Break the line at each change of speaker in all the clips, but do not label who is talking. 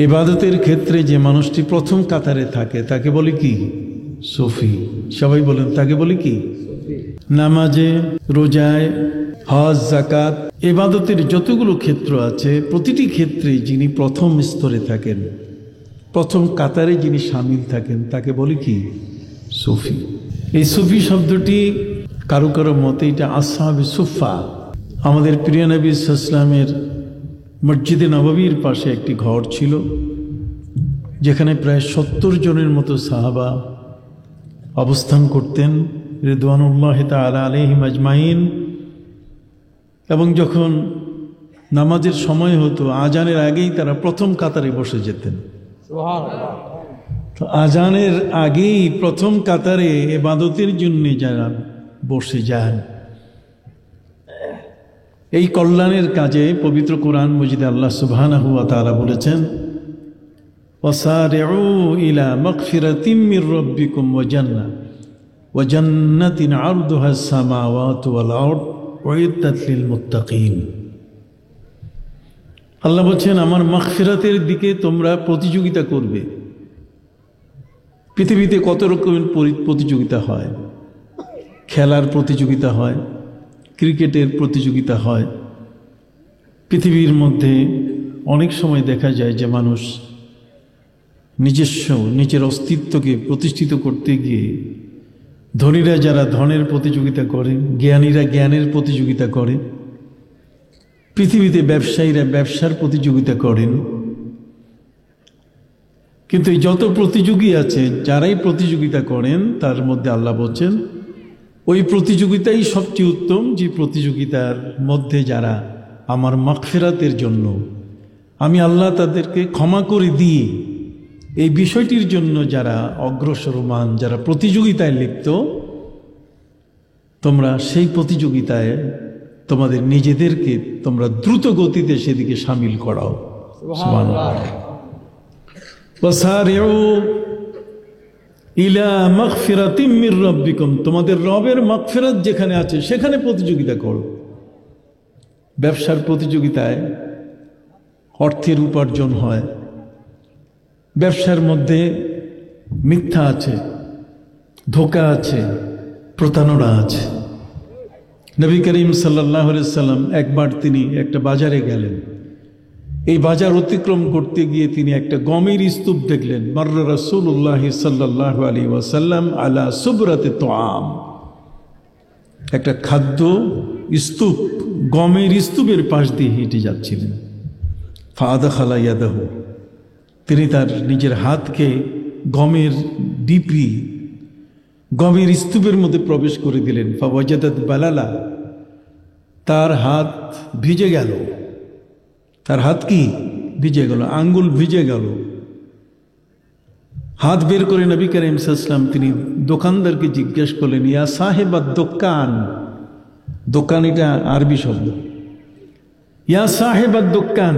ইবাদতের ক্ষেত্রে যে মানুষটি প্রথম কাতারে থাকে তাকে বলে কি? সুফি। সবাই বলেন তাকে বলে কি? নামাজে, রোজায়, হজ, যাকাত, ইবাদতের যতগুলো ক্ষেত্র আছে প্রতিটি ক্ষেত্রে যিনি প্রথম স্তরে থাকেন, প্রথম কাতারে যিনি শামিল থাকেন তাকে বলে কি? সুফি। এই সুফি শব্দটি কারো কারো মতে এটা আসহাবে সুফা। আমাদের প্রিয় নবী সাল্লাল্লাহু আলাইহি ওয়াসাল্লামের মসজিদে নববীর পাশে একটি ঘর ছিল, যেখানে প্রায় 70 জনের মতো সাহাবা অবস্থান করতেন রিদওয়ানুল্লাহি তাআলা আলাইহিম আজমাইন। এবং যখন নামাজের সময় হতো আজানের আগেই তারা প্রথম কাতারে বসে যেতেন। তো আজানের আগেই প্রথম কাতারে ইবাদতের জন্য যারা বসে যান, এই কল্যাণের কাজে পবিত্র কোরআন মজিদে আল্লাহ সুবহানাহু ওয়া তাআলা বলেছেন, ওয়াসারিউ ইলা মাগফিরাতিম মির রাব্বিকুম ওয়া জান্নাতিন আরদুহা আস-সামাওয়াতু ওয়াল আরদ উইদ্দাত লিল মুত্তাকিন। আল্লাহ বলছেন আমার মাগফিরাতের দিকে তোমরা প্রতিযোগিতা করবে। পৃথিবীতে কত রকমের প্রতিযোগিতা হয়, খেলার প্রতিযোগিতা হয়, ক্রিকেটের প্রতিযোগিতা হয়। পৃথিবীর মধ্যে অনেক সময় দেখা যায় যে মানুষ নিজের অস্তিত্বকে প্রতিষ্ঠিত করতে গিয়ে ধনীরা যারা ধনের প্রতিযোগিতা করে, জ্ঞানীরা জ্ঞানের প্রতিযোগিতা করে, পৃথিবীতে ব্যবসায়ীরা ব্যবসার প্রতিযোগিতা করেন। কিন্তু এই যত প্রতিযোগী আছে, যারাই প্রতিযোগিতা করেন তার মধ্যে আল্লাহ বলছেন ওই প্রতিযোগিতাই সবচেয়ে উত্তম, যে প্রতিযোগিতার মধ্যে যারা আমার মাগফিরাতের জন্য আমি আল্লাহ তাদেরকে ক্ষমা করে দিয়ে এই বিষয়টির জন্য যারা অগ্রসরমান, যারা প্রতিযোগিতায় লিপ্ত, তোমরা সেই প্রতিযোগিতায় তোমাদের নিজেদেরকে তোমরা দ্রুত গতিতে সেদিকে সামিল করাও। সুবহানাল্লাহ। ওয়াসারিউ ইলা মাগফিরাতিম মির রাব্বিকুম, তোমাদের রবের মাগফিরাত যেখানে আছে সেখানে প্রতিযোগিতা করো। ব্যবসার প্রতিযোগিতায় অর্থের উপার্জন হয়, ব্যবসার মধ্যে মিথ্যা আছে, ধোঁকা আছে, প্রতারণা আছে। নবী করিম সাল্লাল্লাহু আলাইহি ওয়াসাল্লাম একবার তিনি একটা বাজারে গেলেন। এই বাজার অতিক্রম করতে গিয়ে তিনি একটা গমের স্তূপ দেখলেন। মাররা রাসূলুল্লাহ সাল্লাল্লাহু আলাইহি ওয়াসাল্লাম আলা সুবরাতি তুআম, একটা খাদ্য স্তূপ, গমের স্তূপের পাশ দিয়ে হেঁটে যাচ্ছিলেন। ফাআদখালা ইয়াদাহু, তিনি তার নিজের হাতকে গমের ডিপি, গমের স্তূপের মধ্যে প্রবেশ করে দিলেন। ফাওয়াজাদাত বালালা, তার হাত ভিজে গেল। তার হাত কি ভিজে গেল, আঙ্গুল ভিজে গেল। হাত বের করে নবী করিম সাল্লাল্লাহু আলাইহি ওয়াসাল্লাম তিনি দোকানদারকে জিজ্ঞেস করলেন, ইয়া সাহেবাদ দোকান, দোকান এটা আরবি শব্দ, ইয়া সাহেবাদ দোকান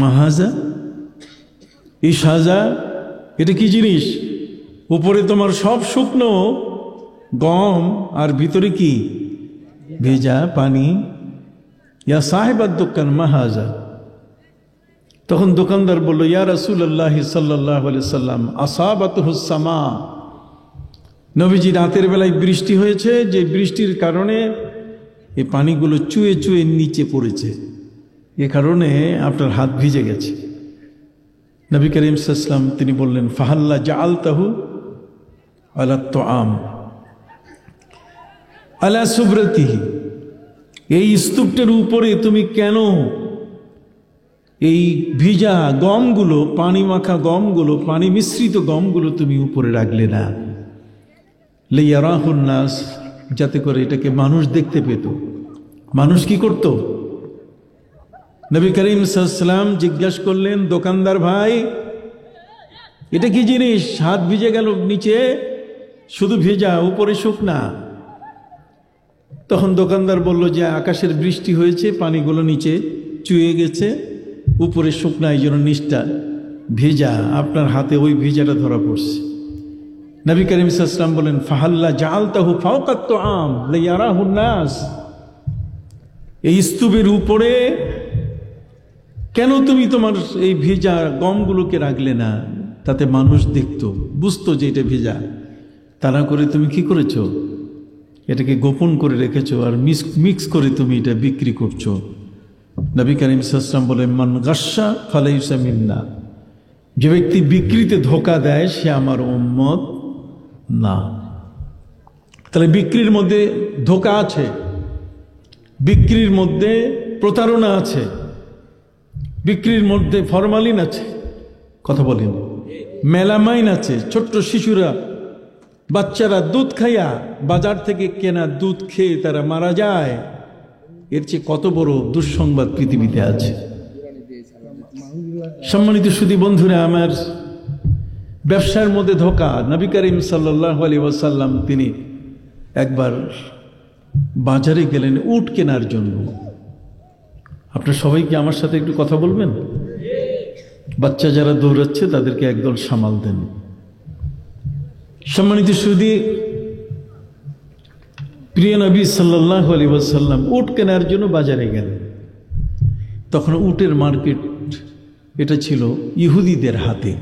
মাহাজা, এই সাজা এটা কি জিনিস? উপরে তোমার সব শুকনো গম আর ভিতরে কি ভেজা পানি। ইয়া সাহেবাদ দোকান মাহাজা। তখন দোকানদার বলল, ইয়া রাসূলুল্লাহ সাল্লাল্লাহু আলাইহি ওয়াসাল্লাম আসাবাতুহুস সামা, নবীজি রাতের বেলায় বৃষ্টি হয়েছে, যে বৃষ্টির কারণে এই পানিগুলো চুয়ে চুয়ে নিচে পড়েছে, এ কারণে আপনার হাত ভিজে গেছে। নবী করিম সাল্লাল্লাহু আলাইহি ওয়াসাল্লাম তিনি বললেন, ফাহাল্লা জাআলতাহু আলা তুআম আলা সুবরাতিহি, এই স্তূপটার উপরে তুমি কেন এই ভিজা গমগুলো, পানি মাখা গমগুলো, পানি মিশ্রিত গমগুলো তুমি উপরে রাখলে না? লিয়ারাহুন নাস, যাতে করে এটাকে মানুষ দেখতে পেত। মানুষ কি করত? নবী করিম সাল্লাল্লাহু আলাইহি ওয়াসাল্লাম জিজ্ঞাসা করলেন, দোকানদার ভাই এটা কি জিনিস? হাত ভিজে গেল, নিচে শুধু ভেজা, উপরে শুকনা। তখন দোকানদার বলল যে আকাশের বৃষ্টি হয়েছে, পানিগুলো নিচে চুয়ে গেছে, উপরে শুকনা, এই জন্য নিচটা ভেজা, আপনার হাতে ওই ভেজাটা ধরা পড়ছে। নবী করিম সাল্লাল্লাহু আলাইহি ওয়াসাল্লাম বলেন, ফাহাল্লা জাআলতাহু ফাওকাত তুআম লিয়ারাহুন নাস, এই স্তূপের উপরে কেন তুমি তোমার এই ভেজা গমগুলোকে রাখলে না, তাতে মানুষ দেখতো, বুঝতো যে এটা ভেজা। তা না করে তুমি কি করেছো, এটাকে গোপন করে রেখেছো আর মিক্স করে তুমি এটা বিক্রি করছো। নবী করিম সাল্লাল্লাহু আলাইহি ওয়াসাল্লাম বলেন, মান গাশশা ফালাইসা মিন্না, যে ব্যক্তি বিক্রিতে ধোঁকা দেয় সে আমার উম্মত না। তাহলে বিক্রির মধ্যে ধোঁকা আছে, বিক্রির মধ্যে প্রতারণা আছে, বিক্রির মধ্যে ফরমালিন আছে, কথা বলেন, মেলামাইন আছে। ছোট্ট শিশুরা, বাচ্চারা দুধ খাইয়া, বাজার থেকে কেনা দুধ খেয়ে তারা মারা যায়। এর চেয়ে কত বড় দুঃসংবাদ পৃথিবীতে আছে। সম্মানিত সুধী বন্ধুরা আমার, ব্যবসার মধ্যে ধোঁকা। নবী করিম সাল্লাল্লাহু আলাইহি ওয়াসাল্লাম তিনি একবার বাজারে গেলেন উট কেনার জন্য। আপনারা সবাই কি আমার সাথে একটু কথা বলবেন? বাচ্চা যারা দৌড়াচ্ছে তাদেরকে একদল সামাল দেন। সম্মানিত সুধী, প্রিয় নবী সাল্লাল্লাহু আলাইহি ওয়াসাল্লাম উট কেনার জন্য বাজারে গেলেন। তখন উটের মার্কেট এটা ছিল ইহুদিদের হাতে।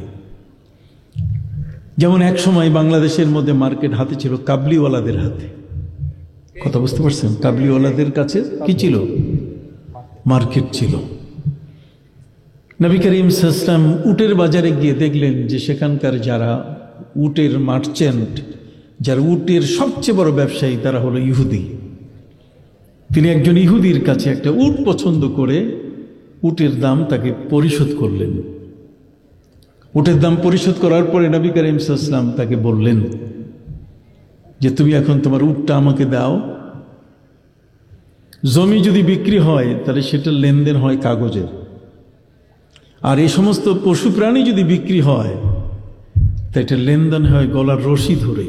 যেমন এক সময় বাংলাদেশের মধ্যে মার্কেট হাতে ছিল কাবলিওয়ালাদের হাতে। কথা বুঝতে পারছেন? কাবলিওয়ালাদের কাছে কি ছিল? মার্কেট ছিল। নবী করিম সাল্লাল্লাহু আলাইহি ওয়াসাল্লাম উটের বাজারে গিয়ে দেখলেন যে সেখানকার যারা উটের মার্চেন্ট, যারা উটের সবচেয়ে বড় ব্যবসায়ী, তারা হলো ইহুদি। তিনি একজন ইহুদির কাছে একটা উট পছন্দ করে উটের দাম তাকে পরিশোধ করলেন। উটের দাম পরিশোধ করার পরে নবী করিম সাল্লাল্লাহু আলাইহি ওয়াসাল্লাম তাকে বললেন যে তুমি এখন তোমার উটটা আমাকে দাও। জমি যদি বিক্রি হয় তাহলে সেটা লেনদেন হয় কাগজের, আর এই সমস্ত পশু প্রাণী যদি বিক্রি হয় তা এটা লেনদেন হয় গলার রশি ধরে।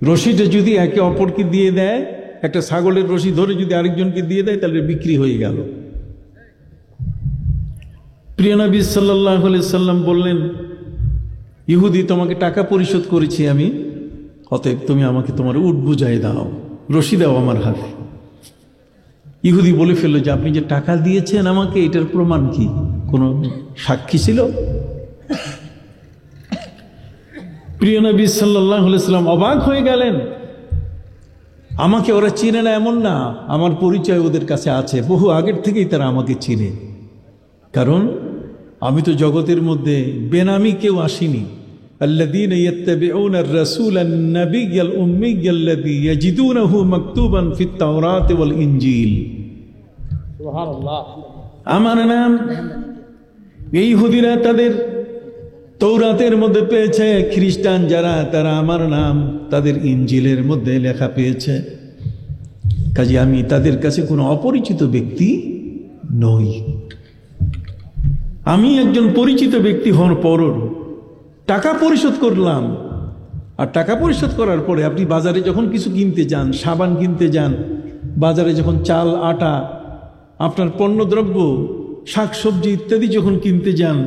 রশিটা যদি একে অপরকে দিয়ে দেয়, একটা ছাগলের রশি ধরে যদি আরেকজনকে দিয়ে দেয় তাহলে বিক্রি হয়ে গেল। প্রিয় নবী সাল্লাল্লাহু আলাইহি ওয়াসাল্লাম বললেন, ইহুদি তোমাকে টাকা পরিশোধ করেছি আমি, অতএব তুমি আমাকে তোমার উট বুঝাই দাও, রশি দাও আমার হাতে। ইহুদি বলে ফেললো যে আপনি যে টাকা দিয়েছেন আমাকে, এটার প্রমাণ কি? কোনো সাক্ষী ছিল? প্রিয় নবী সাল্লাল্লাহু আলাইহি ওয়াসাল্লাম অবাক হয়ে গেলেন। আমাকে ওরা চিনে না এমন না, আমার পরিচয় ওদের কাছে আছে, বহু আগের থেকেই তারা আমাকে চিনে। কারণ আমি তো জগতের মধ্যে বেনামি কেউ আসিনি। الذين يتبعون الرسول النبي الأمي الذي يجدونه مكتوبا في التوراة والإنجيل। سبحان الله। আমার নাম এই ইহুদিরা তাদের তৌরাতের মধ্যে পেয়েছে, খ্রিস্টান যারা তারা আমার নাম তাদের ইনজিলের মধ্যে লেখা পেয়েছে। কাজে আমি তাদের কাছে কোনো অপরিচিত ব্যক্তি নই। আমি একজন পরিচিত ব্যক্তি হওয়ার পরও টাকা পরিশোধ করলাম। আর টাকা পরিশোধ করার পরে আপনি বাজারে যখন কিছু কিনতে যান, সাবান কিনতে যান, বাজারে যখন চাল, আটা, আপনার পণ্যদ্রব্য, শাকসবজি ইত্যাদি যখন কিনতে যান,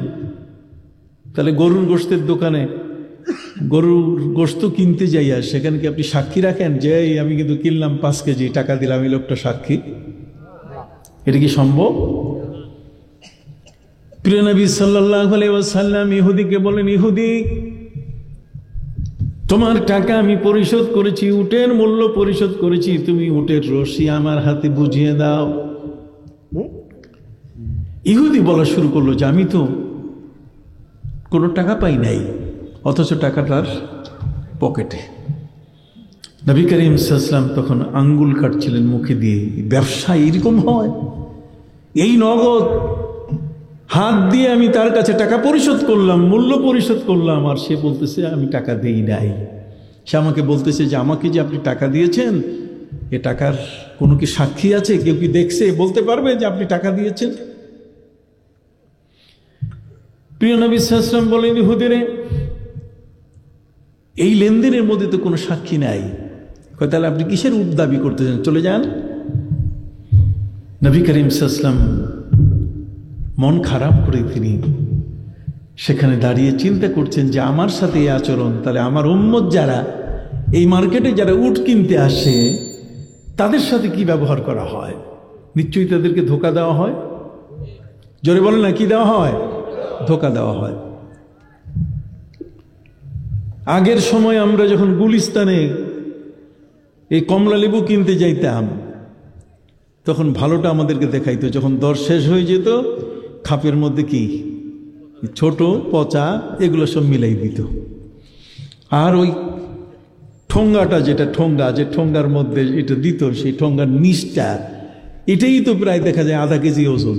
তাহলে গরুর গোশতের দোকানে গরুর গোশত কিনতে যাইয়া সেখানে কি আপনি সাক্ষী রাখেন যে আমি কিন্তু কিনলাম 5 কেজি, টাকা দিলাম, এই লোকটা সাক্ষী? এটা কি সম্ভব? প্রিয় নবী সাল্লাল্লাহু আলাইহি ওয়াসাল্লাম ইহুদিকে বলেন, ইহুদি তোমার টাকা আমি পরিশোধ করেছি, উটের মূল্য পরিশোধ করেছি, তুমি উটের রশি আমার হাতে বুঝিয়ে দাও। ইহুদি বলা শুরু করলো যে আমি তো কোনো টাকা পাই নাই, অথচ টাকা তার পকেটে। নবী করিম সাল্লাল্লাহু আলাইহি ওয়াসাল্লাম তখন আঙ্গুল কাটছিলেন মুখে দিয়ে। ব্যবসা এরকম হয়? এই নগদ হাত দিয়ে আমি তার কাছে টাকা পরিশোধ করলাম, মূল্য পরিশোধ করলাম, আর সে বলতেছে আমি টাকা দেই নাই। সে আমাকে বলতেছে যে আমাকে যে আপনি টাকা দিয়েছেন, এ টাকার কোনো কি সাক্ষী আছে? কেউ কি দেখছে? বলতে পারবে যে আপনি টাকা দিয়েছেন? প্রিয় নবী সাল্লাল্লাহু আলাইহি ওয়াসাল্লাম বলেন, ইহুদিরে এই লেনদেনের মধ্যে তো কোনো সাক্ষী নাই, তাহলে আপনি কিসের উট দাবি করতেছেন? চলে যান। নবী করিম সাল্লাল্লাহু আলাইহি ওয়াসাল্লাম মন খারাপ করে তিনি সেখানে দাঁড়িয়ে চিন্তা করছেন যে আমার সাথে এই আচরণ, তাহলে আমার উম্মত যারা এই মার্কেটে যারা উট কিনতে আসে তাদের সাথে কি ব্যবহার করা হয়? নিশ্চয়ই তাদেরকে ধোঁকা দেওয়া হয়। জোরে বলেন না, কি দেওয়া হয়? ধোকা দেওয়া হয়। আগের সময় আমরা যখন গুলিস্তানে এই কমলা লেবু কিনতে যাইতাম, তখন ভালোটা আমাদেরকে দেখাইতো। যখন দর শেষ হয়ে যেত, খাপের মধ্যে কি ছোট পচা এগুলো সব মিলাই দিত। আর ওই ঠোঙ্গাটা, যেটা ঠোঙ্গা, যে ঠোঙ্গার মধ্যে এটা দিত, সেই ঠোঙ্গার নিচটা, এটাই তো প্রায় দেখা যায় আধা কেজি ওজন।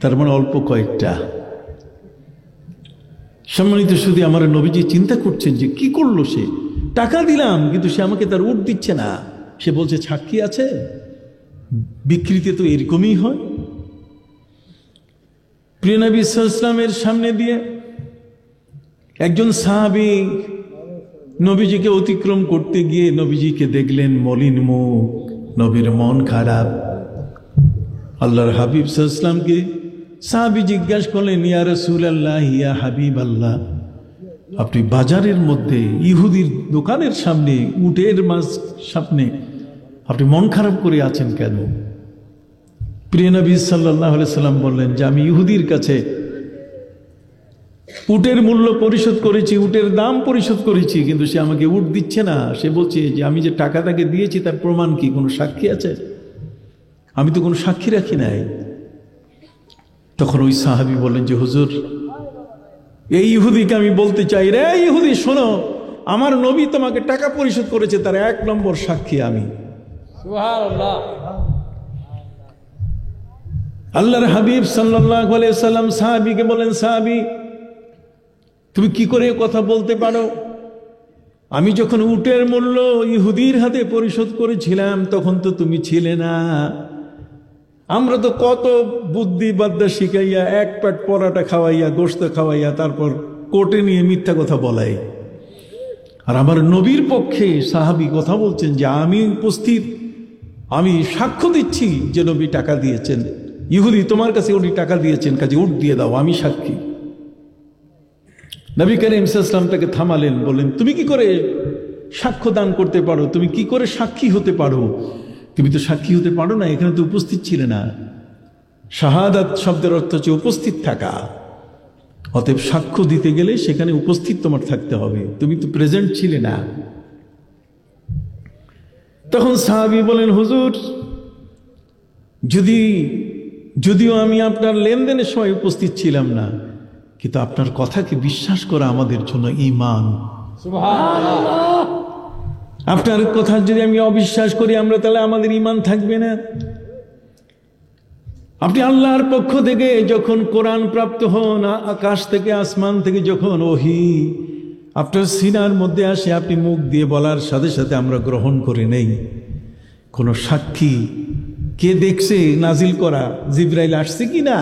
তার মানে অল্প কয়েকটা। সম্মানিত শুধু আমার নবীজি চিন্তা করছেন যে কি করলো সে। টাকা দিলাম কিন্তু সে আমাকে তার উট দিচ্ছে না। সে বলছে সাক্ষী আছে। বিকৃতি তো এরকমই হয়। প্রিয় নবী সাল্লাল্লাহু আলাইহি ওয়াসাল্লামের সামনে দিয়ে একজন সাহাবী নবীজিকে অতিক্রম করতে গিয়ে নবীজিকে দেখলেন মলিন মুখ, নবীর মন খারাপ। আল্লাহর হাবিব সাল্লাল্লাহু আলাইহি ওয়াসাল্লামকে সাহাবী জিজ্ঞাসা করলেন, ইয়া রাসূলুল্লাহ, ইয়া হাবিবাল্লাহ, আপনি বাজারের মধ্যে ইহুদির দোকানের সামনে, উটের সামনে আপনি মন খারাপ করে আছেন কেন? প্রিয় নবী সাল্লাল্লাহু আলাইহি সাল্লাম বললেন যে আমি ইহুদির কাছে উটের মূল্য পরিশোধ করেছি, উটের দাম পরিশোধ করেছি, কিন্তু সে আমাকে উট দিচ্ছে না। সে বলছে যে আমি যে টাকা তাকে দিয়েছি তার প্রমাণ কি? কোনো সাক্ষী আছে? আমি তো কোনো সাক্ষী রাখি নাই। তখন ওই সাহাবী বললেন যে হুজুর, এই ইহুদিকে আমি বলতে চাই, রে ইহুদি শোনো, আমার নবী তোমাকে টাকা পরিশোধ করেছে, তার 1 নম্বর সাক্ষী আমি। সুবহানাল্লাহ। আল্লাহর হাবিব সাল্লাল্লাহু আলাইহি সাল্লাম সাহাবীকে বলেন, সাহাবী তুমি কি করে কথা বলতে পারো? আমি যখন উটের মূল্য ইহুদির হাতে পরিশোধ করেছিলাম তখন তো তুমি ছিলে না। আমরা তো কত বুদ্ধি বাদ্যা শিখাইয়া, এক পেট পরাটা খাওয়াইয়া, গোশত খাওয়াইয়া, তারপর কোর্টে নিয়ে মিথ্যা কথা বলাই। আর আমার নবীর পক্ষে সাহাবী কথা বলছেন যে আমি উপস্থিত, আমি সাক্ষ্য দিচ্ছি যে নবী টাকা দিয়েছেন। ইহুদি তোমার কাছে উনি টাকা দিয়েছেন, কাজে উট দিয়ে দাও, আমি সাক্ষী। নবী করিম সাল্লাল্লাহু আলাইহি ওয়াসাল্লাম তাকে থামালেন, বলেন তুমি কি করে সাক্ষ্য দান করতে পারো? তুমি কি করে সাক্ষী হতে পারো? তুমি তো সাক্ষী হতে পারো না, এখানে তো উপস্থিত ছিলে না। শাহাদাত শব্দের অর্থ হচ্ছে উপস্থিত থাকা। অতএব সাক্ষ্য দিতে গেলে সেখানে উপস্থিত তোমার থাকতে হবে, তুমি তো প্রেজেন্ট ছিলে না। তখন সাহাবী বলেন, হুজুর যদিও আমি আপনার লেনদেনের সময় উপস্থিত ছিলাম না, কিন্তু আপনার কথাকে বিশ্বাস করা আমাদের জন্য ঈমান। সুবহানাল্লাহ। আপনার কথা যদি আমি অবিশ্বাস করি আমরা, তাহলে আমাদের ঈমান থাকবে না। আপনি আল্লাহর পক্ষ থেকে যখন কোরআন প্রাপ্ত হন, আকাশ থেকে আসমান থেকে যখন ওহী আপনার সিনার মধ্যে আসে, আপনি মুখ দিয়ে বলার সাথে সাথে আমরা গ্রহণ করে নেই। কোনো সাক্ষী, কে দেখছে নাজিল করা, জিবরাইল আসছে কি না,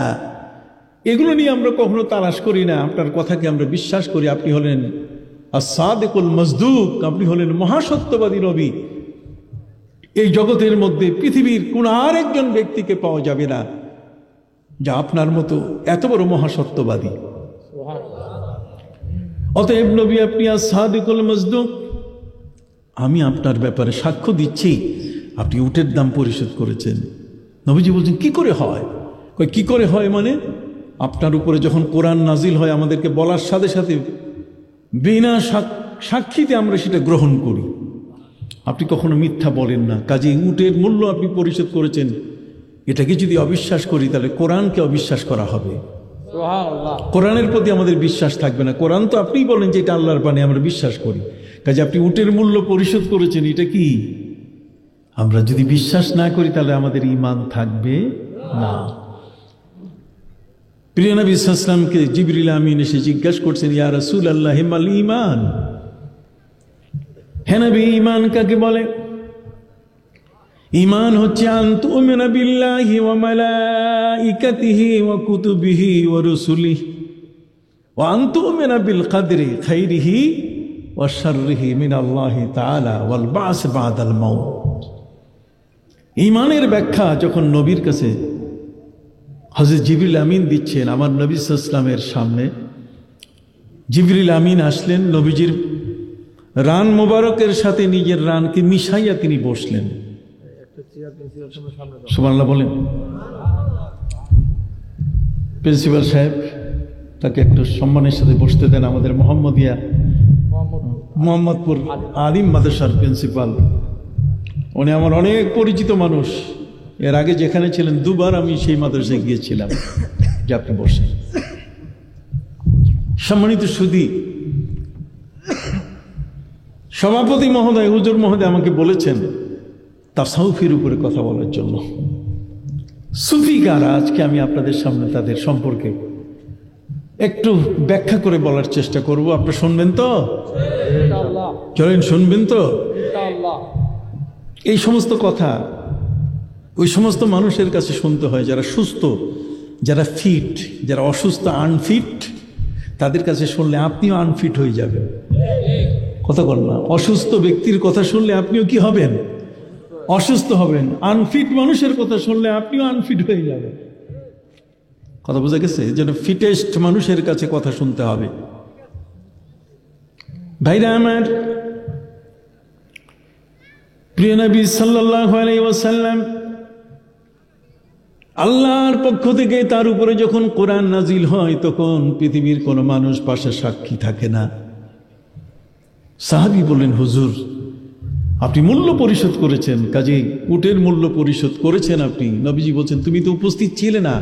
এগুলো নিয়ে আমরা কখনো তালাশ করি না। আপনার কথাকে আমরা বিশ্বাস করি। আপনি হলেন as-সাদিকুল মাসদুক, আপনি হলেন মহাসত্যবাদী নবী। এই জগতের মধ্যে পৃথিবীর কোন আর একজন ব্যক্তিকে পাওয়া যাবে না যা আপনার মতো এত বড় মহাসত্যবাদী। অতএব নবী আপনি as-সাদিকুল মাসদুক, আমি আপনার ব্যাপারে সাক্ষ্য দিচ্ছি আপনি উটের দাম পরিশোধ করেছেন। নবীজি বলছেন কি করে হয়? কি করে হয় মানে, আপনার উপরে যখন কোরআন নাজিল হয় আমাদেরকে বলার সাথে সাথে বিনা সাক্ষীতে আমরা সেটা গ্রহণ করি। আপনি কখনো মিথ্যা বলেন না, কাজে উটের মূল্য আপনি পরিশোধ করেছেন, এটাকে যদি অবিশ্বাস করি তাহলে কোরআনকে অবিশ্বাস করা হবে। কোরআনের প্রতি আমাদের বিশ্বাস থাকবে না। কোরআন তো আপনিই বলেন যে এটা আল্লাহর বাণী, আমরা বিশ্বাস করি। কাজে আপনি উটের মূল্য পরিশোধ করেছেন, এটা কি আমরা যদি বিশ্বাস না করি তাহলে আমাদের ঈমান থাকবে না। প্রিয় নবী সাল্লাল্লাহু আলাইহি ওয়াসাল্লামকে জিবরিল আমিন এসে জিজ্ঞাসা করছেন, ইয়া রাসূলুল্লাহ মাল ঈমান, হে নবী ঈমান কাকে বলে? ঈমান হচ্ছে আন তু'মিনা বিল্লাহি ওয়া মালাইকাতিহি ওয়া কুতুবিহি ওয়া রুসুলিহি ওয়া আন তু'মিনা বিল কদরি খাইরিহি ওয়া শাররিহি মিনাল্লাহি তাআলা ওয়াল বা'স বা'দাল মাউত। ঈমানের ব্যাখ্যা যখন নবীর কাছে হযরত জিবরিল আমিন দিচ্ছেন, আমার নবী সাল্লাল্লাহু আলাইহি ওয়াসাল্লামের সামনে জিবরিল আমিন আসলেন, নবীজির রান মোবারকের সাথে নিজের রানকে মিশাইয়া তিনি বসলেন। সুবহানাল্লাহ বলেন। প্রিন্সিপাল সাহেব, তাকে একটু সম্মানের সাথে বসতে দেন। আমাদের মোহাম্মদপুর আলিম মাদ্রাসার প্রিন্সিপাল, উনি আমার অনেক পরিচিত মানুষ। এর আগে যেখানে ছিলেন দুবার আমি সেই মাদ্রাসায় গিয়েছিলাম। যে আপনি বসেন। সম্মানিত সুধী, সভাপতি মহোদয়, হুজুর মহোদয় আমাকে বলেছেন তাসাউফের উপরে কথা বলার জন্য। সুফি কারা, আজকে আমি আপনাদের সামনে তাদের সম্পর্কে একটু ব্যাখ্যা করে বলার চেষ্টা করব। আপনি শুনবেন তো? চলেন, শুনবেন তো? এই সমস্ত কথা ওই সমস্ত মানুষের কাছে শুনতে হয় যারা সুস্থ, যারা ফিট। যারা অসুস্থ, আনফিট, তাদের কাছে শুনলে আপনিও আনফিট হয়ে যাবেন। কথা বল না। অসুস্থ ব্যক্তির কথা শুনলে আপনিও কি হবেন? অসুস্থ হবেন। আনফিট মানুষের কথা শুনলে আপনিও আনফিট হয়ে যাবেন। কথা বোঝা গেছে? যেন ফিটেস্ট মানুষের কাছে কথা শুনতে হবে। ভাইরা আমার, প্রিয় নবী সাল্লাল্লাহু আলাইহি ওয়াসাল্লাম, আল্লাহর পক্ষ থেকে তার উপরে যখন কোরআন নাজিল হয় তখন পৃথিবীর কোনো মানুষ পাশে সাক্ষী থাকে না। সাহাবী বললেন, হুজুর আপনি মূল্য পরিশোধ করেছেন, কাজেই উটের মূল্য পরিশোধ করেছেন আপনি। নবীজি বলছেন, তুমি তো উপস্থিত ছিলে না।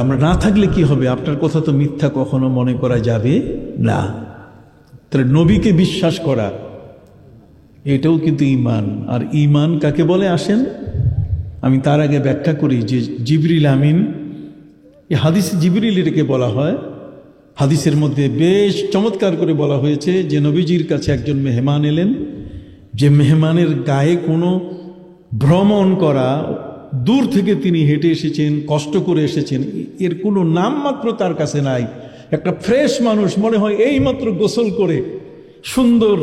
আমরা না থাকলে কি হবে? আপনার কথা তো মিথ্যা কখনো মনে করা যাবে না। তাহলে নবীকে বিশ্বাস করা, এটাও কিন্তু ঈমান। আর ঈমান কাকে বলে আসেন, আমি তার আগে ব্যাখ্যা করি যে জিবরিল আমিন, এই হাদিসে জিবরিল এটাকে বলা হয়। হাদিসের মধ্যে বেশ চমৎকার করে বলা হয়েছে যে নবীজির কাছে একজন মেহমান এলেন, যে মেহমানের গায়ে কোনো ভ্রমণ করা, দূর থেকে তিনি হেঁটে এসেছেন, কষ্ট করে এসেছেন, এর কোনো নামমাত্র তার কাছে নাই। একটা ফ্রেশ মানুষ, মনে হয় এইমাত্র গোসল করে সুন্দর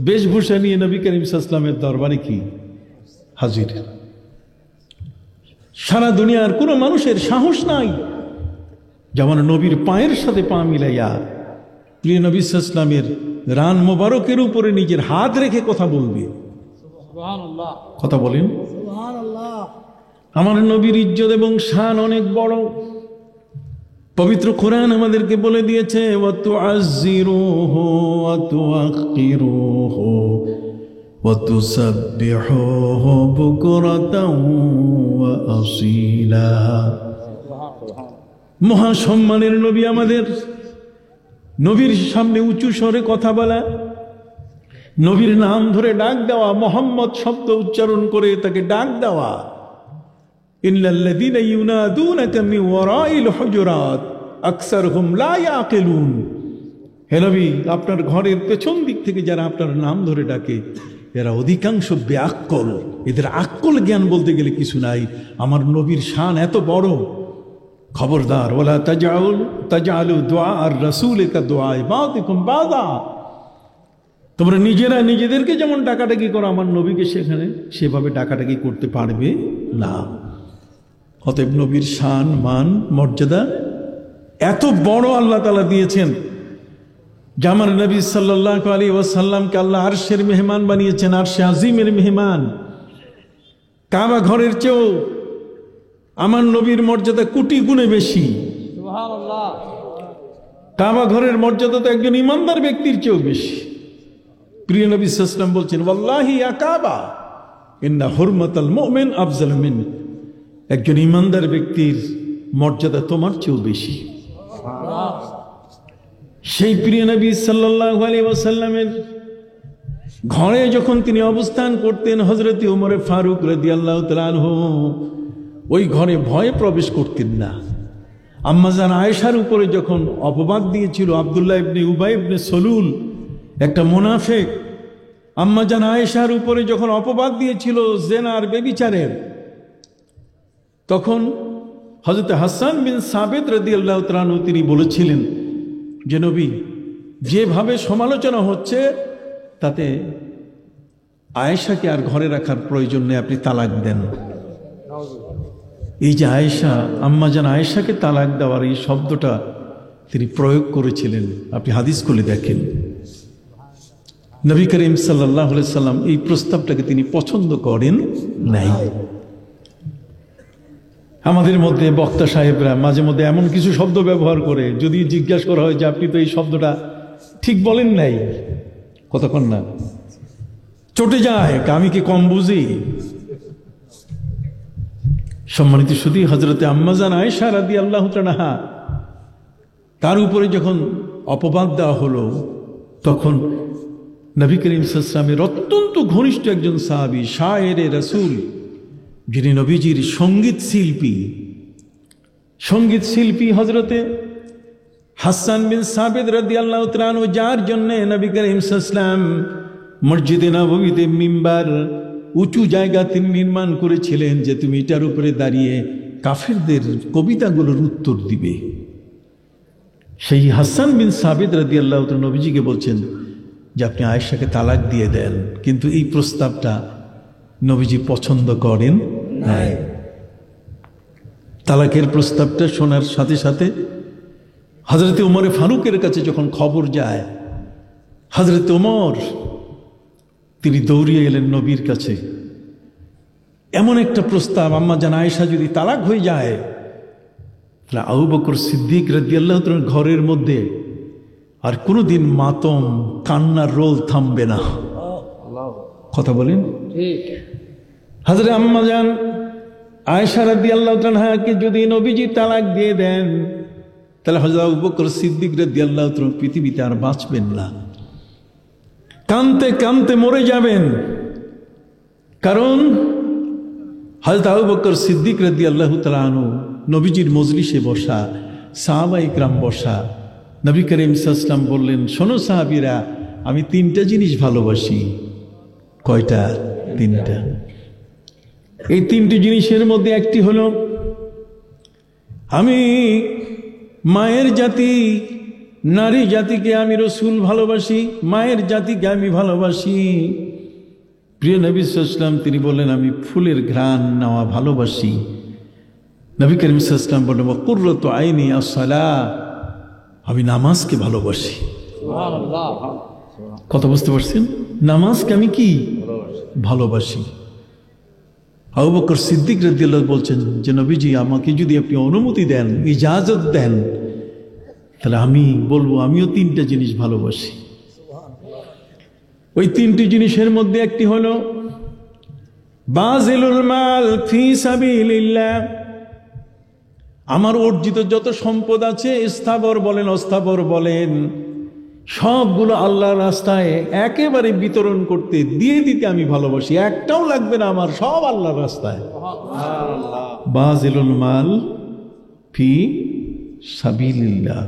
বেশভূষা নিয়ে নবী করিম সাল্লাল্লাহু আলাইহি ওয়াসাল্লামের দরবারে কি হাজির। সারা দুনিয়ার কোনো মানুষের সাহস নাই যেমন নবীর পায়ের সাথে পা মিলাইয়া প্রিয় নবী সাল্লাল্লাহু আলাইহি ওয়াসাল্লামের রান মোবারকের উপরে নিজের হাত রেখে কথা বলবে। সুবহানাল্লাহ, কথা বলেন সুবহানাল্লাহ। আমার নবীর ইজ্জত এবং শান অনেক বড়। পবিত্র কোরআন আমাদেরকে বলে দিয়েছে, ওয়া তুআজ্জিরুহু ওয়া তুআক্কিরুহু ওয়া তুসাব্বিহুহু বুকরাতাও ওয়া আসীলা। মহা সম্মানের নবী আমাদের, নবীর সামনে উঁচু স্বরে কথা বলা, নবীর নাম ধরে ডাক দেওয়া, মোহাম্মদ শব্দ উচ্চারণ করে তাকে ডাক দেওয়া। ইন্নাল্লাযীনা ইউনাদুনাকা মিন ওয়ারাইল হুজুরাত আকসারুহুম লা ইয়াকিলুন। হে নবী, আপনার ঘরের পেছন দিক থেকে যারা আপনার নাম ধরে ডাকে এরা অধিকাংশ বেআক্কল, এদের আক্কল জ্ঞান বলতে গেলে কিছু নাই। আমার নবীর শান এত বড়। খবরদার, ওয়ালা তাজআলু দুআ আর রাসূল কা দুআ বাযিকুম বাযা। তোমরা নিজেরা নিজেদেরকে যেমন ডাকাডাকি করো, আমার নবীকে সেভাবে ডাকাডাকি করতে পারবে না। অতএব নবীর শান, মান, মর্যাদা এত বড় আল্লাহ তাআলা দিয়েছেন যে আমার নবী সাল্লাল্লাহু আলাইহি ওয়াসাল্লামকে আল্লাহ আরশের মেহমান বানিয়েছেন, আরশে আজিমের মেহমান। কাবা ঘরের চেয়েও আমার নবীর মর্যাদা কোটি গুণে বেশি। সুবহানাল্লাহ। কাবা ঘরের মর্যাদা তো একজন ইমানদার ব্যক্তির চেয়েও বেশি। প্রিয় নবী সাল্লাল্লাহু আলাইহি ওয়াসাল্লাম বলছেন, ওয়াল্লাহি ইয়া কাবা ইন্না হুরমাতাল মুমিন আফজালু মিন। একজন ইমানদার ব্যক্তির মর্যাদা তোমার চেয়েও বেশি। সেই প্রিয় নবী সাল্লাল্লাহু আলাইহি ওয়াসাল্লামের ঘরে যখন তিনি অবস্থান করতেন, হযরত ওমর ফারুক রাদিয়াল্লাহু তাআলা আনহু ওই ঘরে ভয়ে প্রবেশ করতেন না। আম্মাজান আয়েশার উপরে যখন অপবাদ দিয়েছিল আব্দুল্লাহ ইবনে উবাই ইবনে সলুল, একটা মুনাফিক, আম্মাজান আয়েশার উপরে যখন অপবাদ দিয়েছিল জেনার, বেবিচারের, তখন হযরত হাসান বিন সাবিত রাদিয়াল্লাহু তাআলা আনহু তিনি বলেছিলেন যে নবী, যেভাবে সমালোচনা হচ্ছে তাতে আয়েশাকে আর ঘরে রাখার প্রয়োজন নেই, আপনি তালাক দেন। এই যে আয়েশা, আম্মাজান আয়েশাকে তালাক দেওয়ার এই শব্দটা তিনি প্রয়োগ করেছিলেন, আপনি হাদিস খুলে দেখেন। নবী করিম সাল্লাল্লাহু আলাইহি সাল্লাম এই প্রস্তাবটাকে তিনি পছন্দ করেন নাই। আমাদের মধ্যে বক্তা সাহেবরা মাঝে মধ্যে এমন কিছু শব্দ ব্যবহার করে, যদি জিজ্ঞাসা করা হয় যে আপনি তো এই শব্দটা ঠিক বলেন নাই, কতক্ষণ না চটে যায়, আমি কি কম বুঝি? সম্মানিত শুধু হযরতে আম্মাজান আয়েশা রাদিয়াল্লাহু তাআলা তার উপরে যখন অপবাদ দেওয়া হলো, তখন নবী করিম সাল্লাল্লাহু আলাইহি ওয়াসাল্লামের অত্যন্ত ঘনিষ্ঠ একজন সাহাবী, শায়েরে রাসূল, যিনি নবীজির সঙ্গীত শিল্পী হযরতে হাসান বিন সাবিত রাদিয়াল্লাহু তাআলা আনহু, যার জন্য নবী করিম সাল্লাল্লাহু আলাইহি ওয়াসাল্লাম মসজিদে নববীতে মিম্বার উঁচু জায়গা তিনি নির্মাণ করেছিলেন যে তুমি এটার উপরে দাঁড়িয়ে কাফেরদের কবিতাগুলোর উত্তর দিবে। সেই হাসান বিন সাবিত রাদিয়াল্লাহু তাআলা নবীজিকে বলছেন যে আপনি আয়েশাকে তালাক দিয়ে দেন, কিন্তু এই প্রস্তাবটা নবীজি পছন্দ করেন নাই। তালাকের প্রস্তাবটা শোনার সাথে সাথে হযরতে ওমর ফারুকের কাছে যখন খবর যায়, হযরতে ওমর তিনি দৌড়িয়ে এলেন নবীর কাছে। এমন একটা প্রস্তাব, আম্মা জান আয়েশা যদি তালাক হয়ে যায়, তাহলে আবু বকর সিদ্দিক রাদিয়াল্লাহু তাআলার ঘরের মধ্যে আর কোনোদিন মাতম কান্নার রোল থামবে না। কথা বলেন ঠিক? হযরত আম্মা জান আয়েশা রাদিয়াল্লাহু তাআলাকে যদি নবীজি তালাক দিয়ে দেন, তাহলে হযরত আবু বকর সিদ্দিক রাদিয়াল্লাহু তাআলা পৃথিবীতে আর বাঁচবেন না, কাঁদতে কাঁদতে মরে যাবেন। কারণ হযরত আবু বকর সিদ্দিক রাদিয়াল্লাহু তাআলা আনহু নবীজির মজলিসে বসা, সাহাবায়ে কিরাম বসা, নবী করিম সাল্লাল্লাহু আলাইহি ওয়াসাল্লাম বললেন, শোনো সাহাবীরা, আমি তিনটা জিনিস ভালোবাসি। কয়টা? তিনটা। এই তিনটি জিনিসের মধ্যে একটি হলো, আমি মায়ের জাতি, নারী জাতিকে আমি রসুল ভালোবাসি, মায়ের জাতিকে আমি ভালোবাসি। প্রিয় নবী সাল্লাল্লাহু আলাইহি ওয়াসাল্লাম তিনি বললেন, আমি ফুলের ঘ্রাণ নেওয়া ভালোবাসি। নবী করিম সাল্লাল্লাহু আলাইহি ওয়াসাল্লাম বললেন, কুররাতু আইনি আস-সালাহ, আমি নামাজকে ভালোবাসি। সুবহানাল্লাহ। কথা বুঝতে পারছেন? নামাজকে আমি কি ভালোবাসি। আবু বকর সিদ্দিক রাদিয়াল্লাহু বলছেন যে নবীজি, আমাকে যদি আপনি অনুমতি দেন, ইজাজত দেন, তাহলে আমি বলবো আমিও তিনটা জিনিস ভালোবাসি। ওই তিনটি জিনিসের মধ্যে একটি হলো বাযিলুল মাল ফি সাবিলিল্লাহ। আমার অর্জিত যত সম্পদ আছে, স্থাবর বলেন অস্থাবর বলেন, সবগুলো আল্লাহর রাস্তায় একেবারে বিতরণ করতে, দিয়ে দিতে আমি ভালোবাসি। একটাও লাগবে না আমার, সব আল্লাহর রাস্তায়। বাযিলুল মাল ফি সাবিলিল্লাহ।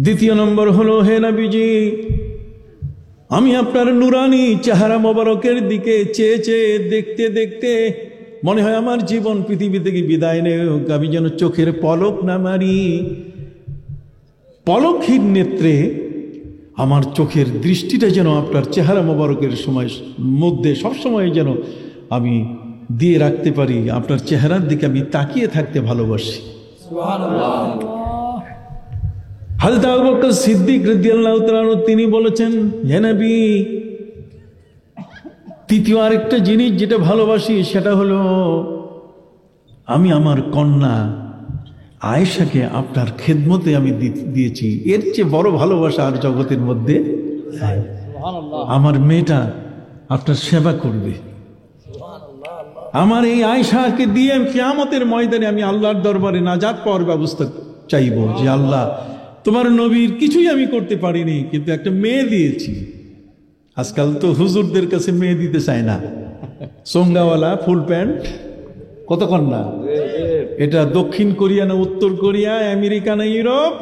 দ্বিতীয় নম্বর হলো, হে নবীজি, আমি আপনার নুরানি চেহারা মোবারকের দিকে চেয়ে চেয়ে দেখতে দেখতে মনে হয় আমার জীবন পৃথিবী থেকে বিদায় নেই, আমি যেন চোখের পলক না মারি। পলকহীন নেত্রে আমার চোখের দৃষ্টিটা যেন আপনার চেহারা মোবারকের মধ্যে সবসময় যেন আমি দিয়ে রাখতে পারি, আপনার চেহারার দিকে আমি তাকিয়ে থাকতে ভালোবাসি। সুবহানাল্লাহ। হযরত আবু বকর সিদ্দিক রাদিয়াল্লাহু তাআলা তিনি বলেছেন, হে নবী, তৃতীয় আরেকটা জিনিস যেটা ভালোবাসি সেটা হলো আমি আমার কন্যা আয়েশাকে আপনার খেদমতে আমি দিয়েছি। এর চেয়ে বড় ভালোবাসা আর জগতের মধ্যে আমার মেয়েটা আপনার সেবা করবে। আমার এই আয়েশাকে দিয়ে কিয়ামতের ময়দানে আমি আল্লাহর দরবারে নাজাত পাওয়ার ব্যবস্থা চাইব, যে আল্লাহ, তোমার নবীর কিছুই আমি করতে পারিনি, কিন্তু একটা মেয়ে দিয়েছি। আজকাল তো হুজুরদের কাছে মেয়ে দিতে চায় না, সোঙ্গাওয়ালা ফুল প্যান্ট, কতক্ষণ না। এটা দক্ষিণ কোরিয়া না উত্তর কোরিয়া, আমেরিকা না ইউরোপ,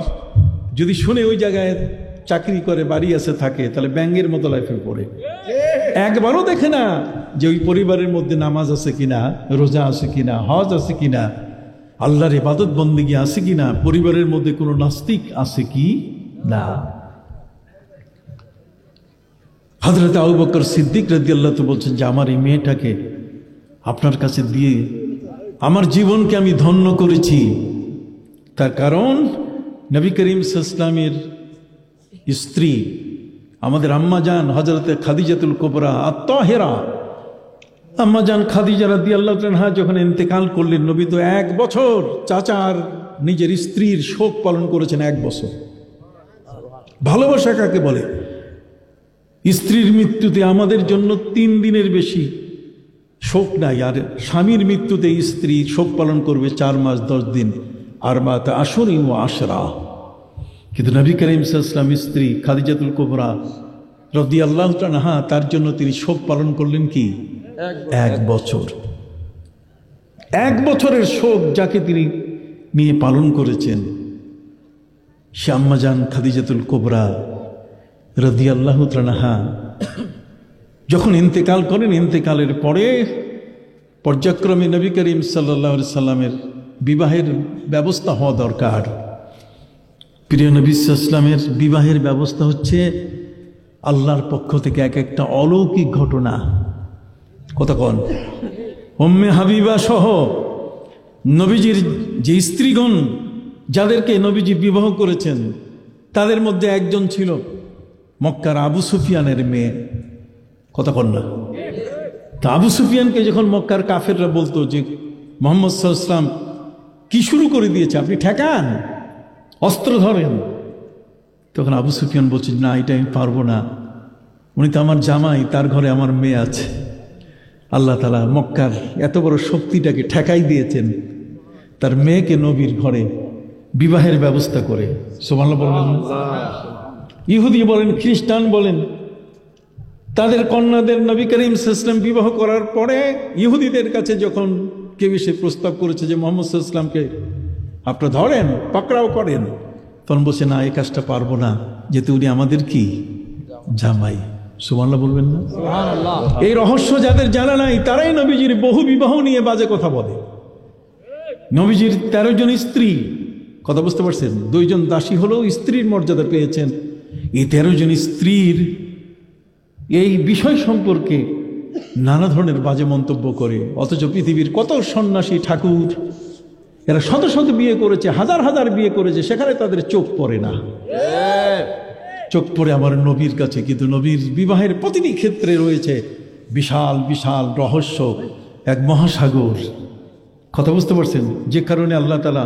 যদি শুনে ওই জায়গায় চাকরি করে, বাড়ি আছে, থাকে, তাহলে ব্যাঙ্গের মতো লাইফে পড়ে। একবারও দেখে না যে ওই পরিবারের মধ্যে নামাজ আছে কিনা, রোজা আছে কিনা, হজ আছে কিনা, আল্লাহর ইবাদত বন্দেগী আছে কিনা, পরিবারের মধ্যে কোনো নাস্তিক আছে কি না। হযরত আবু বকর সিদ্দিক রাদিয়াল্লাহু তাআলা বলছেন যে আমার এই মেয়েটাকে আপনার কাছে দিয়ে আমার জীবনকে আমি ধন্য করেছি। তার কারণ নবী করিম সাল্লাল্লাহু আলাইহি ওয়াসাল্লামের স্ত্রী আমাদের আম্মা জান হযরতে খাদিজাতুল কুবরা আত-তাহিরা, আম্মা জান খাদিজা রাদিয়াল্লাহু আনহা যখন ইন্তেকাল করলেন, নবী তো 1 বছর চাচার নিজের স্ত্রীর শোক পালন করেছেন। 1 বছর। ভালোবাসা কাকে বলে? স্ত্রীর মৃত্যুতে আমাদের জন্য 3 দিনের বেশি শোক নাই, আর স্বামীর মৃত্যুতে স্ত্রী শোক পালন করবে 4 মাস 10 দিন, আর মাতা আশুরি ও আশরা। কিন্তু নবী করিম সাল্লাল্লাহু আলাইহি ওয়াসাল্লাম স্ত্রী খাদিজাতুল কুবরা রাদিয়াল্লাহু আনহা, তার জন্য তিনি শোক পালন করলেন কি 1 বছর। 1 বছরের শোক যাকে তিনি নিয়ে পালন করেছেন, সে আম্মা জান খাদিজাতুল কুবরা রাদিয়াল্লাহু আনহা যখন ইন্তেকাল করেন, ইন্তেকালের পরে পর্যায়ক্রমে নবী করিম সাল্লাল্লাহু আলাইহি সাল্লামের বিবাহের ব্যবস্থা হওয়া দরকার। প্রিয় নবী সাল্লাল্লাহু আলাইহি সাল্লামের বিবাহের ব্যবস্থা হচ্ছে আল্লাহর পক্ষ থেকে এক একটা অলৌকিক ঘটনা। কথা কন? উম্মে হাবিবা সহ নবীজির যে স্ত্রীগণ যাদেরকে নবীজি বিবাহ করেছেন, তাদের মধ্যে একজন ছিল মক্কার আবু সুফিয়ানের মেয়ে। কথা কন না? তা আবু সুফিয়ানকে যখন মক্কার কাফেররা বলতো যে মুহাম্মদ সাল্লাল্লাহু আলাইহি ওয়াসাল্লাম কি শুরু করে দিয়েছে, আপনি ঠেকান, অস্ত্র ধরেন, তখন আবু সুফিয়ান বলছে, না এটা আমি পারবো না, উনি তো আমার জামাই, তার ঘরে আমার মেয়ে আছে। আল্লাহ তাআলা মক্কার এত বড় শক্তিটাকে ঠেকাই দিয়েছেন, তার মেয়েকে নবীর ঘরে বিবাহের ব্যবস্থা করে। সুবহানাল্লাহ বলবেন? ইহুদি বলেন, খ্রিস্টান বলেন, তাদের কন্যাদের নবী করিম সাল্লাল্লাহু আলাইহি ওয়াসাল্লাম বিবাহ করার পরে ইহুদিদের কাছে যখন কেউ এসে প্রস্তাব করেছে যে মুহাম্মদ সাল্লাল্লাহু আলাইহি ওয়াসাল্লামকে আপনারা ধরেন, পাকড়াও করেন, তখন বলছে, না এই কাজটা পারবো না, যেহেতু উনি আমাদের কি জামাই। সুবহানাল্লাহ বলবেন না? এই রহস্য যাদের জানা নাই, তারাই নবীজির বহু বিবাহ নিয়ে বাজে কথা বলে। নবীজির 13 জন স্ত্রী, কথা বুঝতে পারছেন? 2 জন দাসী হলেও স্ত্রীর মর্যাদা পেয়েছেন। এই 13 জন স্ত্রীর এই বিষয় সম্পর্কে নানা ধরনের বাজে মন্তব্য করে, অথচ পৃথিবীর কত সন্ন্যাসী ঠাকুর এরা শত শত বিয়ে করেছে, হাজার হাজার বিয়ে করেছে, সেখানে তাদের চোখ পড়ে না। চোখ পড়ে আমার নবীর কাছে। কিন্তু নবীর বিবাহের প্রতিটি ক্ষেত্রে রয়েছে বিশাল বিশাল রহস্য, এক মহাসাগর। কথা বুঝতে পারছেন? যে কারণে আল্লাহ তাআলা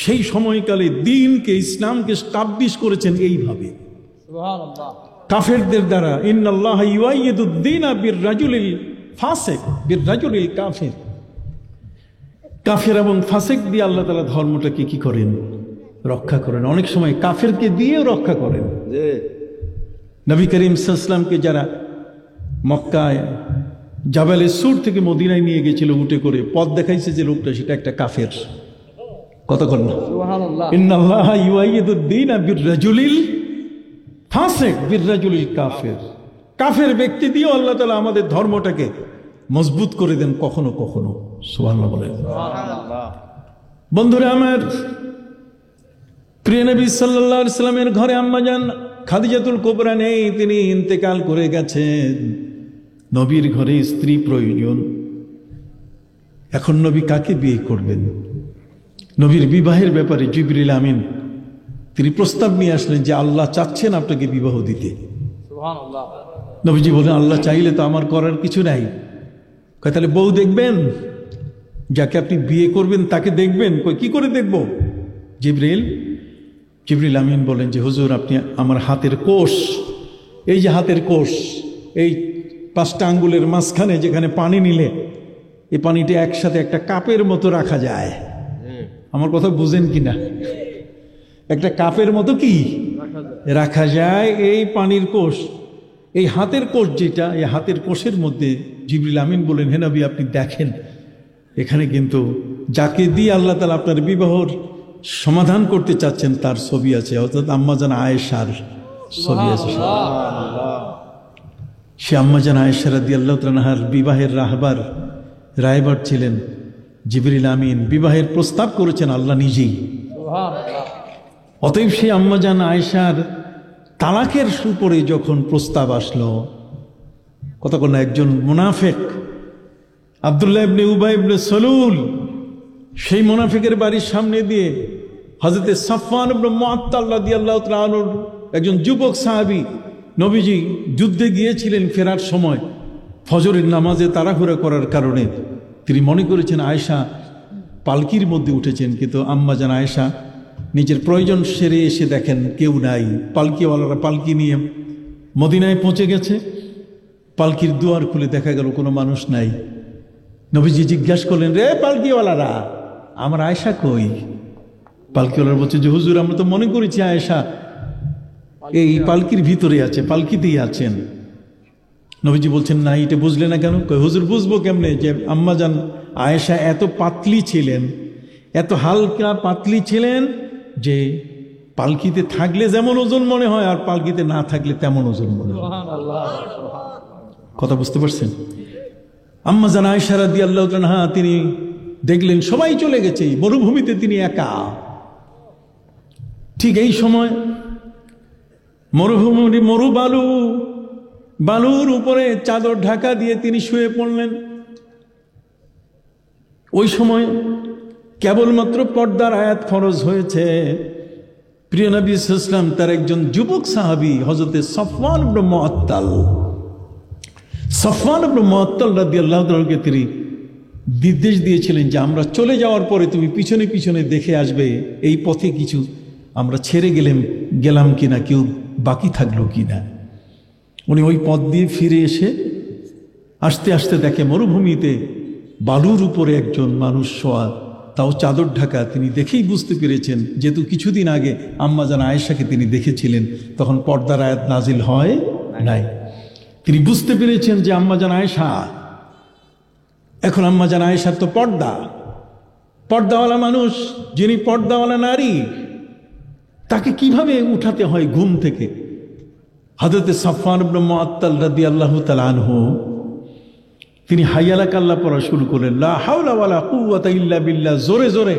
সেই সময়কালে দ্বীনকে, ইসলামকে স্টাবলিশ করেছেন এইভাবে কাফেরদের দ্বারা। ইন্নাল্লাহা ইউআইয়িদুদ দীনা বির-রাজুলিল ফাসিক বির-রাজুলিল কাফির। কাফের এবং ফাসিক দিয়ে আল্লাহ তাআলা ধর্মটাকে কি করেন? রক্ষা করেন। অনেক সময় কাফেরকে দিয়েও রক্ষা করেন। নবী করিম সাল্লাল্লাহু আলাইহি ওয়াসাল্লামকে যারা মক্কায় জাবালে সুর থেকে মদিনায় নিয়ে গেছিল উঠে করে, পথ দেখাইছে যে লোকটা, সেটা একটা কাফের। কথা কন না? সুবহানাল্লাহ। ইন্নাল্লাহা ইউআইয়িদুদ দীনা বির-রাজুলিল ফাসিক বির-রাজুলিল কাফির। কাফের ব্যক্তি দিয়েও আল্লাহ তাআলা আমাদের ধর্মটাকে মজবুত করে দেন কখনো কখনো। সুবহানাল্লাহ বলেন। সুবহানাল্লাহ। বন্ধুরা আমার, প্রিয় নবী সাল্লাল্লাহু আলাইহি সাল্লামের ঘরে আম্মা জান খাদিজাতুল কুবরা নেই, তিনি ইন্তেকাল করে গেছেন। নবীর ঘরে স্ত্রী প্রয়োজন। এখন নবী কাকে বিয়ে করবেন? নবীর বিবাহের ব্যাপারে জিবরিল আমিন তিনি প্রস্তাব নিয়ে আসলেন যে আল্লাহ চাচ্ছেন আপনাকে বিবাহ দিতে। সুবহানাল্লাহ। নবীজি বলেন, আল্লাহ চাইলে তো আমার করার কিছু নাই। কয় তাহলে বউ দেখবেন? যাকে আপনি বিয়ে করবেন তাকে দেখবেন? কই কি করে দেখব? জিবরিল আমিন বলেন যে হুজুর, আপনি আমার হাতের কোষ, এই যে হাতের কোষ, এই 5টা আঙ্গুলের মাঝখানে যেখানে পানি নিলে এই পানিটা একসাথে একটা কাপের মতো রাখা যায়। আমার কথা বুঝেন কিনা? একটা কাপের মতো কি রাখা যায় এই পানির কোষ। এই হাতের কোষ যেটা, এই হাতের কোষের মধ্যে জিবরিল আমিন বলেন, হে নবী আপনি দেখেন, এখানে কিন্তু যাকে দিয়ে আল্লাহ তাআলা আপনার বিবাহর সমাধান করতে চাচ্ছেন তার ছবি আছে, অর্থাৎ আম্মা জান আয়েশার ছবি আছে। সে আম্মা জান আয়েশা রাদিয়াল্লাহু আনহার বিবাহের রায়বার ছিলেন জিবরিল আমিন। বিবাহের প্রস্তাব করেছেন আল্লাহ নিজেই। অতএব সে আম্মা জান আয়েশার তালাকের উপরে যখন প্রস্তাব আসলো, কতক্ষণ একজন মুনাফিক আব্দুল্লাহ ইবনে উবাই ইবনে সালুল, সেই মুনাফিকের বাড়ির সামনে দিয়ে হযরতে সাফওয়ান ইবনে মুআত্তাল রাদিয়াল্লাহু তাআলা আনহু, একজন যুবক সাহাবী, নবীজি যুদ্ধে গিয়েছিলেন, ফেরার সময় ফজরের নামাজে তাড়াহুড়া করার কারণে তিনি মনে করেছেন আয়েশা পালকির মধ্যে উঠেছেন, কিন্তু আম্মাজান আয়েশা নিজের প্রয়োজন সেরে এসে দেখেন কেউ নাই। পালকিওয়ালারা পালকি নিয়ে মদিনায় পৌঁছে গেছে। পালকির দুয়ার খুলে দেখা গেল কোনো মানুষ নাই। নবীজি জিজ্ঞাসা করলেন, রে পালকিওয়ালারা, আমার আয়েশা কই? পালকিওয়ালারা বলছে যে হুজুর, আমরা তো মনে করেছি আয়েশা এই পালকির ভিতরে আছে, পালকিতেই আছেন। নবীজি বলছেন, না, এটা বুঝলে না কেন? হুজুর, বুঝবো কেমনে যে আম্মাজান আয়েশা এত পাতলি ছিলেন, এত হালকা পাতলি ছিলেন যে পালকিতে থাকলে যেমন ওজন মনে হয় আর পালকিতে না থাকলে তেমন ওজন মনে হয়। কথা বুঝতে পারছেন? আম্মাজান আয়েশা রাদিয়াল্লাহু আনহা তিনি দেখলেন সবাই চলে গেছে, মরুভূমিতে তিনি একা। ঠিক এই সময় মরুভূমি বালুর উপরে চাদর ঢাকা দিয়ে তিনি শুয়ে পড়লেন। ওই সময় কেবলমাত্র পর্দার আয়াত ফরজ হয়েছে। প্রিয় নবী সাল্লাল্লাহু আলাইহি ওয়াসাল্লাম তার একজন যুবক সাহাবী হযরতে সফওয়ান ইবনে মুআত্তাল রাদিয়াল্লাহু তাআলাকে তিনি নির্দেশ দিয়েছিলেন যে আমরা চলে যাওয়ার পরে তুমি পিছনে পিছনে দেখে আসবে এই পথে কিছু আমরা ছেড়ে গেলাম কিনা, কেউ বাকি থাকলো কিনা। উনি ওই পথ দিয়ে ফিরে এসে আস্তে আস্তে দেখে মরুভূমিতে বালুর উপরে একজন মানুষ শোয়া, তাও চাদর ঢাকা। তিনি দেখেই বুঝতে পেরেছেন, যেহেতু কিছুদিন আগে আম্মাজান আয়েশাকে তিনি দেখেছিলেন, তখন পর্দার আয়াত নাজিল হয় নাই। তিনি বুঝতে পেরেছেন যে আম্মাজান আয়েশা, এখন আম্মাজান আয়েশার তো পর্দাওয়ালা মানুষ, যিনি পর্দাওয়ালা নারী, তাকে কিভাবে উঠাতে হয় ঘুম থেকে। হযরতে সফওয়ান ইবনে মুআত্তাল রাদিয়াল্লাহু তাআলা আনহু তিনি হাইয়ালা কাল্লা পড়া শুরু করলেন, লা হাওলা ওয়ালা কুওয়াতা ইল্লা বিল্লাহ, জোরে জোরে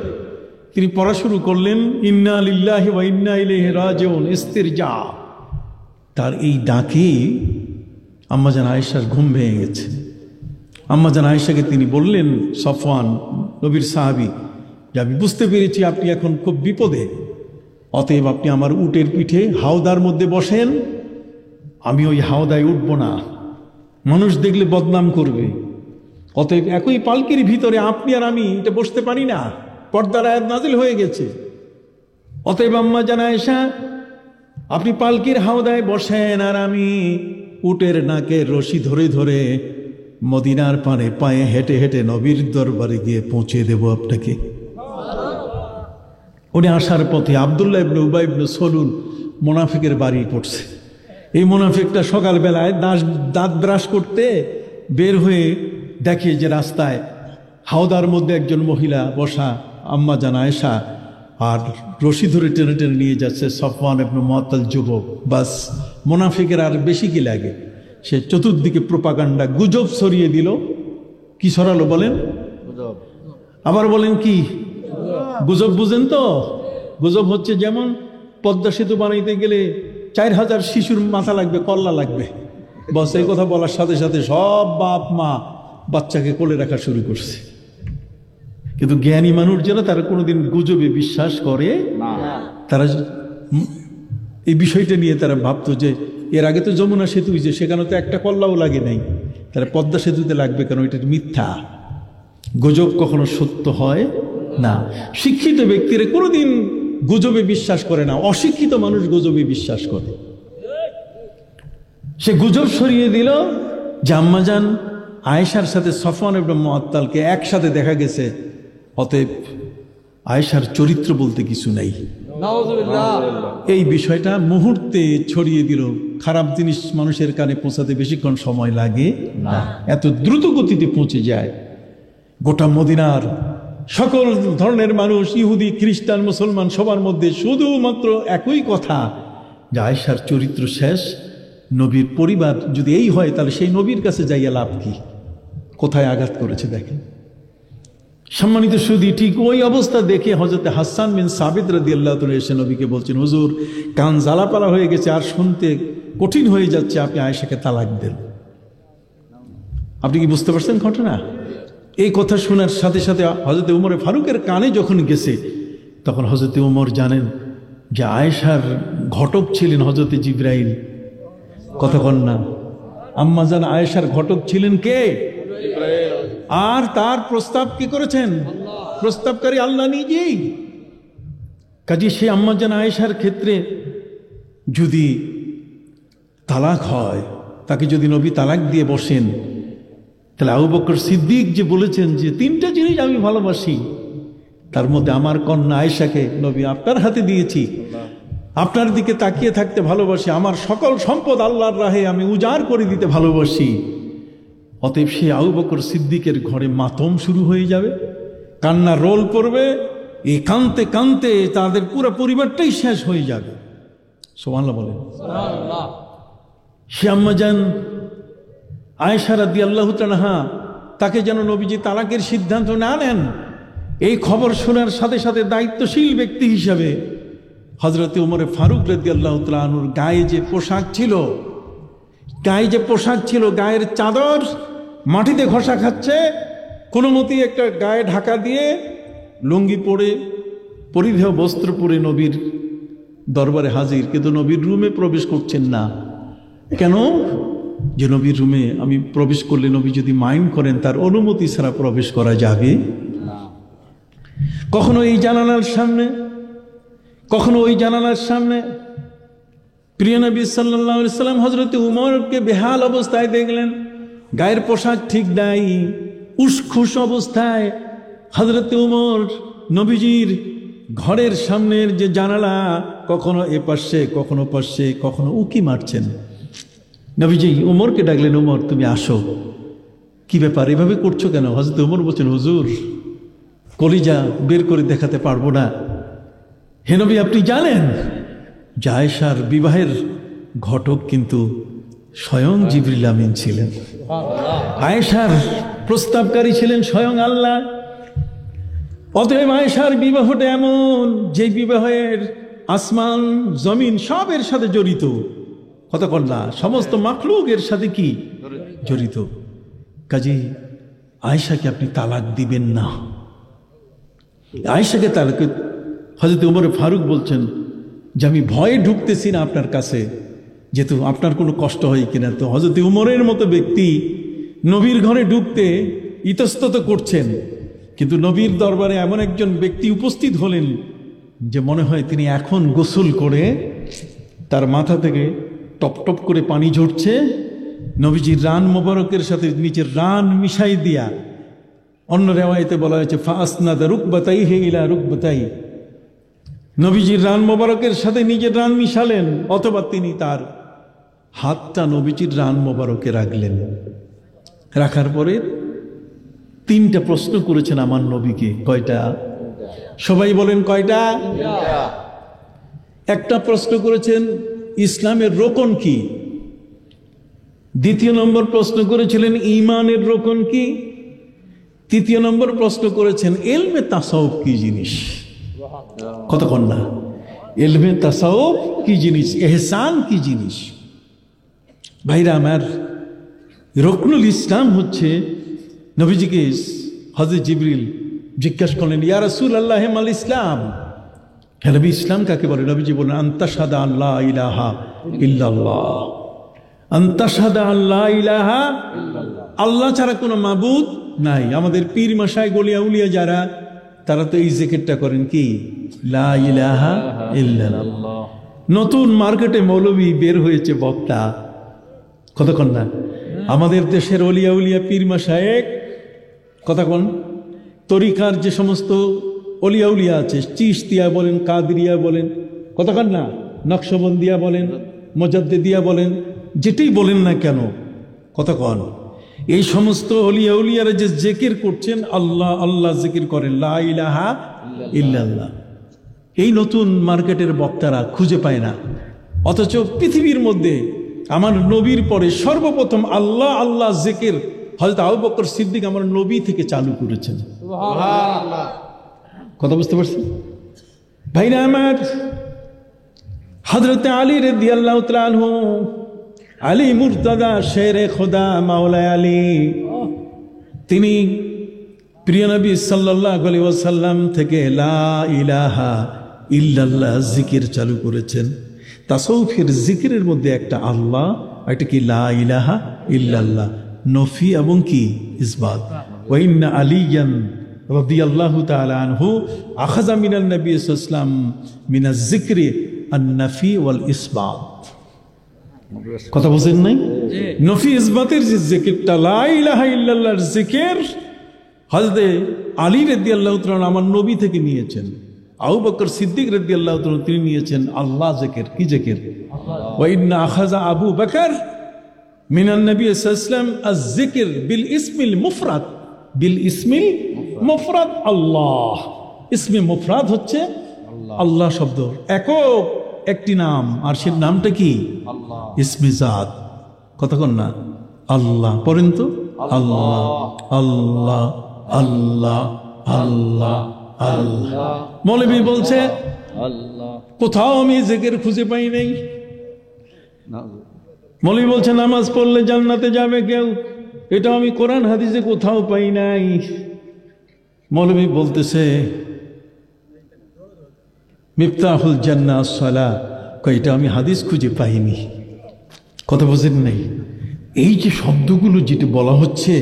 তিনি পড়া শুরু করলেন, ইন্না লিল্লাহি ওয়া ইন্না ইলাইহি রাজিউন, ইস্তিরজা। তার এই ডাকে আম্মাজান আয়েশার ঘুম ভেঙে গেছে। আম্মাজান আয়েশাকে তিনি বললেন, সফওয়ান নবীর সাহাবী, যে আমি বুঝতে পেরেছি আপনি এখন খুব বিপদে, অতএব আপনি আমার উটের পিঠে হাওদার মধ্যে বসেন। আমি ওই হাওদায় উঠব না, মানুষ দেখলে বদনাম করবে। অতএব একই পালকির ভিতরে আপনি আর আমি এটা বসতে পারি না, পর্দার আয়াত নাজিল হয়ে গেছে। অতএব আম্মাজান আয়েশা, আপনি পালকির হাওদায় বসেন আর আমি উটের নাকের রশি ধরে ধরে মদিনার পানে পায়ে হেঁটে হেঁটে নবীর দরবারে গিয়ে পৌঁছে দেব আপনাকে। উনি আসার পথে আব্দুল্লাহ ইবনে উবাই ইবনে সলুল মুনাফিকের বাড়ি পড়ছে। এই মুনাফিকটা সকালবেলায় দাঁত ব্রাশ করতে বের হয়ে দেখে যে রাস্তায় হাওদার মধ্যে একজন মহিলা বসা, আম্মাজান আয়েশা, আর রশি ধরে টেনে টেনে নিয়ে যাচ্ছে সফওয়ান ইবনে মুআত্তাল যুবক। বাস, মুনাফিকের আর বেশি কি লাগে, সে চতুর্দিকে প্রোপাগান্ডা, গুজব ছড়িয়ে দিল। কি ছড়ালো বলেন? আবার বলেন কি গুজব? বুঝেন তো? গুজব হচ্ছে যেমন পদ্মা সেতু বানাইতে গেলে 4000 শিশুর মাথা লাগবে, কল্লা লাগবে। বস, এই কথা বলার সাথে সাথে সব বাপ মা বাচ্চাকে কোলে রাখা শুরু করছে। কিন্তু জ্ঞানী মানুষ যারা, তারা কোনোদিন গুজবে বিশ্বাস করে না। তারা এই বিষয়টা নিয়ে তারা ভাবতো যে এর আগে তো যমুনা সেতু হয়েছে, সেখানে তো একটা কল্লাও লাগে নাই, তারা পদ্মা সেতুতে লাগবে কেন? এটা মিথ্যা। গুজব কখনো সত্য হয় না। শিক্ষিত ব্যক্তিরা কোনোদিন গুজবে বিশ্বাস করে না, অশিক্ষিত মানুষ গুজবে বিশ্বাস করে। সে গুজব সরিয়ে দিল যে আম্মাজান আয়েশার সাথে সফওয়ান ইবনে মুআত্তালকে একসাথে দেখা গেছে, অতএব আয়েশার চরিত্র বলতে কিছু নাই। এই বিষয়টা মুহূর্তে ছড়িয়ে দিল। খারাপ জিনিস মানুষের কানে পৌঁছাতে বেশিক্ষণ সময় লাগে না, এত দ্রুত গতিতে পৌঁছে যায়। গোটা মদিনার সকল ধরনের মানুষ, ইহুদি, খ্রিস্টান, মুসলমান, সবার মধ্যে শুধুমাত্র একই কথা যে আয়েশার চরিত্র শেষ। নবীর পরিবার যদি এই হয়, তাহলে সেই নবীর কাছে যাইয়া লাভ কি? কোথায় আঘাত করেছে দেখেন। সম্মানিত সুধী, ঠিক ওই অবস্থা দেখে হযরত হাসান বিন সাবিত রাদিয়াল্লাহু তাআলা এসে নবীকে বলছেন, হুজুর, কান জ্বালাপালা হয়ে গেছে, আর শুনতে কঠিন হয়ে যাচ্ছে, আপনি আয়েশাকে তালাক দেন। আপনি কি বুঝতে পারছেন ঘটনা? এই কথা শোনার সাথে সাথে হযরত উমর ফারুকের কানে যখন গেছে, তখন হযরত উমর জানেন যে আয়েশার ঘটক ছিলেন হযরত জিবরাইল। কথা কন না? আম্মাজান আয়েশার ঘটক ছিলেন কে? আর তার প্রস্তাব কি করেছেন? প্রস্তাবকারী আল্লাহ নিজেই। কাজে সে আম্মাজান আয়েশার ক্ষেত্রে যদি তালাক হয়, তাকে যদি নবী তালাক দিয়ে বসেন, তাহলে আবু বকর সিদ্দিক যে বলেছেন যে 3টা জিনিস আমি ভালোবাসি, তার মধ্যে আমার কন্যা আয়েশাকে নবী আপনার হাতে দিয়েছি, আপনার দিকে তাকিয়ে থাকতে ভালোবাসি, আমার সকল সম্পদ আল্লাহর রাহে আমি উজাড় করে দিতে ভালোবাসি। অতএব সে আবু বকর সিদ্দিকের ঘরে মাতম শুরু হয়ে যাবে, কান্নার রোল পড়বে, এই কানতে কানতে তাদের পুরো পরিবারটাই শেষ হয়ে যাবে। সুবহানাল্লাহ বলেন। সে আম্মাজান আয়েশা রাদিয়াল্লাহু তাআলা তাকে যেন নবীজি তালাকের সিদ্ধান্ত না নেন, এই খবর শোনার সাথে সাথে দায়িত্বশীল ব্যক্তি হিসাবে হযরতে ওমর ফারুক রাদিয়াল্লাহু তাআলা আনহুর গায়ে যে পোশাক ছিল, গায়ের চাদর মাটিতে ঘষা খাচ্ছে, কোনো মতেই একটা গায়ে ঢাকা দিয়ে লুঙ্গি পরে পরিধেয় বস্ত্র পরে নবীর দরবারে হাজির, কিন্তু নবীর রুমে প্রবেশ করছেন না। কেন? যে নবীর রুমে আমি প্রবেশ করলে নবী যদি মাইন্ড করেন, তার অনুমতি ছাড়া প্রবেশ করা যাবে না। কখনো এই জানালার সামনে, কখনো ওই জানালার সামনে প্রিয় নবী সাল্লাল্লাহু আলাইহি সাল্লাম হযরতে উমরকে বেহাল অবস্থায় দেখলেন, গায়ের পোশাক ঠিক নাই, উসখুস অবস্থায়। হযরতে উমর নবীজির ঘরের সামনের যে জানালা, কখনো এ পাশে কখনো পাশে, কখনো উকি মারছেন। নবীজি উমরকে ডাকলেন, উমর তুমি আসো, কি ব্যাপার, এভাবে করছো কেন? হযরত উমর বলছেন, হুজুর কলিজা বের করে দেখাতে পারবো না। হে নবী, আপনি জানেন যে আয়েশার বিবাহের ঘটক কিন্তু স্বয়ং জিবরিল আমিন ছিলেন, আয়েশার প্রস্তাবকারী ছিলেন স্বয়ং আল্লাহ। অতএব আয়েশার বিবাহটা এমন যে বিবাহের আসমান জমিন সবের সাথে জড়িত, কতক্ষণ না সমস্ত মাখলুকের সাথে কি জড়িত। কাজে আয়েশাকে আপনি তালাক দিবেন না। আয়েশাকে তালাক, হযরত ওমর ফারুক বলছেন যে আমি ভয়ে ঢুকতেছি না আপনার কাছে, যেহেতু আপনার কোনো কষ্ট হয় কিনা। তো হযরত উমরের মতো ব্যক্তি নবীর ঘরে ঢুকতে ইতস্তত করছেন, কিন্তু নবীর দরবারে এমন একজন ব্যক্তি উপস্থিত হলেন যে মনে হয় তিনি এখন গোসল করে তার মাথা থেকে টপ টপ করে পানি ঝরছে, নবীজির রান মোবারকের সাথে নিচের রান মিশাই দিয়া, অন্য রেওয়ায়েতে বলা হয়েছে ফাসনাদা রুকবাতাইহি ইলা রুকবাতাই, নবীজির রান মোবারকের সাথে নিজের রান মিশালেন, অথবা তিনি তার হাতটা নবীজির রান মোবারকে রাখলেন। রাখার পরে 3টা প্রশ্ন করেছেন আমার নবীকে। কয়টা? সবাই বলেন কয়টা? একটা প্রশ্ন করেছেন ইসলামের রোকন কি, 2য় নম্বর প্রশ্ন করেছিলেন ঈমানের রোকন কি, 3য় নম্বর প্রশ্ন করেছেন ইলমে তাসাউফ কি জিনিস। কতক্ষণ না, ইলমে তাসাউফ কি জিনিস, ইহসান কি জিনিস। ভাইরা আমার, রুকনুল ইসলাম হচ্ছে, নবীজিকে হযরত জিবরিল জিজ্ঞাসা করলেন, ইয়া রাসূলুল্লাহ মাল ইসলাম, হে নবী ইসলাম কাকে বলে? নবীজি বলেন, আনতাশহাদা আল্লা ইলাহা ইল্লাল্লাহ, আনতাশহাদা আল্লা ইলাহা ইল্লাল্লাহ, আল্লাহ ছাড়া কোনো মাবুদ নাই। আমাদের পীর মাশায়েখ ওলিয়া উলিয়া যারা, তারা তো এই জিকিরটা করেন কি, লা ইলাহা ইল্লাল্লাহ। নতুন মার্কেটে মৌলবী বের হয়েছে বক্তা, কতক্ষণ না, আমাদের দেশের ওলিয়া উলিয়া পীর মাশায়েখ, কতক্ষণ তরিকার যে সমস্ত ওলিয়া উলিয়া আছে, চিশতিয়া বলেন, কাদরিয়া বলেন, কতক্ষণ না, নকশবন্দিয়া বলেন, মুজাদ্দিদিয়া বলেন, যেটাই বলেন না কেন, কতক্ষণ এই সমস্ত ওলিয়া উলিয়ারা যে জিকির করছেন, আল্লাহ আল্লাহ জিকির করেন, লা ইলাহা ইল্লাল্লাহ, এই নতুন মার্কেটের বক্তারা খুঁজে পায় না। অথচ পৃথিবীর মধ্যে আমার নবীর পরে সর্বপ্রথম আল্লাহ আল্লাহ জিকির হযরত আবু বকর সিদ্দিক আমার নবী থেকে চালু করেছেন। সুবহানাল্লাহ। কথা বুঝতে পারছেন ভাইরা আমার? হযরত আলী রাদিয়াল্লাহু তাআলা আনহু, আলী মুর্তজা শেরে খোদা মাওলা আলী, তিনি প্রিয় নবী সাল্লাল্লাহু আলাইহি ওয়াসাল্লাম থেকে লা ইলাহা ইল্লাল্লাহ জিকির চালু করেছেন। তাসাউফের জিকিরের মধ্যে একটা আল্লাহ একটা কি লা ইলাহা ইল্লাল্লাহ, নফি এবং কি ইসবাত। ওয়া ইন্না আলিয়ান রাদিয়াল্লাহু তাআলা আনহু আখাযা মিনান নবী সাল্লাল্লাহু আলাইহি ওয়াসাল্লাম মিনাজ যিকরি আন-নফি ওয়াল ইসবাত। কথা বুঝেন নাই? নফি ইসবাতের যে জিকিরটা, লা ইলাহা ইল্লাল্লাহর জিকির, হযরতে আলী রাদিয়াল্লাহু তাআলা আমার নবী থেকে নিয়েছেন, আবু বকর সিদ্দিক রাদিয়াল্লাহু তাআলা তিনি নিয়েছেন আল্লাহ জিকির। কি জিকির? ওয়া ইন্না আখাযা আবু বকর মিনান নবী সাল্লাল্লাহু আলাইহি ওয়াসাল্লাম আয-যিকর বিল ইসমিল মুফরাদ, বিল ইসমিল মুফরাদ আল্লাহ। ইসমে মুফরাদ হচ্ছে আল্লাহ শব্দ, একক একটি নাম, আর সে নামটা কি? ইসমে জাত। কতক্ষণ না আল্লাহ পড়েন তো, আল্লাহ আল্লাহ আল্লাহ আল্লাহ আল্লাহ। মৌলভী বলছে কোথাও আমি জিকির খুঁজে পাই নাই। মৌলভী বলছে নামাজ পড়লে জান্নাতে যাবে কেউ, এটা আমি কোরআন হাদিসে কোথাও পাই নাই। মৌলভী বলতেছে মিফতাহুল জান্নাহ আস-সালাহ, এটা আমি হাদিস খুঁজে পাইনি। কথা বোঝেন নাই? এই যে শব্দগুলো যেটা বলা হচ্ছে,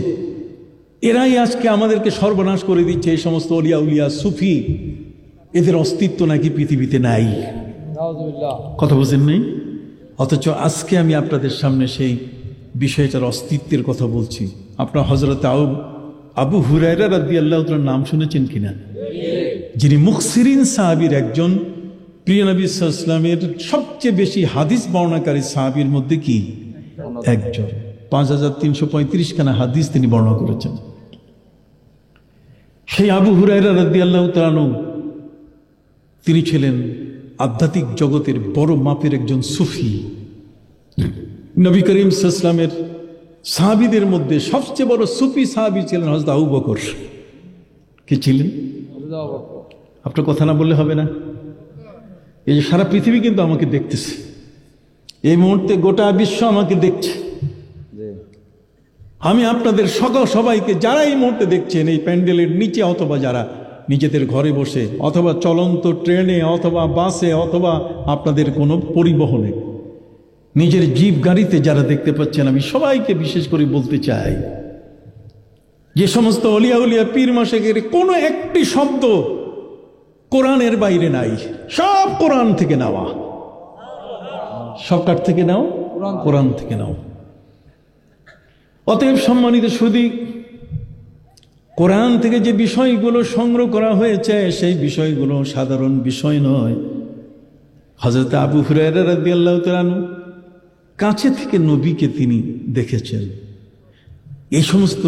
এরাই আজকে আমাদেরকে সর্বনাশ করে দিচ্ছে। এই সমস্ত অলিয়া উলিয়া সুফি, এদের অস্তিত্ব নাকি পৃথিবীতে নাই। কথা বোঝেন নাই? অথচ আজকে আমি আপনাদের সামনে সেই বিষয়টার অস্তিত্বের কথা বলছি। আপনার হযরত আবু হুরায়রা রাদিয়াল্লাহু তাআলার নাম শুনেছেন কিনা? যিনি মুখসিরিন সাহাবীর একজন, প্রিয় নবী সাল্লাল্লাহু আলাইহি ওয়াসাল্লামের সবচেয়ে বেশি হাদিস বর্ণনাকারী সাহাবীর মধ্যে কি একজন। 5335 খানা হাদিস তিনি বর্ণনা করেছেন। সেই আবু হুরায়রা রাদিয়াল্লাহু তাআলা আনহু তিনি ছিলেন আধ্যাত্মিক জগতের বড় মাপের একজন সুফি। নবী করিম সাল্লাল্লাহু আলাইহি ওয়াসাল্লামের সাহাবীদের মধ্যে সবচেয়ে বড় সুফি সাহাবী ছিলেন হযরত আবু বকর। কি ছিলেন? আপনার কথা না বললে হবে না। এই যে সারা পৃথিবী কিন্তু আমাকে দেখতেছে, এই মুহূর্তে গোটা বিশ্ব আমাকে দেখছে। আমি আপনাদের সবাইকে, যারা এই মুহূর্তে দেখছেন এই প্যান্ডেলের নিচে, অথবা যারা নিজেদের ঘরে বসে, অথবা চলন্ত ট্রেনে, অথবা বাসে, অথবা আপনাদের কোনো পরিবহনে, নিজের জিপ গাড়িতে যারা দেখতে পাচ্ছেন, আমি সবাইকে বিশেষ করে বলতে চাই, যে সমস্ত অলিয়া উলিয়া পীর মাশায়েখের কোনো একটি শব্দ কোরআনের বাইরে নাই, সব কোরআন থেকে নেওয়া। সব কার থেকে নাও? কোরআন থেকে নাও। অতএব সম্মানিত সুধী, কোরআন থেকে যে বিষয়গুলো সংগ্রহ করা হয়েছে সেই বিষয়গুলো সাধারণ বিষয় নয়। হযরত আবু হুরায়রা রাদিয়াল্লাহু তাআলা আনহু কাছে থেকে নবীকে তিনি দেখেছেন। এই সমস্ত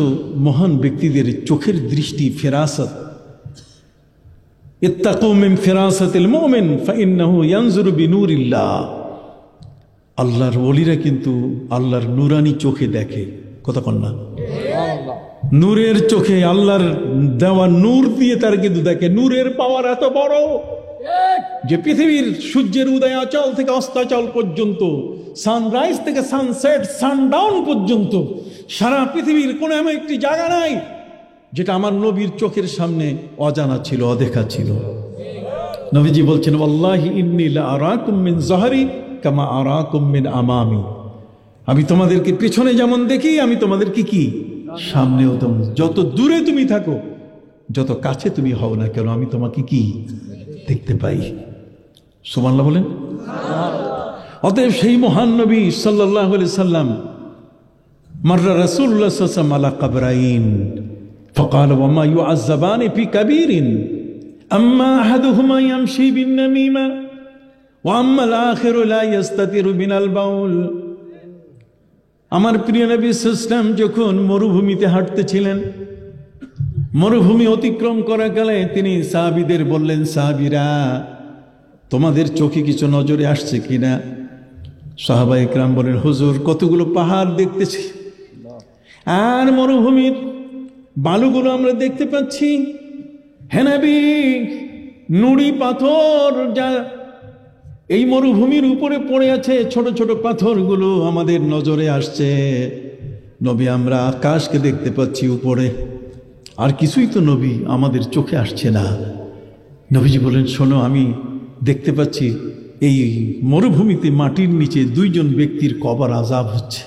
মহান ব্যক্তিদের চোখের দৃষ্টি, ফেরাসত, ইত্তাকু মিন ফিরাসাতিল মুমিন ফাইন্নাহু ইয়ানজুরু বিনূরিল্লাহ। আল্লাহর ওলিরা কিন্তু আল্লাহর নূরানি চোখে দেখে। কথা কন না? নূরের চোখে, আল্লাহর দেওয়া নূর দিয়ে তার কিন্তু দেখে। নূরের পাওয়ার এত বড় যে পৃথিবীর সূর্যের উদয়াচল থেকে অস্তাচল পর্যন্ত, সানরাইজ থেকে সানসেট, সানডাউন পর্যন্ত সারা পৃথিবীর কোনো এমন একটি জায়গা নাই যেটা আমার নবীর চোখের সামনে অজানা ছিল, অদেখা ছিল। নবীজি বলছেন, ওয়াল্লাহি ইন্নী লা আরাকুম মিন যাহরি কামা আরাকুম মিন আমামি। আমি তোমাদেরকে পেছনে যেমন দেখি, আমি তোমাদেরকে কি সামনেও তেমন। যত দূরে তুমি থাকো, যত কাছে তুমি হও না কেন, আমি তোমাকে কি দেখতে পাই। সুবহানাল্লাহ বলেন। অতএব সেই মহান নবী সাল্লাল্লাহু আলাইহি সাল্লাম, মাররা রাসূলুল্লাহ সাল্লাল্লাহু আলাইহি ওয়াসাল্লাম আলা কবরাইন فقال وما يعذبان في كبير أما أحدهما يمشي بالنميمة وأما الآخر لا يستتر من البول। আমার প্রিয় নবী সাল্লাল্লাহু আলাইহি ওয়াসাল্লাম যখন মরুভূমিতে হাঁটতেছিলেন, মরুভূমি অতিক্রম করা গেলে তিনি সাহাবীদের বললেন, সাহাবীরা তোমাদের চোখে কিছু নজরে আসছে কিনা? সাহাবায়ে কেরাম বলেন, হুজুর কতগুলো পাহাড় দেখতেছি, আর মরুভূমির বালুগুলো আমরা দেখতে পাচ্ছি। হে নবী, নুড়ি পাথর যা এই মরুভূমির উপরে পড়ে আছে, ছোট ছোট পাথরগুলো আমাদের নজরে আসছে। নবী, আমরা আকাশকে দেখতে পাচ্ছি উপরে, আর কিছুই তো নবী আমাদের চোখে আসছে না। নবীজি বলেন, শোনো, আমি দেখতে পাচ্ছি এই মরুভূমিতে মাটির নিচে দুইজন ব্যক্তির কবর আযাব হচ্ছে।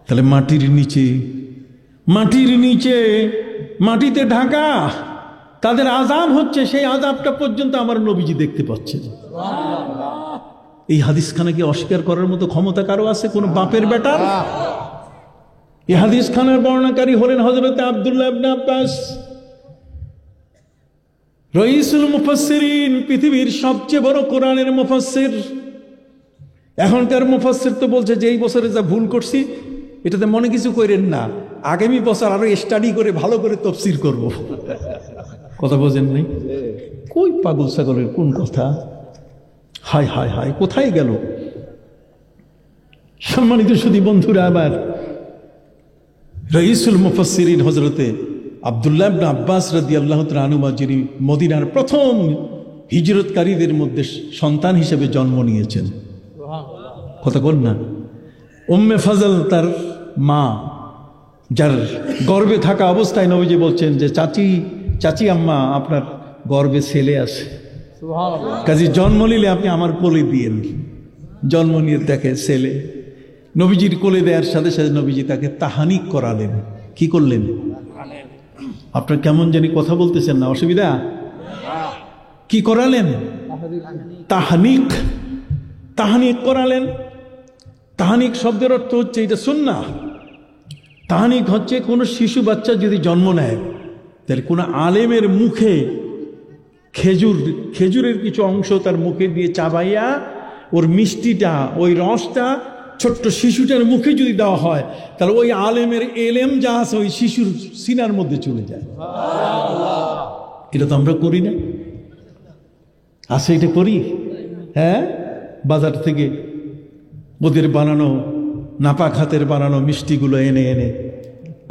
তাহলে মাটির নিচে মাটিতে ঢাকা তাদের আযাব হচ্ছে, সেই আযাবটা পর্যন্ত আমার নবীজি দেখতে পাচ্ছেন। এই হাদিসখানাকে অস্বীকার করার মতো ক্ষমতা কারো আছে? কোন বাপের বেটার? এই হাদিসখানার বর্ণনাকারী হলেন হযরত আব্দুল্লাহ ইবনে আব্বাস, রইসুল মুফাসসিরিন, পৃথিবীর সবচেয়ে বড় কোরআনের মুফাসসির। এখনকার মুফাসসির তো বলছে যে এই বছরে যা ভুল করছি এটাতে মনে কিছু করেন না, আগামী বছর আরো স্টাডি করে ভালো করে তাফসীর করব। কথা বোঝেন নাই? কই পাগল ছাগলের কোন কথা! হায় হায় হায়, কোথায় গেল? সম্মানিত সুধী বন্ধুরা, আবার রইসুল মুফাসসিরিন হযরতে আব্দুল্লাহ ইবনে আব্বাস রাদিয়াল্লাহু তাআলা আনহু, যিনি মদিনার প্রথম হিজরতকারীদের মধ্যে সন্তান হিসেবে জন্ম নিয়েছেন। কথা বল না? উম্মে ফাজল তার মা, যার গর্ভে থাকা অবস্থায় নবীজি বলছেন যে চাচি আম্মা, আপনার গর্ভে ছেলে আছে, কাজী জন্ম নিলে আপনি আমার কোলে দিয়েন। জন্ম নিয়ে দেখে ছেলে। নবীজির কোলে দেওয়ার সাথে সাথে নবীজি তাকে তাহানিক করালেন। কি করলেন? আপনার কেমন জানি কথা বলতেছেন না, অসুবিধা? কি করালেন? তাহানিক করালেন। তাহানিক শব্দের অর্থ হচ্ছে, এটা সুন্নাহ। তাহানিক হচ্ছে কোনো শিশু বাচ্চা যদি জন্ম নেয়, তাহলে কোনো আলেমের মুখে খেজুরের কিছু অংশ তার মুখে দিয়ে চাবাইয়া ওর মিষ্টিটা, ওই রসটা ছোট্ট শিশুটার মুখে যদি দেওয়া হয়, তাহলে ওই আলেমের এলেম যা আছে ওই শিশুর সিনার মধ্যে চলে যায়। এটা তো আমরা করি না, আছে? এটা করি? হ্যাঁ, বাজার থেকে ওদের বানানো নাপাক হাতের বানানো মিষ্টিগুলো এনে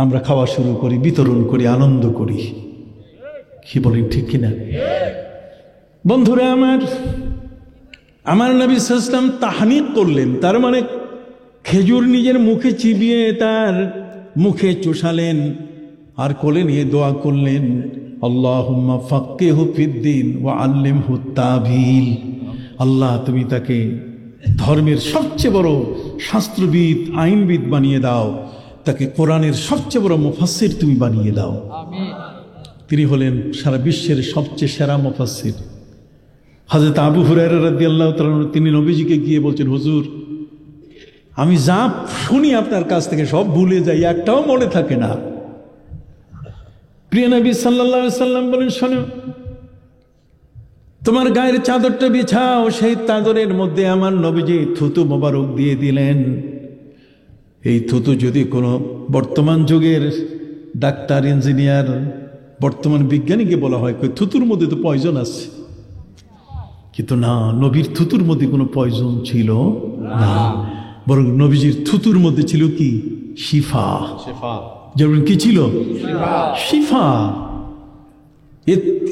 আমরা খাওয়া শুরু করি, বিতরণ করি, আনন্দ করি। কি বলেন, ঠিক কিনা? বন্ধুরা আমার নবী সাল্লাল্লাহু আলাইহি ওয়াসাল্লাম তাহনিক করলেন, তার মানে খেজুর নিজের মুখে চিবিয়ে তার মুখে চুষালেন আর কোলে নিয়ে দোয়া করলেন, আল্লাহুম্মা ফাক্কিহু ফিদ্দীন ওয়া আল্লিমহু তাবিল। আল্লাহ, তুমি তাকে ধর্মের সবচেয়ে বড় শাস্ত্রবিদ, আইনবিদ বানিয়ে দাও, তাকে কোরআনের সবচেয়ে বড় মুফাসসির তুমি বানিয়ে দাও। তিনি হলেন সারা বিশ্বের সবচেয়ে সেরা মুফাসসির। হযরত আবু হুরায়রা রাদিয়াল্লাহু তাআলা তিনি নবীজিকে গিয়ে বলছেন, হুজুর, আমি যা শুনি আপনার কাছ থেকে সব ভুলে যাই, একটাও মনে থাকে না। প্রিয় নবী সাল্লাল্লাহু আলাইহি সাল্লাম বলেন, শোনো, তোমার গায়ের চাদরটা বিছাও। সেই চাদরের মধ্যে আমার নবীজি থুতু মোবারক দিয়ে দিলেন। এই থুতু যদি কোনো বর্তমান যুগের ডাক্তার, ইঞ্জিনিয়ার, বর্তমান বিজ্ঞানীকে বলা হয় থুতুর মধ্যে তো পয়জন আছে, কিন্তু না, নবীর থুতুর মধ্যে কোনো পয়জন ছিল না, বরং নবীজির থুতুর মধ্যে ছিল কি? শিফা। যেমন কি ছিল? শিফা।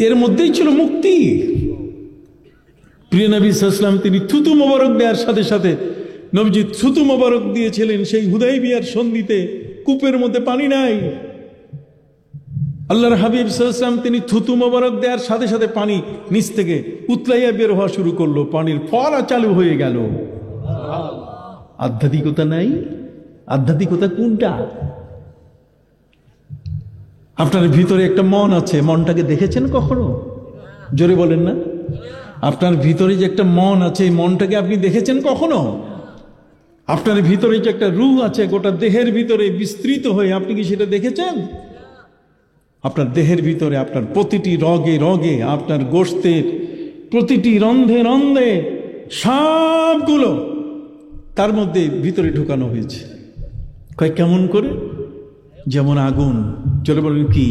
এর মধ্যেই ছিল মুক্তি। প্রিয় নবী সাল্লাল্লাহু আলাইহি ওয়াসাল্লাম তিনি থুতু মোবারক দেওয়ার সাথে সাথে নবীজি থুতু মোবারক দিয়েছিলেন সেই হুদাইবিয়ার সন্ধিতে। কূপের মধ্যে পানি নাই, আল্লাহর হাবিব সাল্লাল্লাহু আলাইহি ওয়াসাল্লাম তিনি থুতু মোবারক দেওয়ার সাথে সাথে পানি নিচ থেকে উতলাইয়া বের হওয়া শুরু করলো, পানির ফোয়ারা চালু হয়ে গেল। আধ্যাত্মিকতা নাই? আধ্যাত্মিকতা কোনটা? আপনার ভিতরে একটা মন আছে, মনটাকে দেখেছেন কখনো? জোরে বলেন না। আপনার ভিতরে যে একটা মন আছে, এই মনটাকে আপনি দেখেছেন কখনো? আপনার ভিতরে যে একটা রূহ আছে গোটা দেহের ভিতরে বিস্তৃত হয়ে, আপনি কি সেটা দেখেছেন? আপনার দেহের ভিতরে আপনার প্রতিটি রগে রগে, আপনার গোশতের প্রতিটি রন্ধে রন্ধে সবগুলো তার মধ্যে ভিতরে ঢুকানো হয়েছে। কয় কেমন করে? যেমন আগুন। চলে বলেন কি?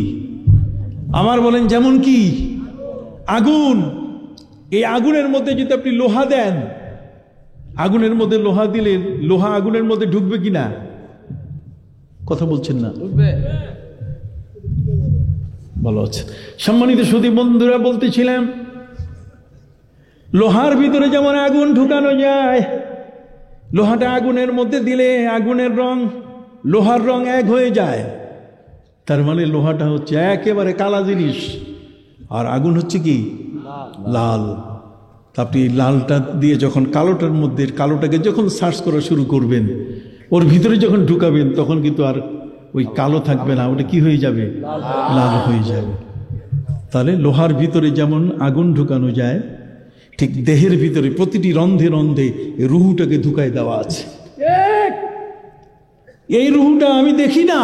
আমার বলেন যেমন কি? আগুন। এই আগুনের মধ্যে যদি আপনি লোহা দেন, আগুনের মধ্যে লোহা দিলে লোহা আগুনের মধ্যে ঢুকবে কিনা? কথা বলছেন না? ভালো আছে। সম্মানিত সুধী বন্ধুরা, বলতেছিলাম লোহার ভিতরে যেমন আগুন ঢুকানো যায়, লোহাটা আগুনের মধ্যে দিলে আগুনের রং, লোহার রং এক হয়ে যায়। তার মানে লোহাটা হচ্ছে একেবারে কালা জিনিস, আর আগুন হচ্ছে কি? লাল। আপনি লালটা দিয়ে যখন কালোটার মধ্যে কালোটাকে যখন সার্চ করা শুরু করবেন, ওর ভিতরে যখন ঢুকাবেন, তখন কিন্তু আর ওই কালো থাকবে না, ওটা কি হয়ে যাবে? লাল হয়ে যাবে। তাহলে লোহার ভিতরে যেমন আগুন ঢুকানো যায়, ঠিক দেহের ভিতরে প্রতিটি রন্ধে রন্ধে রুহুটাকে ঢুকাই দেওয়া আছে। এই রুহুটা আমি দেখি না,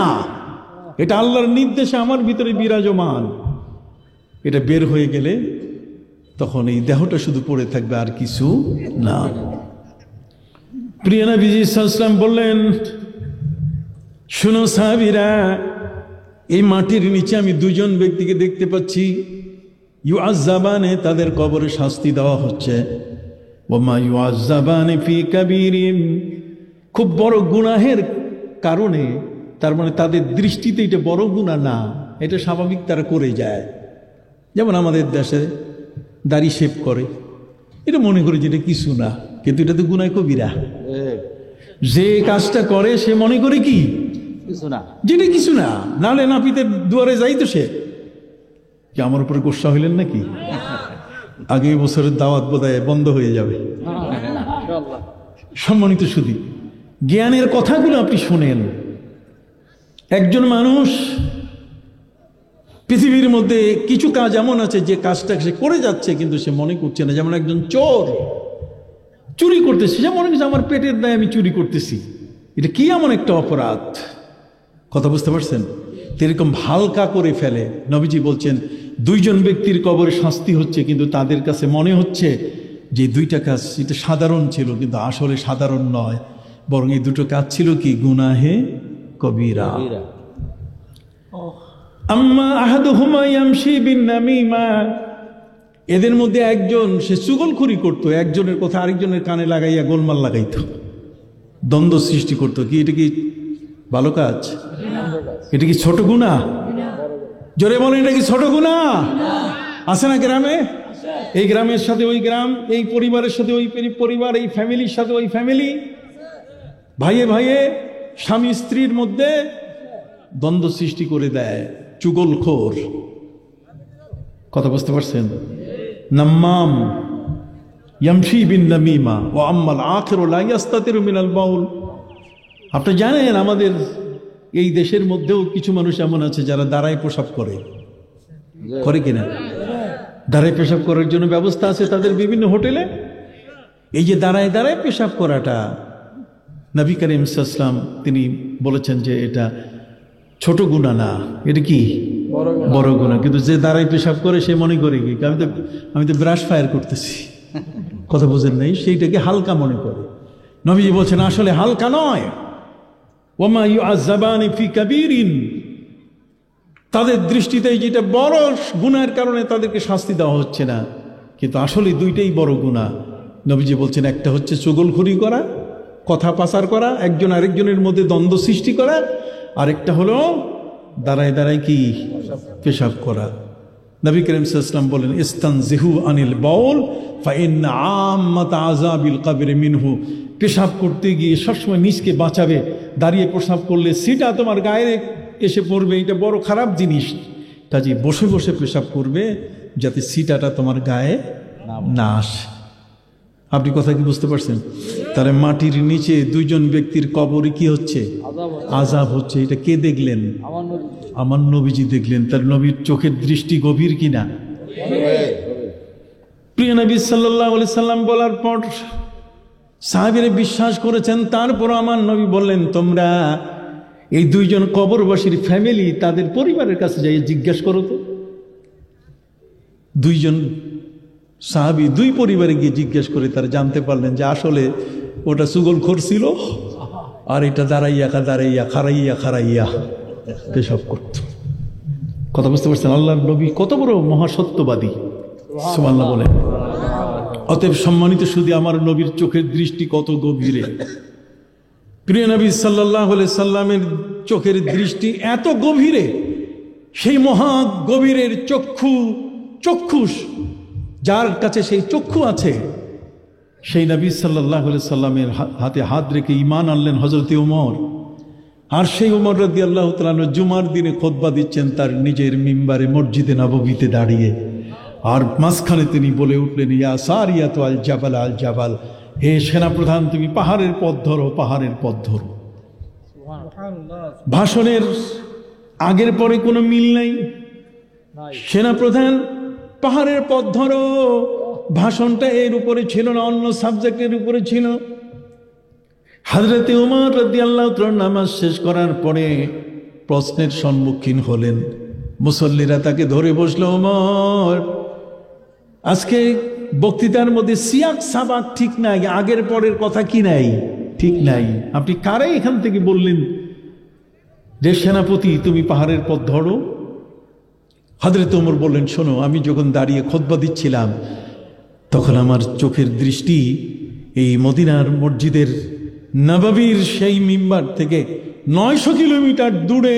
এটা আল্লাহর নির্দেশে আমার ভিতরে বিরাজমান। এটা বের হয়ে গেলে তখন এই দেহটা শুধু পড়ে থাকবে, আর কিছু না। প্রিয় নবীজি সাল্লাল্লাহু আলাইহি ওয়াসাল্লাম বললেন, শুনো সাহাবীরা, এই মাটির নিচে আমি দুজন ব্যক্তিকে দেখতে পাচ্ছি, ইউআযাবানে, তাদের কবরে শাস্তি দেওয়া হচ্ছে। ওয়ামা ইউআযাবানে ফি কাবীরিন, খুব বড় গুনাহের কারণে, তার মানে তাদের দৃষ্টিতে এটা বড় গুনাহ না, এটা স্বাভাবিক, তারা করে যায়। যেমন আমাদের দেশে দাড়ি শেভ করে, এটা মনে করে যে এটা কিছু না, কিন্তু এটা তো গুনাহ কবিরা। যে কাজটা করে সে মনে করে কি কিছু না, যেটা কিছু না, নালে নাপিতে দুয়ারে যাই তো সে কি আমার উপরে গোসা হইলেন নাকি? আগামী বছরের দাওয়াত বোধহয় বন্ধ হয়ে যাবে। সম্মানিত সুধী, জ্ঞানের কথাগুলো আপনি শোনেন। একজন মানুষ পৃথিবীর মধ্যে কিছু কাজ এমন আছে যে কাজটা সে করে যাচ্ছে কিন্তু সে মনে করছে না। যেমন একজন চোর চুরি করতেছে, সে মনে করছে আমার পেটের দায়ে আমি চুরি করতেছি, এটা কি এমন একটা অপরাধ। কথা বুঝতে পারছেন? এরকম হালকা করে ফেলে। নবীজি বলছেন, দুইজন ব্যক্তির কবরে শাস্তি হচ্ছে, কিন্তু তাদের কাছে মনে হচ্ছে যে দুইটা কাজ এটা সাধারণ ছিল, কিন্তু আসলে সাধারণ নয়, বরং এই দুটো কাজ ছিল কি গুনাহে কবিরা। আম্মা আহাদুহুমা ইয়ামশি বিন নামিমা, এদের মধ্যে একজন সে চুগলখুরি করতো, একজনের কথা আরেকজনের কানে লাগাইয়া গোলমাল লাগাইতো, দ্বন্দ্ব সৃষ্টি করতো। কি এটা কি ভালো কাজ? এটা কি ছোট গুনাহ? জোরে বলেন, এটা কি ছোট গুনাহ? আছে না গ্রামে? এই গ্রামের সাথে ওই গ্রাম, এই পরিবারের সাথে ওই পরিবার, এই ফ্যামিলির সাথে ওই ফ্যামিলি, ভাইয়ে ভাইয়ে, স্বামী স্ত্রীর মধ্যে দ্বন্দ্ব সৃষ্টি করে দেয় চুগলখোর। কথা বুঝতে পারছেন? নাম্মাম ইয়ামশি বিন নামিমা ওয়া আম্মাল আখিরু লা ইস্তাতিরু মিনাল বাউল। আপনি জানেন আমাদের এই দেশের মধ্যেও কিছু মানুষ এমন আছে যারা দাঁড়ায় পেশাব করে, করে কিনা? দাঁড়ায় পেশাব করার জন্য ব্যবস্থা আছে তাদের বিভিন্ন হোটেলে। এই যে দাঁড়ায় দাঁড়ায় পেশাব করাটা, নবী করিম সাল্লাল্লাহু আলাইহি ওয়াসাল্লাম তিনি বলেছেন যে এটা ছোট গুনাহ না, এটা কি বড় গুনাহ। কিন্তু যে দাঁড়ায় পেশাব করে সে মনে করে কি আমি তো ব্রাশ ফায়ার করতেছি, কথা বোঝেন নাই, সেইটাকে হালকা মনে করে। নবীজি বলছেন আসলে হালকা নয়। ওয়ামা ইউআযাবানি ফি কাবীরিন, তাদের দৃষ্টিতে যেটা বড় গুনাহের কারণে তাদেরকে শাস্তি দেওয়া হচ্ছে না, কিন্তু আসলে দুইটাই বড় গুনাহ। নবীজি বলছেন একটা হচ্ছে চুগলখুরি করা, কথা পাচার করা, একজন আরেকজনের মধ্যে দ্বন্দ্ব সৃষ্টি করা, আরেকটা হলো দাঁড়ায় দাঁড়ায় কি পেশাব করা। নবী করিম সাল্লাল্লাহু আলাইহি ওয়াসাল্লাম বলেন, ইস্তানজিহু আনিল বাউল ফাইন্না আম্মাতা আযাবিল কবরি মিনহু। পেশাব করতে গিয়ে সবসময় নিজকে বাঁচাবে, দাঁড়িয়ে পেশাব করলে সিটা তোমার গায়ে এসে পড়বে, এটা বড় খারাপ জিনিস। কাজে বসে বসে পেশাব করবে যাতে সিটাটা তোমার গায়ে না আসে। আপনি কথা কি বুঝতে পারছেন? তাহলে মাটির নিচে দুইজন ব্যক্তির কবরে কি হচ্ছে? আযাব হচ্ছে। এটা কে দেখলেন? আমার নবীজি দেখলেন। তার নবীর চোখের দৃষ্টি গভীর কিনা? প্রিয় নবী সাল্লাল্লাহু আলাইহি সাল্লাম বলার পর সাহাবীরা বিশ্বাস করেছেন। তারপর আমার নবী বললেন, তোমরা এই দুইজন কবরবাসীর ফ্যামিলি, তাদের পরিবারের কাছে যাই জিজ্ঞাসা করো তো। দুইজন সাহাবী দুই পরিবারে গিয়ে জিজ্ঞেস করে তারা জানতে পারলেন যে আসলে ওটা চুগলখোর ছিল, আর এটা দাঁড়াইয়া খারাইয়া পেশাব করত। কথা বুঝতে পারছেন? আল্লাহর নবী কত বড় মহাসত্যবাদী, সুবহানাল্লাহ বলেন। অতএব সম্মানিত সুধী, আমার নবীর চোখের দৃষ্টি কত গভীরে। প্রিয় নবী সাল্লাল্লাহু আলাইহি সাল্লামের চোখের দৃষ্টি এত গভীরে, সেই মহা গভীরের চক্ষুষ যার কাছে সেই চক্ষু আছে, সেই নবী সাল্লাল্লাহু আলাইহি সাল্লামের হাতে হাত রেখে ঈমান আনলেন হযরত ওমর। আর সেই ওমর রাদিয়াল্লাহু তাআলা জুমার দিনে খুতবা দিচ্ছেন তার নিজের মিম্বারে মসজিদে নববীতে দাঁড়িয়ে। আর মাঝখানে তিনি বলে উঠলেন, ইয়া সারিয়াতু আল জাবাল আল জাবাল, হে সেনাপ্রধান তুমি পাহাড়ের পথ ধরো, পাহাড়ের পথ ধরো। ভাষণের আগের পরে কোনো মিল নাই। সেনাপ্রধান পাহাড়ের পথ ধরো, ভাষণটা এর উপরে ছিল না, অন্য সাবজেক্টের উপরে ছিল। হযরতে ওমর রাদিয়াল্লাহু তাআলা নামাজ শেষ করার পরে প্রশ্নের সম্মুখীন হলেন। মুসল্লিরা তাকে ধরে বসলো, ওমর আজকে বক্তৃতার মধ্যে সিয়াক সাবাক ঠিক নাই, আগের পরের কথা কি নাই, ঠিক নাই। আপনি কারে এখান থেকে বললেন যে সেনাপতি তুমি পাহাড়ের পথ ধরো? হযরত ওমর বললেন, শোনো, আমি যখন দাঁড়িয়ে খুতবা দিচ্ছিলাম তখন আমার চোখের দৃষ্টি এই মদিনার মসজিদের নববীর সেই মিম্বার থেকে 900 কিলোমিটার দূরে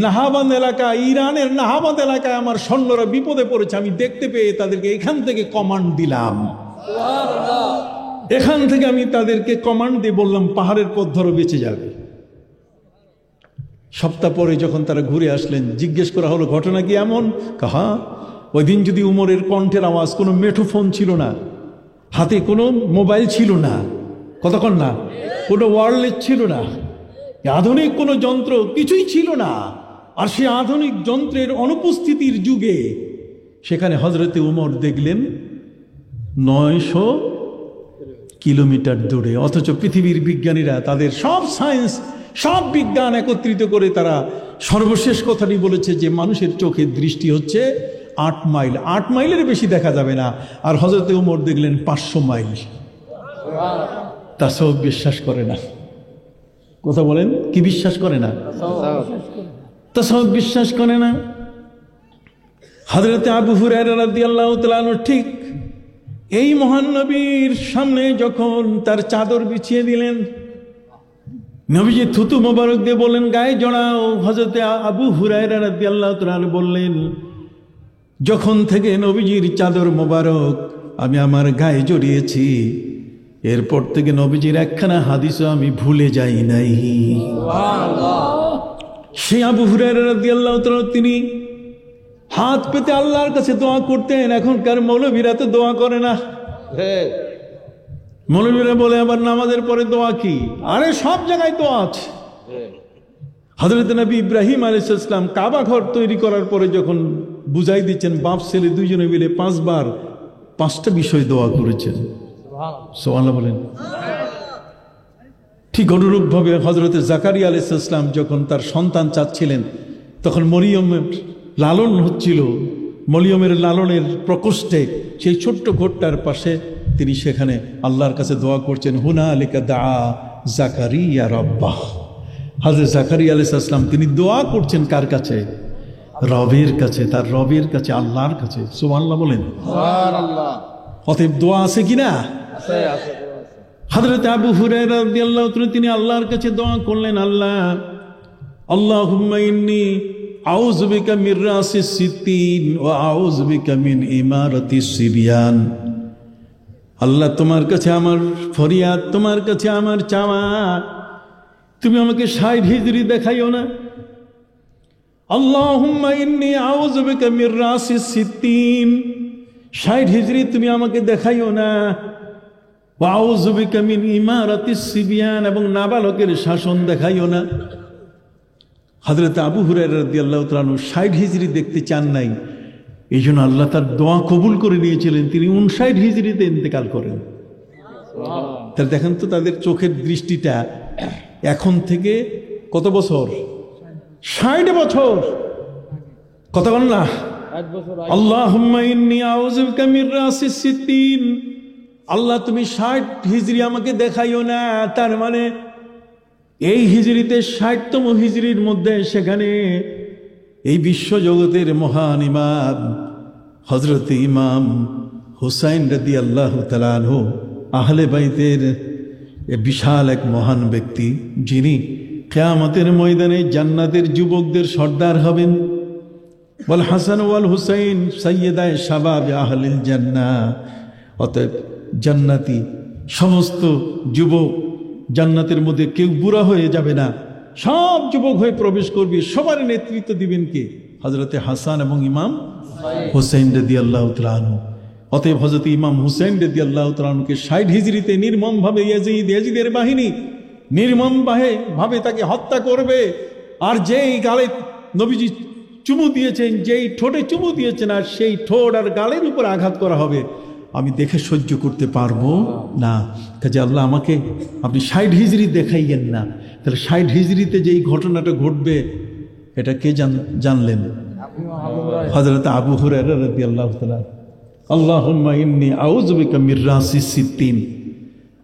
নাহাবান এলাকা, ইরানের নাহাবান এলাকায় আমার সৈন্যরা বিপদে পড়েছে। আমি দেখতে পেয়ে তাদেরকে এখান থেকে কমান্ড দিলাম। এখান থেকে আমি তাদেরকে কমান্ড দিয়ে বললাম পাহাড়ের পথ ধরো, বেঁচে যাবে। সপ্তাহ পরে যখন তারা ঘুরে আসলেন, জিজ্ঞেস করা হলো ঘটনা কি এমন? কাহা ওই দিন যদি উমরের কণ্ঠের আওয়াজ, কোনো মেঠোফোন ছিল না, হাতে কোনো মোবাইল ছিল না, কতক্ষণ না, কোনো ওয়্যারলেস ছিল না, আধুনিক কোনো যন্ত্র কিছুই ছিল না। আর সে আধুনিক যন্ত্রের অনুপস্থিতির যুগে সেখানে হযরতে উমর দেখলেন 900 কিলোমিটার দূরে। অথচ পৃথিবীর বিজ্ঞানীরা তাদের সব সায়েন্স, সব বিজ্ঞান একত্রিত করে তারা সর্বশেষ কথাটি বলেছে যে মানুষের চোখের দৃষ্টি হচ্ছে 8 মাইল, 8 মাইলের বেশি দেখা যাবে না। আর হযরতে উমর দেখলেন 500 মাইল। তাসওয়ুফ বিশ্বাস করে না। কথা বলেন, কি বিশ্বাস করে না? তাসওয়ুফ বিশ্বাস করে না। হযরতে আবু হুরায়রা রাদিয়াল্লাহু তাআলা আনহু ঠিক এই মহান নবীর সামনে যখন তার চাদর বিছিয়ে দিলেন, নবীজি থুতু মোবারক দিয়ে বললেন গায়ে জড়াও। হযরতে আবু হুরায়রা রাদিয়াল্লাহু তাআলা আনহু বললেন, যখন থেকে নবীজির চাদর মোবারক আমি আমার গায়ে জড়িয়েছি, এরপর থেকে নবীজির একখানা হাদিসও আমি ভুলে যাই নাই। সে আবু হুরায়রা রাদিয়াল্লাহু তাআলা তিনি হাত পেতে আল্লাহর কাছে দোয়া করতেন। এখনকার মৌলবীরা তো দোয়া করে না। মৌলবীরা বলে আবার নামাজের পরে দোয়া কি? আরে সব জায়গায় দোয়া আছে। হযরত নবী ইব্রাহিম আলাইহিস সালাম কাবা ঘর তৈরি করার পরে যখন বুঝাই দিচ্ছেন, বাপ ছেলে দুইজনে মিলে 5 বার 5টা বিষয় দোয়া করেছেন। সুবহানাল্লাহ বলেন। ঠিক অনুরূপ ভাবে হযরত জাকারিয়া আলাইহিস সালাম যখন তার সন্তান চাচ্ছিলেন, তখন মরিয়মের লালন হচ্ছিল, মরিয়মের লালনের প্রকোষ্ঠে সেই ছোট্ট ঘরটার পাশে তিনি সেখানে আল্লাহর কাছে দোয়া করছেন। হুনালিকা দাআ জাকারিয়া রাব্বাহ। হযরত জাকারিয়া আলাইহিস সালাম তিনি দোয়া করছেন কার কাছে? রবের কাছে, তার রবের কাছে, আল্লাহর কাছে। সুবহানাল্লাহ বলেন। সুবহানাল্লাহ। অতএব দোয়া আছে কিনা? আছে, আছে। হযরত আবু হুরায়রা রাদিয়াল্লাহু তাআলা তিনি আল্লাহর কাছে দোয়া করলেন, আল্লাহ আল্লাহুম্মা ইন্নী আউযু বিকা মির রাসিস সিত্তিন ওয়া আউযু বিকা মিন ইমারাতিস সিবিয়ান। আল্লাহ তোমার কাছে আমার ফরিয়াদ, তোমার কাছে আমার চাওয়া, তুমি আমাকে 60 হিজরি দেখাইও না। আল্লাহুম্মা ইন্নী আউযু বিকা মির রাসিস সিত্তিন, 60 হিজরি তুমি আমাকে দেখাইও না। ওয়া আউযু বিকা মিন ইমারাতিস সিবিয়ান, এবং নাবালকের শাসন দেখাইও না। হযরত আবু হুরায়রা রাদিয়াল্লাহু তাআলা 60 হিজরি দেখতে চান নাই, এই জন্য আল্লাহ তার দোয়া কবুল করে নিয়েছিলেন। তিনি 59 হিজরিতে ইন্তেকাল করেন। তাহলে দেখেন তো তাদের চোখের দৃষ্টিটা এখন থেকে কত বছর? 60 বছর। কথা বল না। আল্লাহুম্মা ইন্নী আউযু বিকা মির রাসিস সিত্তিন, আল্লাহ তুমি 60 হিজরি আমাকে দেখাইও না। তার মানে এই হিজরিতে 60তম হিজরির মধ্যে সেখানে এই বিশ্বজগতের মহান ইমাম হযরত ইমাম হুসাইন রাদিয়াল্লাহু তাআলা আনহু, আহলে বাইতের বিশাল এক মহান ব্যক্তি, যিনি কিয়ামতের ময়দানে জান্নাতের যুবকদের সর্দার হবেন। ওয়াল হাসান ওয়াল হুসাইন সাইয়্যিদায়ে শাবাব আহলিল জান্নাহ। অতএব জান্নাতি সমস্ত যুবক, জান্নাতের মধ্যে কেউ বুড়া হয়ে যাবে না, সব যুবক হয়ে প্রবেশ করবে। সবার নেতৃত্ব দিবেন কে? হযরতে হাসান এবং ইমাম হুসাইন রাদিয়াল্লাহু তাআলা আনহু। অতএব হযরত ইমাম হুসাইন রাদিয়াল্লাহু তাআলা আনহুকে 60 হিজরিতে নির্মমভাবে ইয়াজিদের বাহিনী নির্মমভাবে তাকে হত্যা করবে। আর যেই গালে নবীজি চুমু দিয়েছেন, যেই ঠোঁটে চুমু দিয়েছেন, আর সেই ঠোঁট আর গালের উপর আঘাত করা হবে, আমি দেখে সহ্য করতে পারবো না। কাজে আল্লাহ আমাকে আপনি 60 হিজরি দেখাইয়েন না। তাহলে 60 হিজরিতে যেই ঘটনাটা ঘটবে এটা কে জানলেন? হযরত আবু হুরায়রা রাদিয়াল্লাহু তাআলা। আল্লাহুম্মা ইন্নী আউযু বিকা মির রাসিস সিত্তিন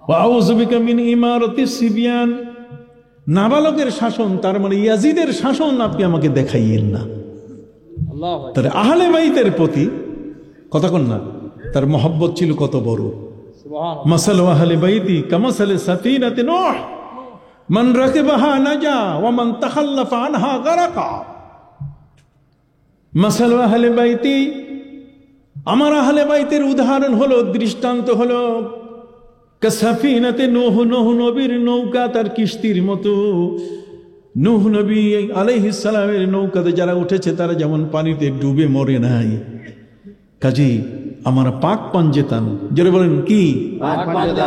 ওয়া আউযু বিকা মিন ইমারাতিস সিবিয়ান। নাবালকের শাসন, তার মানে ইয়াজিদের শাসন আপনি আমাকে দেখাইয়েন না। তাহলে আহলে বাইতের প্রতি কথা কন না, তার মহব্বত ছিল কত বড়। মাসালু আহলে বাইতি কামাসালি সাফিনাতি নূহ মান রাকিবাহা নাজা ওয়া মান তাখাল্লাফা আনহা গারাকা। মাসালু আহলে বাইতি, আমার আহলে বাইতের উদাহরণ হলো, দৃষ্টান্ত হলো কাসাফিনাতে নূহ, নূহ নবীর নৌকা তার কিস্তির মতো। নূহ নবী আলাইহিস সালামের নৌকাতে যারা উঠেছে তারা যেমন পানিতে ডুবে মরে নাই। কাজী আমার পাক পাঞ্জেতান, যারা বলেন কি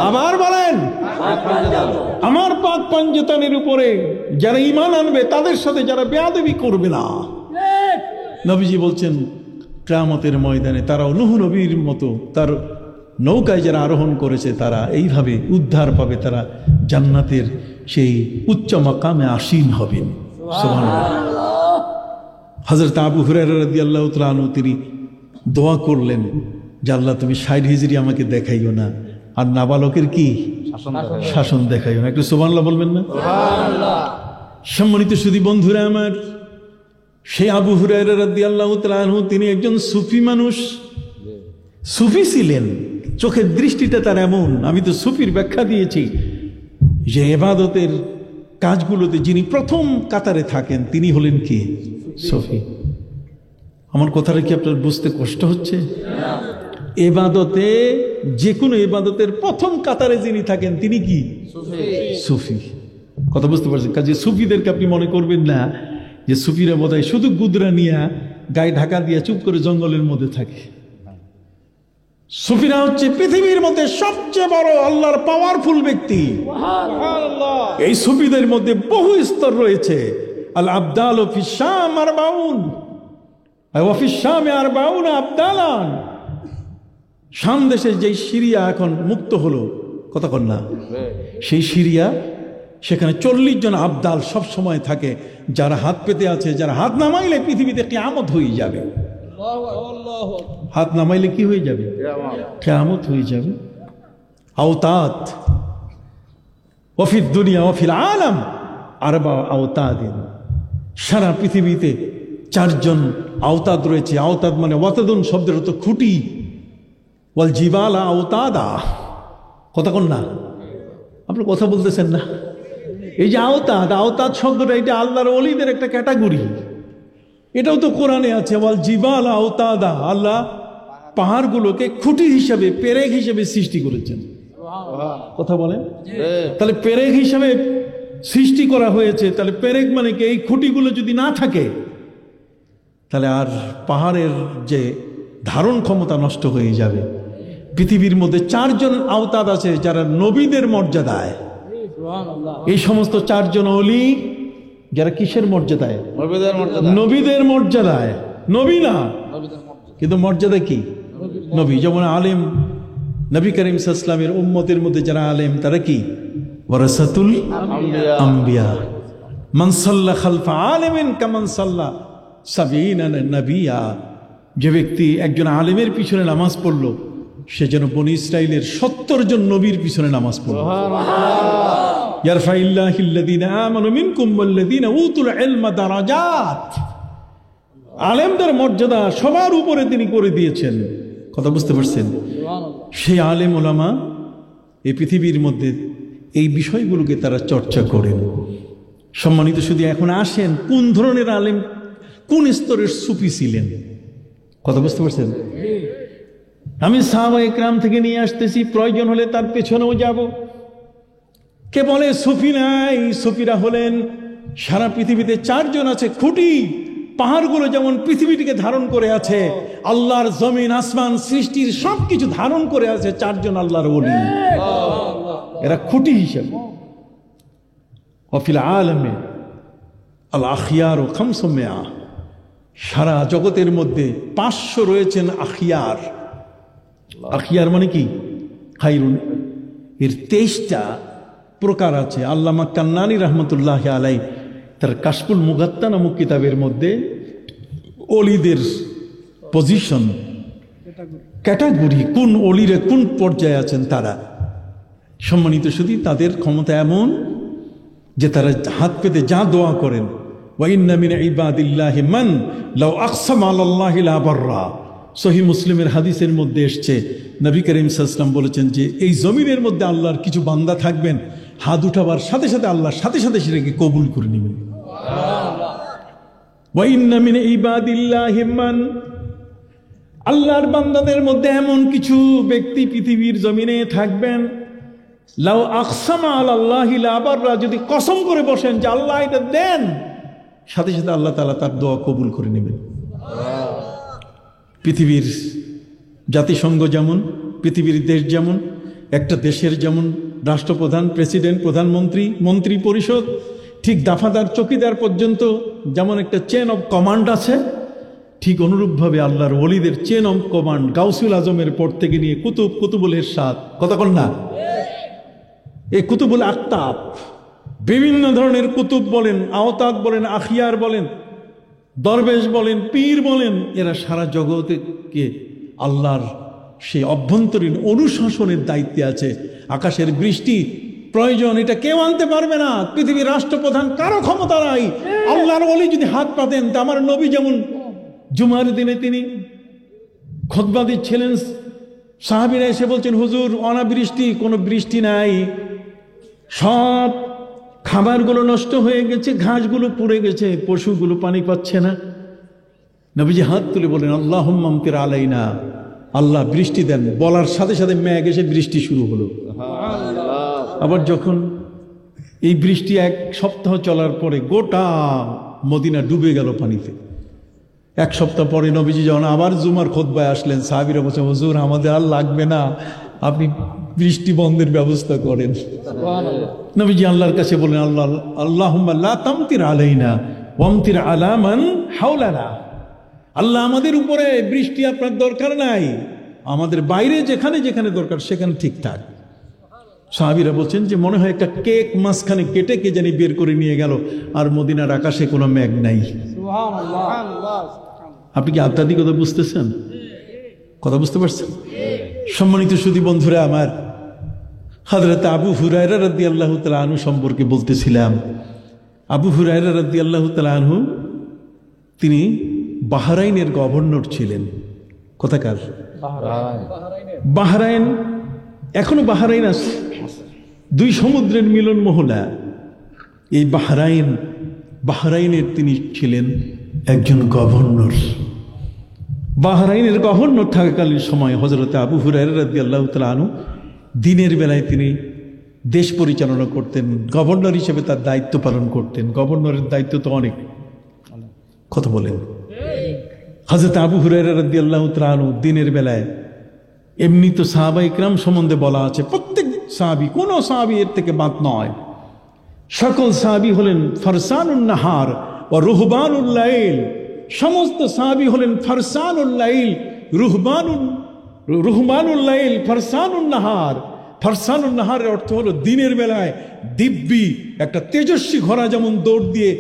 আবার বলেন, আমার পাক পাঞ্জেতানের উপরে যারা ঈমান আনবে তাদের সাথে যারা বেয়াদবি করবে না। নবীজি বলছেন কিয়ামতের ময়দানে তারাও নূহ নবীর মতো তার নৌকায় যারা আরোহণ করেছে তারা এইভাবে উদ্ধার পাবে, তারা জান্নাতের সেই উচ্চ মাকামে আসীন হবেন। সুবহানাল্লাহ। হযরত আবু হুরায়রা রাদিয়াল্লাহু তাআলা আনহু তিনি দোয়া করলেন যে আল্লাহ তুমি 60 হিজরি আমাকে দেখাইও না, আর নাবালকের কি শাসন দেখাইও না। একটু সুবহানাল্লাহ বলবেন না? সুবহানাল্লাহ। সম্মানিত সুধী বন্ধুরা আমার, সেই আবু হুরায়রা রাদিয়াল্লাহু তাআলা আনহু তিনি একজন সুফি মানুষ, সুফি ছিলেন। চোখের দৃষ্টিটা তার এমন, আমি তো সুফির ব্যাখ্যা দিয়েছি যে ইবাদতের কাজগুলোতে যিনি প্রথম কাতারে থাকেন তিনি হলেন কি? সুফি। আমার কথাটা কি আপনার বুঝতে কষ্ট হচ্ছে? ইবাদতে, যে কোনো ইবাদতের প্রথম কাতারে যিনি থাকেন তিনি কি? সুফি। কথা বুঝতে পারছেন? কাজে সুফিদেরকে আপনি মনে করবেন না যে সুফিরা বোধহয় শুধু গুদরা নিয়ে গায়ে ঢাকা দিয়ে চুপ করে জঙ্গলের মধ্যে থাকে। সুফিরা হচ্ছে পৃথিবীর মধ্যে সবচেয়ে বড় আল্লাহর পাওয়ারফুল ব্যক্তি। এই সুফিদের মধ্যে বহু স্তর রয়েছে। আল আবদাল ফিশ শাম 40 ওয়া ফিশ শাম 40 আবদালান। শাম দেশে যেই সিরিয়া এখন মুক্ত হলো, কথা কন না, সেই সিরিয়া, সেখানে 40 জন আবদাল সব সময় থাকে, যারা হাত পেতে আছে, যারা হাত নামাইলে পৃথিবীতে কিয়ামত হয়ে যাবে। হাত নামাইলে কি হয়ে যাবে? কিয়ামত হয়ে যাবে। আওতাদ ওয়াফিদ দুনিয়া ওয়াফিল আলাম আরবা আওতাদিন। সারা পৃথিবীতে 4 জন আওতাদ রয়েছে। আওতাদ মানে ওয়াতাদুন শব্দের অর্থ খুঁটি। ওয়াল জিবালা আওতাদা। কথা কন না, আপনি কথা বলতেছেন না। এই যে আওতাদ, আওতাদ শব্দটা এটা আল্লাহর ওলিদের একটা ক্যাটাগরি। এটাও তো কোরআনে আছে, ওয়াল জিবাল আওতাদা। আল্লাহ পাহাড়গুলোকে খুঁটি হিসাবে, পেরেক হিসাবে সৃষ্টি করেছেন। কথা বলেন। তাহলে পেরেক হিসাবে সৃষ্টি করা হয়েছে, তাহলে পেরেক মানে কি? এই খুঁটিগুলো যদি না থাকে তাহলে আর পাহাড়ের যে ধারণ ক্ষমতা নষ্ট হয়ে যাবে। পৃথিবীর মধ্যে 4 জন আওতাদ আছে যারা নবীদের মর্যাদায়। এই সমস্ত 4 জন ওলি যারা কিসের মর্যাদায়? নবীদের মর্যাদায়। নবী না, কিন্তু মর্যাদা কি? নবী। যেমন আলেম, নবী করিম সাল্লাল্লাহু আলাইহি ওয়াসাল্লামের উম্মতের মধ্যে যারা আলেম তারা কি? ওয়ারাসাতুল আম্বিয়া। মান সাল্লা খালফা আলিমিন কামান সাল্লা 70 নবিয়া। যে ব্যক্তি একজন আলেমের পিছনে নামাজ পড়লো সে যেন বনি ইসরাইলের 70 জন নবীর পিছনে নামাজ পড়লো। ইয়ারফাইল্লাহিল্লাযীনা আমানু মিনকুম ওয়াল্লাযীনা উতুল ইলমা দারাজাত। আলেমদের মর্যাদা সবার উপরে তিনি করে দিয়েছেন। কথা বুঝতে পারছেন? সেই আলেম ওলামা এই পৃথিবীর মধ্যে এই বিষয়গুলোকে তারা চর্চা করেন। সম্মানিত শুধু এখন আসেন, কোন ধরনের আলেম, কোন স্তরের সুফি ছিলেন? কথা বুঝতে পারছেন? আমি সাহাবায়ে কেরাম থেকে নিয়ে আসতেছি, প্রয়োজন হলে তার পেছনেও যাব। কে বলে সুফি নাই? সুফিরা হলেন সারা পৃথিবীতে 4 জন আছে খুঁটি, পাহাড়গুলো যেমন পৃথিবীটিকে ধারণ করে আছে, আল্লাহর জমিন আসমান সৃষ্টির সবকিছু ধারণ করে আছে চারজন আল্লাহর ওলি। এরা খুঁটি হিসেবে। অফিল আলমে আল আখিয়ার ও খামসমেয়া, সারা জগতের মধ্যে 500 রয়েছেন আখিয়ার। আখিয়ার মানে কি? খাইরুন। এর 23টা প্রকার আছে। আল্লামা কান্নানী রহমতুল্লাহ আলাই তার কাশফুল মুগাত্তা নামক কিতাবের মধ্যে অলিদের পজিশন, ক্যাটাগরি, কোন অলিরে কোন পর্যায়ে আছেন তারা, সম্মানিত শুধু তাদের ক্ষমতা এমন যে তারা হাত পেতে যা দোয়া করেন, ওয়াইন্না মিন ইবাদিল্লাহি মান লাউ আকসামা আলাল্লাহি লা বাররা। সহিহ মুসলিমের হাদিসের মধ্যে এসছে, নবী করিম সাল্লাল্লাহু আলাইহি ওয়াসাল্লাম বলেছেন যে এই জমিনের মধ্যে আল্লাহর কিছু বান্দা থাকবেন, হাত উঠাবার সাথে সাথে আল্লাহর সাথে সাথে সেটাকে কবুল করে নেবেন। ওয়াইন্না মিন ইবাদিল্লাহি মান, আল্লাহর বান্দাদের মধ্যে এমন কিছু ব্যক্তি পৃথিবীর জমিনে থাকবেন, লাউ আকসামা আলাল্লাহি লা বাররা, যদি কসম করে বসেন যে আল্লাহ এটা দেন, সাথে সাথে আল্লাহ তাআলা তার দোয়া কবুল করে নেবেন। পৃথিবীর জাতিসংঘ যেমন, পৃথিবীর দেশ যেমন, একটা দেশের যেমন রাষ্ট্রপ্রধান, প্রেসিডেন্ট, প্রধানমন্ত্রী, মন্ত্রী পরিষদ, ঠিক দাফাদার, চকিদার পর্যন্ত যেমন একটা চেন অফ কমান্ড আছে, ঠিক অনুরূপভাবে আল্লাহর ওলিদের চেন অফ কমান্ড গাউসুল আজমের পর থেকে নিয়ে কুতুব, কুতুবুল ইরশাদ, কথা বল না, এই কুতুবুল আকতাব, বিভিন্ন ধরনের কুতুব বলেন, আওতাদ বলেন, আখিয়ার বলেন, দরবেশ বলেন, পীর বলেন, এরা সারা জগৎকে আল্লাহর সেই অভ্যন্তরীণ অনুশাসনের দায়িত্বে আছে। আকাশের বৃষ্টি প্রয়োজন, এটা কেউ আনতে পারবে না। পৃথিবীর রাষ্ট্রপ্রধান কারো ক্ষমতা নাই। আল্লাহর ওলি যদি হাত পাতেন, তা আমার নবী যেমন জুমার দিনে তিনি খুতবা দিচ্ছিলেন, সাহাবীরা এসে বলছেন, হুজুর অনাবৃষ্টি, কোনো বৃষ্টি নাই, সব খাবারগুলো নষ্ট হয়ে গেছে, ঘাসগুলো পুড়ে গেছে, পশুগুলো পানি পাচ্ছে না। নবীজি হাত তুলে বলেন, আল্লাহুম্মা আমতির আলাইনা, আল্লাহ বৃষ্টি দেন। বলার সাথে সাথে মেঘ এসে বৃষ্টি শুরু হলো। আবার যখন এই বৃষ্টি 1 সপ্তাহ চলার পরে গোটা মদিনা ডুবে গেল পানিতে। 1 সপ্তাহ পরে নবীজি যখন আবার জুমার খুতবায় আসলেন, সাহাবীরা বলছেন, হুজুর আমাদের আর লাগবে না, আপনি বৃষ্টি বন্ধের ব্যবস্থা করেন। নবীজি আল্লাহর কাছে বলেন, আল্লাহুম্মা লা তামতির আলাইনা ওয়ামতির আলা মান হাওলানা, আল্লাহ আমাদের উপরে বৃষ্টি আপনার দরকার নাই, আমাদের বাইরে যেখানে যেখানে দরকার সেখানে ঠিকঠাক। সাহাবীরা বলছেন যে মনে হয় একটা কেক মাঝখানে কেটে কে জানি বের করে নিয়ে গেল, আর মদিনার আকাশে কোনো মেঘ নাই। আপনি কি আধ্যাত্মিকতা বুঝতেছেন? কথা বুঝতে পারছেন? সম্মানিত সুধী বন্ধুরা আমার, হযরত আবু হুরায়রা রাদিয়াল্লাহু তাআলা আনহু সম্পর্কে বলতেছিলাম। আবু হুরায়রা রাদিয়াল্লাহু তাআলা আনহু তিনি বাহরাইনের গভর্নর ছিলেন। কোথাকার? বাহরাইন। এখনো বাহরাইন আছে, 2 সমুদ্রের মিলন মহলা। এই বাহরাইনের তিনি ছিলেন একজন গভর্নর। বাহরাইনের গভর্নর থাকাকালীন সময় হযরত আবু হুরায়রা রাদিয়াল্লাহু তাআলা আনহু দিনের বেলায় তিনি দেশ পরিচালনা করতেন, গভর্নর হিসেবে তার দায়িত্ব পালন করতেন। গভর্নরের দায়িত্ব তো অনেক, কথা বলেন। হযরত আবু হুরায়রা রাদিয়াল্লাহু তাআলা আনহু দিনের বেলায়, এমনি তো সাহাবায়ে কিরাম সম্বন্ধে বলা আছে, প্রত্যেক সাহাবী, কোন সাহাবী এর থেকে বাদ নয়, সকল সাহাবী হলেন ফারসানুন নাহার ও রুহবানুল লাইল। সমস্ত সাহাবী হলেন ফারসানুল লাইল, রুহবানুল লাইল, ফারসানুন নাহার। ফারসানুন নাহারের অর্থ হলো দিনের বেলায় দিব্যি একটা তেজস্বী ঘোড়া যেমন দৌড় দিয়ে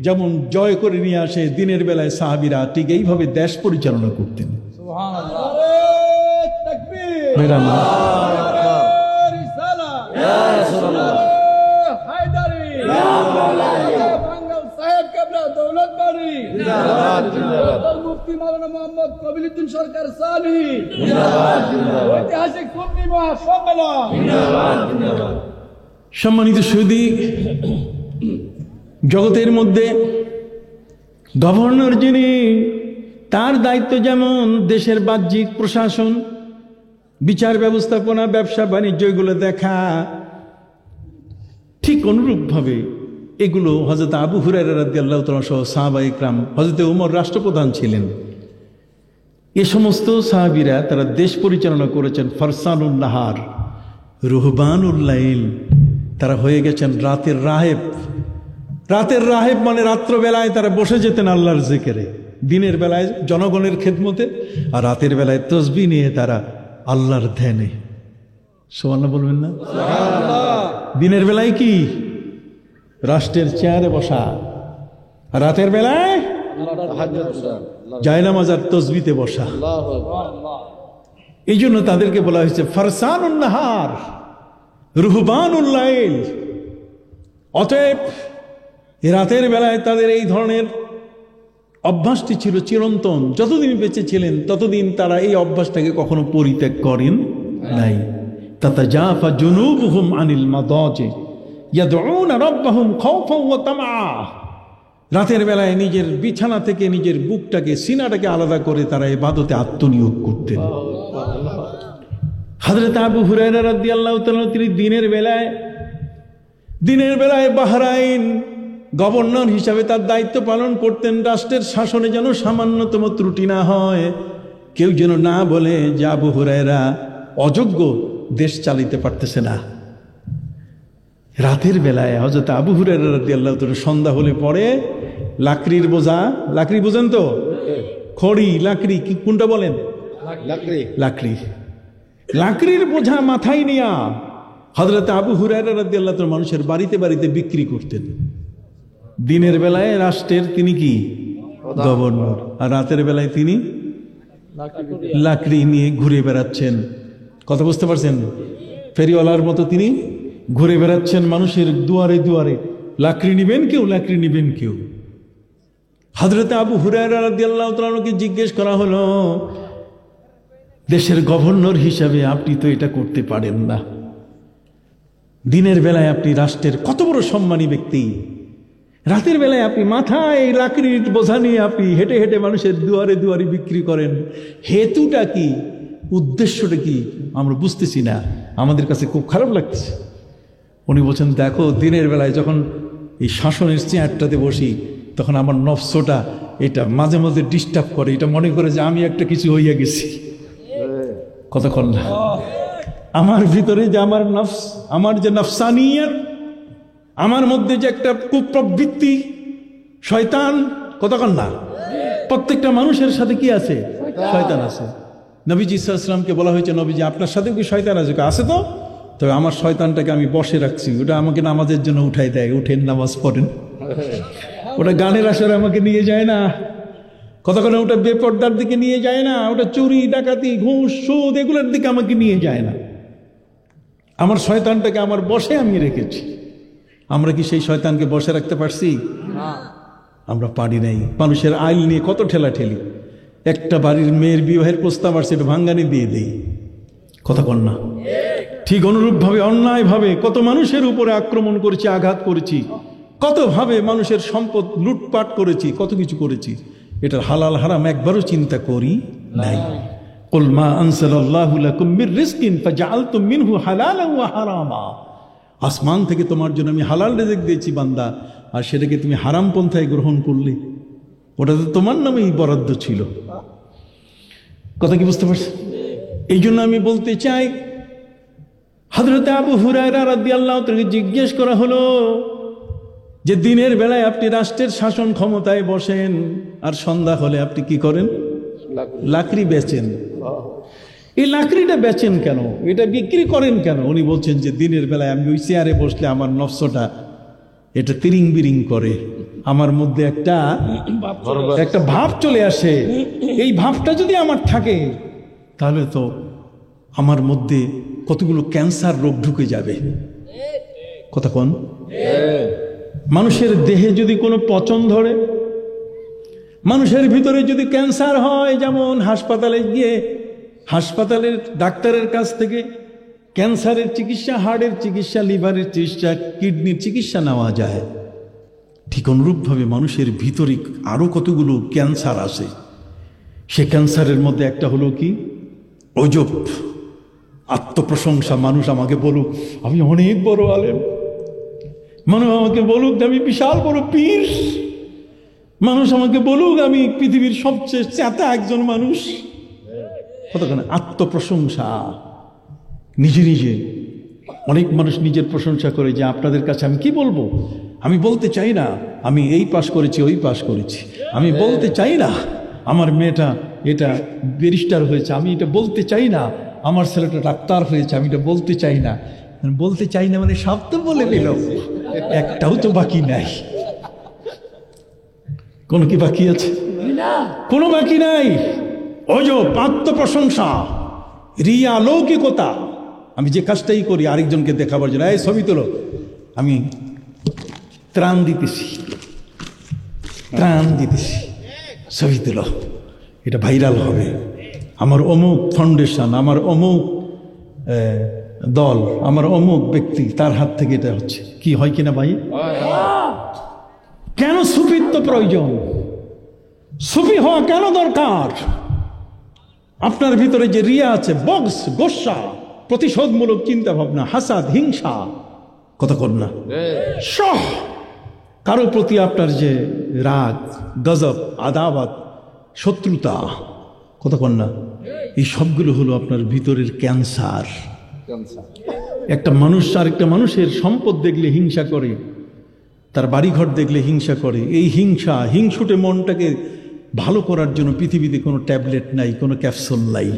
যেমন জয় করে নিয়ে আসে, দিনের বেলায় সাহাবীরা ঠিক এইভাবে দেশ পরিচালনা করতেন। সুবহানাল্লাহ, তাকবীর, ইয়া রাসূলুল্লাহ, হায়দারি, ইয়া মাওলানা, বাঙ্গাল সাহেব কেবলা, দৌলত বাড়ি জিন্দাবাদ, জিন্দাবাদ, মুফতি মাওলানা মোহাম্মদ কবিলউদ্দিন সরকার সালি জিন্দাবাদ, জিন্দাবাদ, ঐতিহাসিক সুন্নি মহাসম্মেলন জিন্দাবাদ, জিন্দাবাদ। সম্মানিত সুধী, জগতের মধ্যে গভর্নর যিনি, তার দায়িত্ব যেমন দেশের বাহ্যিক প্রশাসন, বিচার ব্যবস্থাপনা, ব্যবসা বাণিজ্য এগুলো দেখা, ঠিক অনুরূপভাবে এগুলো হযরত আবু হুরায়রা রাদিয়াল্লাহু তাআলা সহ সাহাবায়ে ইকরাম, হযরত ওমর রাষ্ট্রপ্রধান ছিলেন, এ সমস্ত সাহাবীরা তারা দেশ পরিচালনা করেছেন। ফারসানুন নাহার, রুহবানুল লাইল, তারা হয়ে গেছেন রাতের রাহেব। রাতের রাহেব মানে রাত্রবেলায় তারা বসে যেতেন আল্লাহর জিকিরে, দিনের বেলায় জনগণের খেদমতে, আর রাতের বেলায় তসবিহ নিয়ে তারা আল্লাহর ধ্যানে। সুবহানাল্লাহ বলবেন না? দিনের বেলায় কি রাষ্ট্রের চেয়ারে বসা, আর রাতের বেলায় জায়নামাজ আর তসবিতে বসা। এই জন্য তাদেরকে বলা হয়েছে ফারসানুন নাহার রুহবানুল লাইল। অতএব রাতের বেলায় তাদের এই ধরনের অভ্যাসটি ছিল চিরন্তন। যতদিন বেঁচে ছিলেন ততদিন তারা এই অভ্যাসটাকে কখনো পরিত্যাগ করেন নাই। তাতাজাফা জুনুবুহুম আনিল মাদাজি ইয়াদউনা রাব্বাহুম খাওফান ওয়া তামআ। রাতের বেলায় নিজের বিছানা থেকে নিজের বুকটাকে, সিনাটাকে আলাদা করে তারা ইবাদতে আত্মনিয়োগ করতেন। হযরত আবু হুরায়রা রাদিয়াল্লাহু তাআলা তিনি দিনের বেলায় বাহরাইন গভর্নর হিসাবে তার দায়িত্ব পালন করতেন। রাষ্ট্রের শাসনে যেন সামান্যতম ত্রুটি না হয়, কেউ যেন না বলে যে আবু হুরায়রা অযোগ্য, দেশ চালাতে পারতেছে না। রাতের বেলায় হযরত আবু হুরায়রা রাদিয়াল্লাহু তাআলা সন্ধ্যা হলে পরে লাকড়ির বোঝা, লাকড়ি বোঝেন তো, খড়ি লাকড়ি কি কোনটা বলেন, লাকড়ির বোঝা মাথায় নিয়া হযরত আবু হুরায়রা রাদিয়াল্লাহু তাআলা মানুষের বাড়িতে বাড়িতে বিক্রি করতেন। দিনের বেলায় রাষ্ট্রের তিনি কি গভর্নর, আর রাতের বেলায় তিনি লাকড়ি নিয়ে ঘুরে বেড়াচ্ছেন। কথা বুঝতে পারছেন? ফেরিওয়ালার মতো তিনি ঘুরে বেড়াচ্ছেন মানুষের দুয়ারে দুয়ারে। লাকড়ি নিবেন কেউ, লাকড়ি নিবেন কেউ। হযরত আবু হুরায়রা রাদিয়াল্লাহু তাআলাকে জিজ্ঞেস করা হলো, দেশের গভর্নর হিসাবে আপনি তো এটা করতে পারেন না। দিনের বেলায় আপনি রাষ্ট্রের কত বড় সম্মানী ব্যক্তি, রাতের বেলায় আপনি মাথায় এই লাকড়ির বোঝা নিয়ে আপনি হেঁটে হেঁটে মানুষের দুয়ারে দুয়ারে বিক্রি করেন। হেতুটা কি, উদ্দেশ্যটা কি আমরা বুঝতেছি না, আমাদের কাছে খুব খারাপ লাগছে। উনি বলছেন, দেখো দিনের বেলায় যখন এই শাসনের চেয়ারটাতে বসি তখন আমার নফসটা এটা মাঝে মাঝে ডিস্টার্ব করে, এটা মনে করে যে আমি একটা কিছু হইয়া গেছি। কতক্ষণ না আমার ভিতরে যে আমার নফস, আমার যে নফসানিয়ত, আমার মধ্যে যে একটা কুপ্রবৃত্তি, শয়তান, কতক্ষণ না প্রত্যেকটা মানুষের সাথে কি আছে, শয়তান আছে। নবীজি সাল্লাল্লাহু আলাইহি ওয়াসাল্লামকে বলা হয়েছে, নবীজি আপনার সাথে কি শয়তান আছে? আছে তো, তবে আমার শয়তানটাকে আমি বসে রাখছি, ওটা আমাকে নামাজের জন্য উঠাই দেয়, উঠেন নামাজ পড়েন। ওটা গানের আসরে আমাকে নিয়ে যায় না, কতক্ষণে ওটা বেপর্দার দিকে নিয়ে যায় না, ওটা চুরি ডাকাতি ঘুষ সুদ এগুলোর দিকে আমাকে নিয়ে যায় না। আমার শয়তানটাকে আমার বসে আমি রেখেছি। আমরা কি সেই শয়তানকে বসে রাখতে পারছি? আমরা পারি নাই। মানুষের আইল নিয়ে কত ঠেলা ঠেলি, একটা বাড়ির মেয়ের বিবাহের প্রস্তাব আসছে, এটা ভাঙ্গানি দিয়ে দেই, কথা কন না? ঠিক অনুরূপভাবে অন্যায়ভাবে কত মানুষের উপরে আক্রমণ করেছি, আঘাত করেছি, কতভাবে মানুষের সম্পদ লুটপাট করেছি, কত কিছু করেছি। এটার হালাল হারাম একবারও চিন্তা করি নাই। কুল মা আনসালাল্লাহু লাকুম মির রিজকিন ফাজআলতুম মিনহু হালালান ওয়া হারামা। আসমান থেকে তোমার জন্য আমি হালাল রিজিক দিয়েছি বান্দা, আর সেটাকে তুমি হারাম পন্থায় গ্রহণ করলে, ওটা তো তোমার নামেই বরাদ্দ ছিল। কথা কি বুঝতে পারছেন? এই জন্য আমি বলতে চাই, হযরত আবু হুরায়রা রাদিয়াল্লাহু তাআলা জিজ্ঞেস করা হলো যে দিনের বেলায় আপনি রাষ্ট্রের শাসন ক্ষমতায় বসেন, আর সন্ধ্যা হলে আপনি কি করেন? লাকড়ি বেচেন। এই লাকড়িটা বেচেন কেন, এটা বিক্রি করেন কেন? উনি বলছেন যে দিনের বেলায় আমি ওই চেয়ারে বসলে আমার নফসটা এটা তিরিং বিরিং করে, আমার মধ্যে একটা ভাব চলে আসে। এই ভাবটা যদি আমার থাকে তাহলে তো আমার মধ্যে কতগুলো ক্যান্সার রোগ ঢুকে যাবে। কথা কোন? মানুষের দেহে যদি কোনো পচন ধরে, মানুষের ভিতরে যদি ক্যান্সার হয়, যেমন হাসপাতালে গিয়ে হাসপাতালের ডাক্তারের কাছ থেকে ক্যান্সারের চিকিৎসা, হার্টের চিকিৎসা, লিভারের চিকিৎসা, কিডনির চিকিৎসা নেওয়া যায়, ঠিক অনুরূপভাবে মানুষের ভিতরে আরো কতগুলো ক্যান্সার আসে। সে ক্যান্সারের মধ্যে একটা হলো কি? অজব, আত্মপ্রশংসা। মানুষ আমাকে বলুক আমি অনেক বড় আলেম, মানুষ আমাকে বলুক আমি বিশাল বড় পীর, মানুষ আমাকে বলুক আমি পৃথিবীর সবচেয়ে চেতা একজন মানুষ। কতখানি আত্মপ্রশংসা, নিজে নিজে। অনেক মানুষ নিজের প্রশংসা করে যে আপনাদের কাছে আমি কি বলবো, আমি বলতে চাই না আমি এই পাশ করেছি ওই পাশ করেছি, আমি বলতে চাই না আমার মেয়েটা এটা ব্যারিস্টার হয়েছে, আমি এটা বলতে চাই না আমার ছেলেটা ডাক্তার হয়েছে, আমি এটা বলতে চাই না। বলতে চাই না মানে সব তো বলে দিল, একটাও তো বাকি নাই। কোন কি বাকি আছে? কোনো বাকি নাই। অজব, আত্মপ্রশংসা, রিয়া, লৌকিকতা। আমি যে কাজটাই করি আরেকজনকে দেখাবার জন্য, এই ছবি তোলো, আমি ত্রাণ দিতেছি, ত্রাণ দিতেছি, ছবি তোলো, এটা ভাইরাল হবে, আমার অমুক ফাউন্ডেশন, আমার অমুক দল, আমার অমুক ব্যক্তি, তার হাত থেকে এটা হচ্ছে। কি হয় কিনা ভাই? কেন সুফিত্ব প্রয়োজন? সুফি হওয়া কেন দরকার? আপনার ভিতরে যে রিয়া আছে, বগস, গোসা, প্রতিশোধমূলক চিন্তা ভাবনা, হাসাদ, হিংসা, কতক্ষণ না সহ কারো প্রতি আপনার যে রাগ, গজব, আদাওয়াত, শত্রুতা, কতক্ষণ না, এই সবগুলো হলো আপনার ভিতরের ক্যান্সার। একটা মানুষ আরেকটা মানুষের সম্পদ দেখলে হিংসা করে, তার বাড়িঘর দেখলে হিংসা করে। এই হিংসা, হিংসুটে মনটাকে ভালো করার জন্য পৃথিবীতে কোনো ট্যাবলেট নাই, কোনো ক্যাপসুল নাই।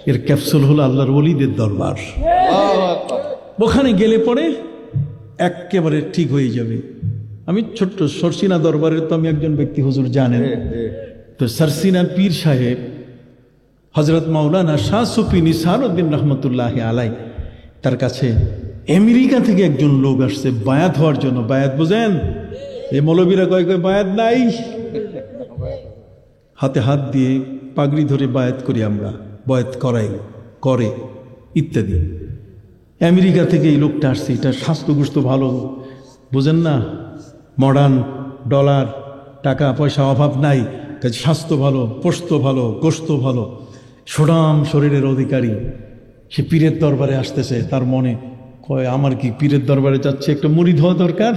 এর ক্যাপসুল হলো আল্লাহর ওলিদের দরবার। ওখানে গেলে পরে একেবারে ঠিক হয়ে যাবে। আমি ছোট্ট সরসিনা দরবারের তো আমি একজন ব্যক্তি, হুজুর জানেন তো, সরসিনা পীর সাহেব হজরত মাওলানা শাহ সুফি নিসারউদ্দিন রহমতুল্লাহ আলাই, তার কাছে আমেরিকা থেকে একজন লোক আসছে বায়াত হওয়ার জন্য। বায়াত বুঝেন? এই মৌলবীরা কয় কয় বায়াত নাই, হাতে হাত দিয়ে পাগড়ি ধরে বায়াত করি আমরা, বায়াত করাই করে ইত্যাদি। আমেরিকা থেকে এই লোকটা আসছে, এটা স্বাস্থ্যগ্রস্ত ভালো, বুঝেন না, মডার্ন, ডলার, টাকা পয়সা অভাব নাই, কাজে স্বাস্থ্য ভালো, পোস্ত ভালো, গোস্ত ভালো, সুনাম শরীরের অধিকারী। সে পীরের দরবারে আসতেছে, তার মনে কয় আমার কি পীরের দরবারে যাচ্ছে, একটা মুরিদ হওয়া দরকার।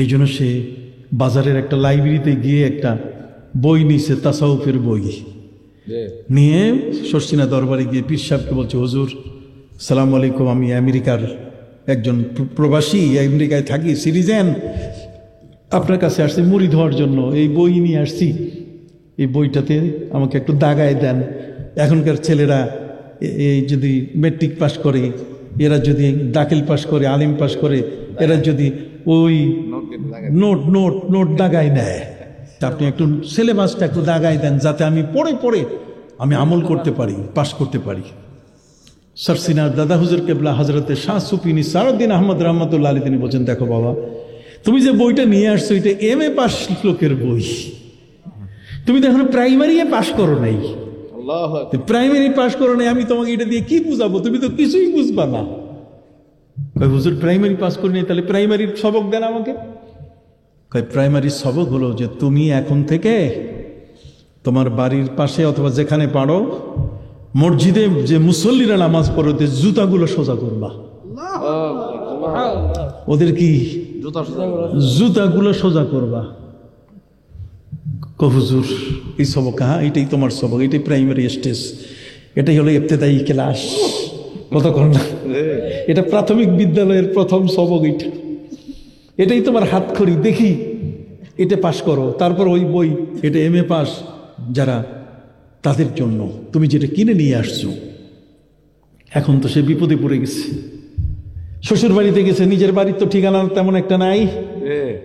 এই জন্য সে বাজারের একটা লাইব্রেরিতে গিয়ে একটা বই নিছে, তাসাউফের বই নিয়ে সরসিনা দরবারে গিয়ে পীর সাহেবকে বলছে, হুজুর সালাম আলাইকুম, আমি আমেরিকার একজন প্রবাসী, আমেরিকায় থাকি, সিটিজেন, আপনার কাছে আসছি মুরিদ হওয়ার জন্য, এই বই নিয়ে আসছি, এই বইটাতে আমাকে একটু দাগায় দেন। এখনকার ছেলেরা এই যদি মেট্রিক পাস করে, এরা যদি দাখিল পাস করে, আলিম পাস করে, এরা যদি ওই নোট নোট নোট দাগায় নেয়, তা আপনি একটু সিলেবাসটা একটু দাগায় দেন, যাতে আমি পড়ে পড়ে আমি আমল করতে পারি, পাস করতে পারি। সরসিনার দাদা হুজুর কেবলা হজরতে শাহ সুফি নিসারউদ্দিন আহমদ রহমতুল্লাহ আলী তিনি বলছেন, দেখো বাবা, তুমি যে বইটা নিয়ে আসছো এটা MA পাস লোকের বই, তুমি তো এখনো প্রাইমারি পাস করো নাই। প্রাইমারি পাস করো নাই, আমি তোমাকে এটা দিয়ে কি বুঝাবো, তুমি তো কিছুই বুঝবা না। হুজুর প্রাইমারি পাস করি নাই, তাহলে প্রাইমারির সবক দেন আমাকে। প্রাইমারির সবক হলো যে তুমি এখন থেকে তোমার বাড়ির পাশে অথবা যেখানে পারো মসজিদে যে মুসল্লিরা নামাজ পড়ে ওদের জুতাগুলো সোজা করবা। ওদের কি জুতাগুলো সোজা করবা। হুজুর এই সবক, হ্যাঁ এটাই তোমার সবক, এটাই প্রাইমারি স্টেজ, এটাই হলো ইবতেদায়ী ক্লাস, কতক্ষণ না, এটা প্রাথমিক বিদ্যালয়ের প্রথম সবক, এটাই তোমার হাতখড়ি, দেখি এটা পাশ করো, তারপর ওই বই, এটা MA পাস যারা, তাদের জন্য তুমি যেটা কিনে নিয়ে আসছো। এখন তো সে বিপদে পড়ে গেছে, শ্বশুর বাড়িতে গেছে, নিজের বাড়ির তো ঠিকানা তেমন একটা নাই।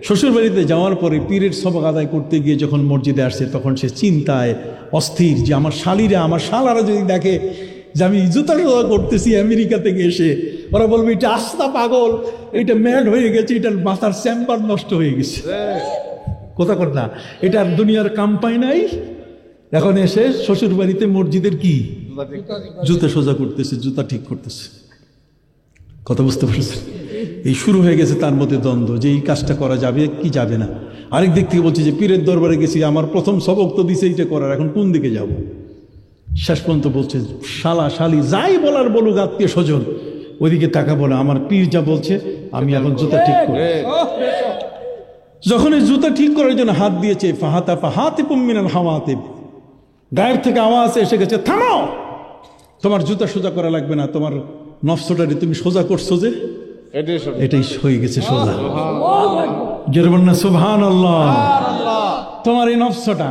শ্বশুর বাড়িতে যাওয়ার পরে পীরের সবক আদায় করতে গিয়ে যখন মসজিদে আসছে, তখন সে চিন্তায় অস্থির যে আমার শালিরা, আমার শালারা যদি দেখে যে আমি জুতা সোজা করতেছি আমেরিকা থেকে এসে, ওরা বলবে এটা আস্তা পাগল, এটা ম্যাড হয়ে গেছে, এটার মাথার চেম্বার নষ্ট হয়ে গেছে, কথা কর না, এটার দুনিয়ার কাম পায় নাই। এখন এসে শ্বশুর বাড়িতে মসজিদের কি জুতা সোজা করতেছে, জুতা ঠিক করতেছে, কথা বুঝতে পারছেন? এই শুরু হয়ে গেছে তার মধ্যে দ্বন্দ্ব যে এই কাজটা করা যাবে কি যাবে না। আরেক দিক থেকে বলছে যে পীরের দরবারে গেছি, আমার প্রথম সবক তো দিছে এইটা করার, এখন কোন দিকে যাব। শেষ পর্যন্ত বলছে শালা শালি যাই বলার বলুক, আত্মীয় স্বজন, ওইদিকে তাকাবো না, আমার পীর যা বলছে আমি এখন জুতা ঠিক করব। যখন এই জুতা ঠিক করার জন্য হাত দিয়েছে, ফাহাতা ফাহাতিবুম মিনাল হাওয়াতিব, গায়ের থেকে আওয়াজ এসে গেছে, থামো, তোমার জুতা সোজা করা লাগবে না, তোমার নফসটারে তুমি সোজা করছো যে এটাই হয়ে গেছে সোজা। জোরে না সুবহানাল্লাহ। তোমার এই নফসটা,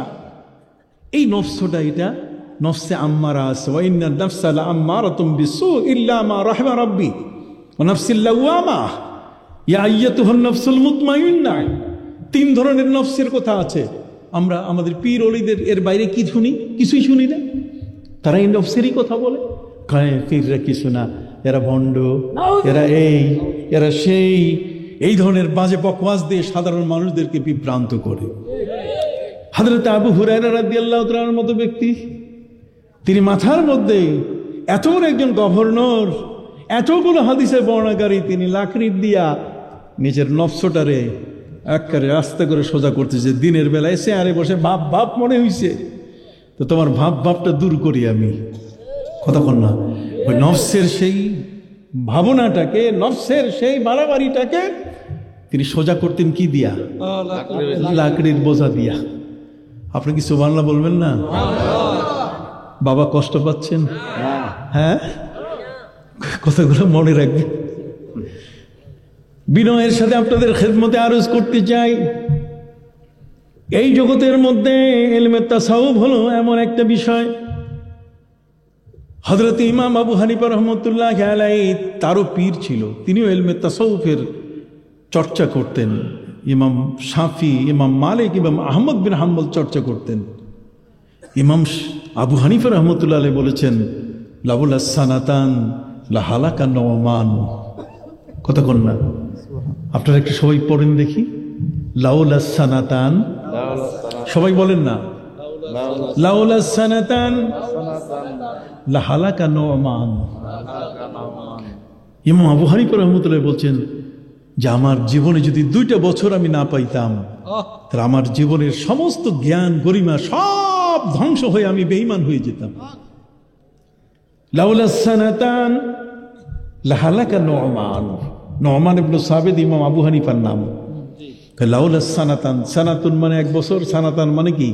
এই নফসটা এটা নফসে আম্মারা আছে, ওয়া ইন্নান নাফসা লাআম্মারাতুম বিসু ইল্লা মা রাহিমা রাব্বি ওয়া নাফসিল লাওয়ামা ইয়া আইয়াতুহান নাফসুল মুতমাইন্না। তিন ধরনের নফসের কথা আছে। আমরা আমাদের পীর ওলিদের এর বাইরে কি শুনি? কিছুই শুনি না। তারা এই নফসেরই কথা বলে। পীররা কিছু না, এরা ভণ্ড, এরা এই, এরা সেই, এই ধরনের বাজে বকওয়াজ দিয়ে সাধারণ মানুষদেরকে বিভ্রান্ত করে। হযরত আবু হুরায়রা রাদিয়াল্লাহু তাআলার মতো ব্যক্তি, তিনি মাথার মধ্যে এত বড় একজন গভর্নর, এতগুলো হাদিসের বর্ণাকারী, তিনি লাকড়ির দিয়া নিজের নফসটারে একবারে আস্তে করে সোজা করতেছে। দিনের বেলায় চেয়ারে বসে ভাব ভাব মনে হইছে, তো তোমার ভাব ভাবটা দূর করি আমি। কতক্ষণ না ওই নফসের সেই ভাবনাটাকে, নফসের সেই বাড়াবাড়িটাকে তিনি সোজা করতেন কি দিয়া? লাকড়ির বোঝা দিয়া। আপনি কি সুবহানাল্লাহ বলবেন না? বাবা কষ্ট পাচ্ছেন? হ্যাঁ, কথাগুলো মনে রাখবেন। বিনয়ের সাথে আপনাদের খেদমতে আরজ করতে চাই, এই জগতের মধ্যে ইলমে তাসাউফ হলো এমন একটা বিষয়। হযরত ইমাম আবু হানিফা রাহমাতুল্লাহ আলাইহি তারও পীর ছিল, তিনিও ইলমে তাসাউফের চর্চা করতেন। ইমাম শাফি, ইমাম মালিক, ইমাম আহমদ বিন হাম্বল চর্চা করতেন। ইমাম আবু হানিফা রাহমাতুল্লাহ আলাইহি বলেছেন, লাউলা সানাতান লা হালাকা নওমান। কতক্ষণ না আপনারা একটু সবাই পড়েন দেখি, লাউলা সানাতান, সবাই বলেন না, লাউলা সানাতান লা হালাকা নওমান। ইমাম আবু হানিফা রাহমাতুল্লাহ বলছেন যে আমার জীবনে যদি 2টা বছর আমি না পাইতাম, তাহলে আমার জীবনের সমস্ত জ্ঞান গরিমা সব ধ্বংস হয়ে আমি বেঈমান হয়ে যেতাম। লাউলা সানাতান লা হালাকা নওমান। নওমান ইবনে সাবিত ইমাম আবু হানিফার নাম। লাউলা সানাতান, সানাতুন মানে 1 বছর, সানাতান মানে কি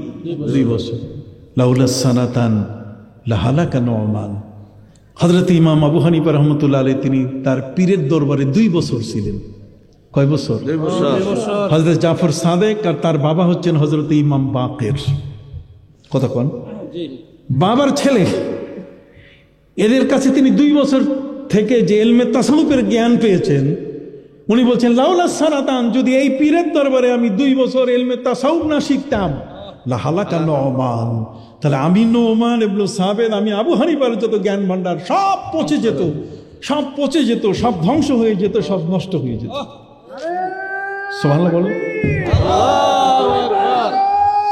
2 বছর। লাউলা সানাতান লা হালাকা নওমান। হযরত ইমাম আবু হানিফা রাহমাতুল্লাহ আলাইহি তিনি তার পীরের দরবারে 2 বছর ছিলেন। কয় বছর? 2 বছর। হযরত জাফর সাদেক আর তার বাবা হচ্ছেন হযরত ইমাম বাকের। কতক্ষণ? বাবার ছেলে। এদের কাছে তিনি 2 বছর থেকে যে ইলমে তাসাউফের জ্ঞান পেয়েছেন, উনি বলছেন লাউলা সানাতান, যদি এই পীরের দরবারে আমি 2 বছর ইলমে তাসাউফ না শিখতাম, লা হালাকা নওমান, তাহলে আমি নোমান ইবনে সাবিত, আমি আবু হানিফার যত জ্ঞান ভান্ডার সব পচে যেত, সব পচে যেত, সব ধ্বংস হয়ে যেত, সব নষ্ট হয়ে যেত। সুবহানাল্লাহ বলেন। আল্লাহু আকবার।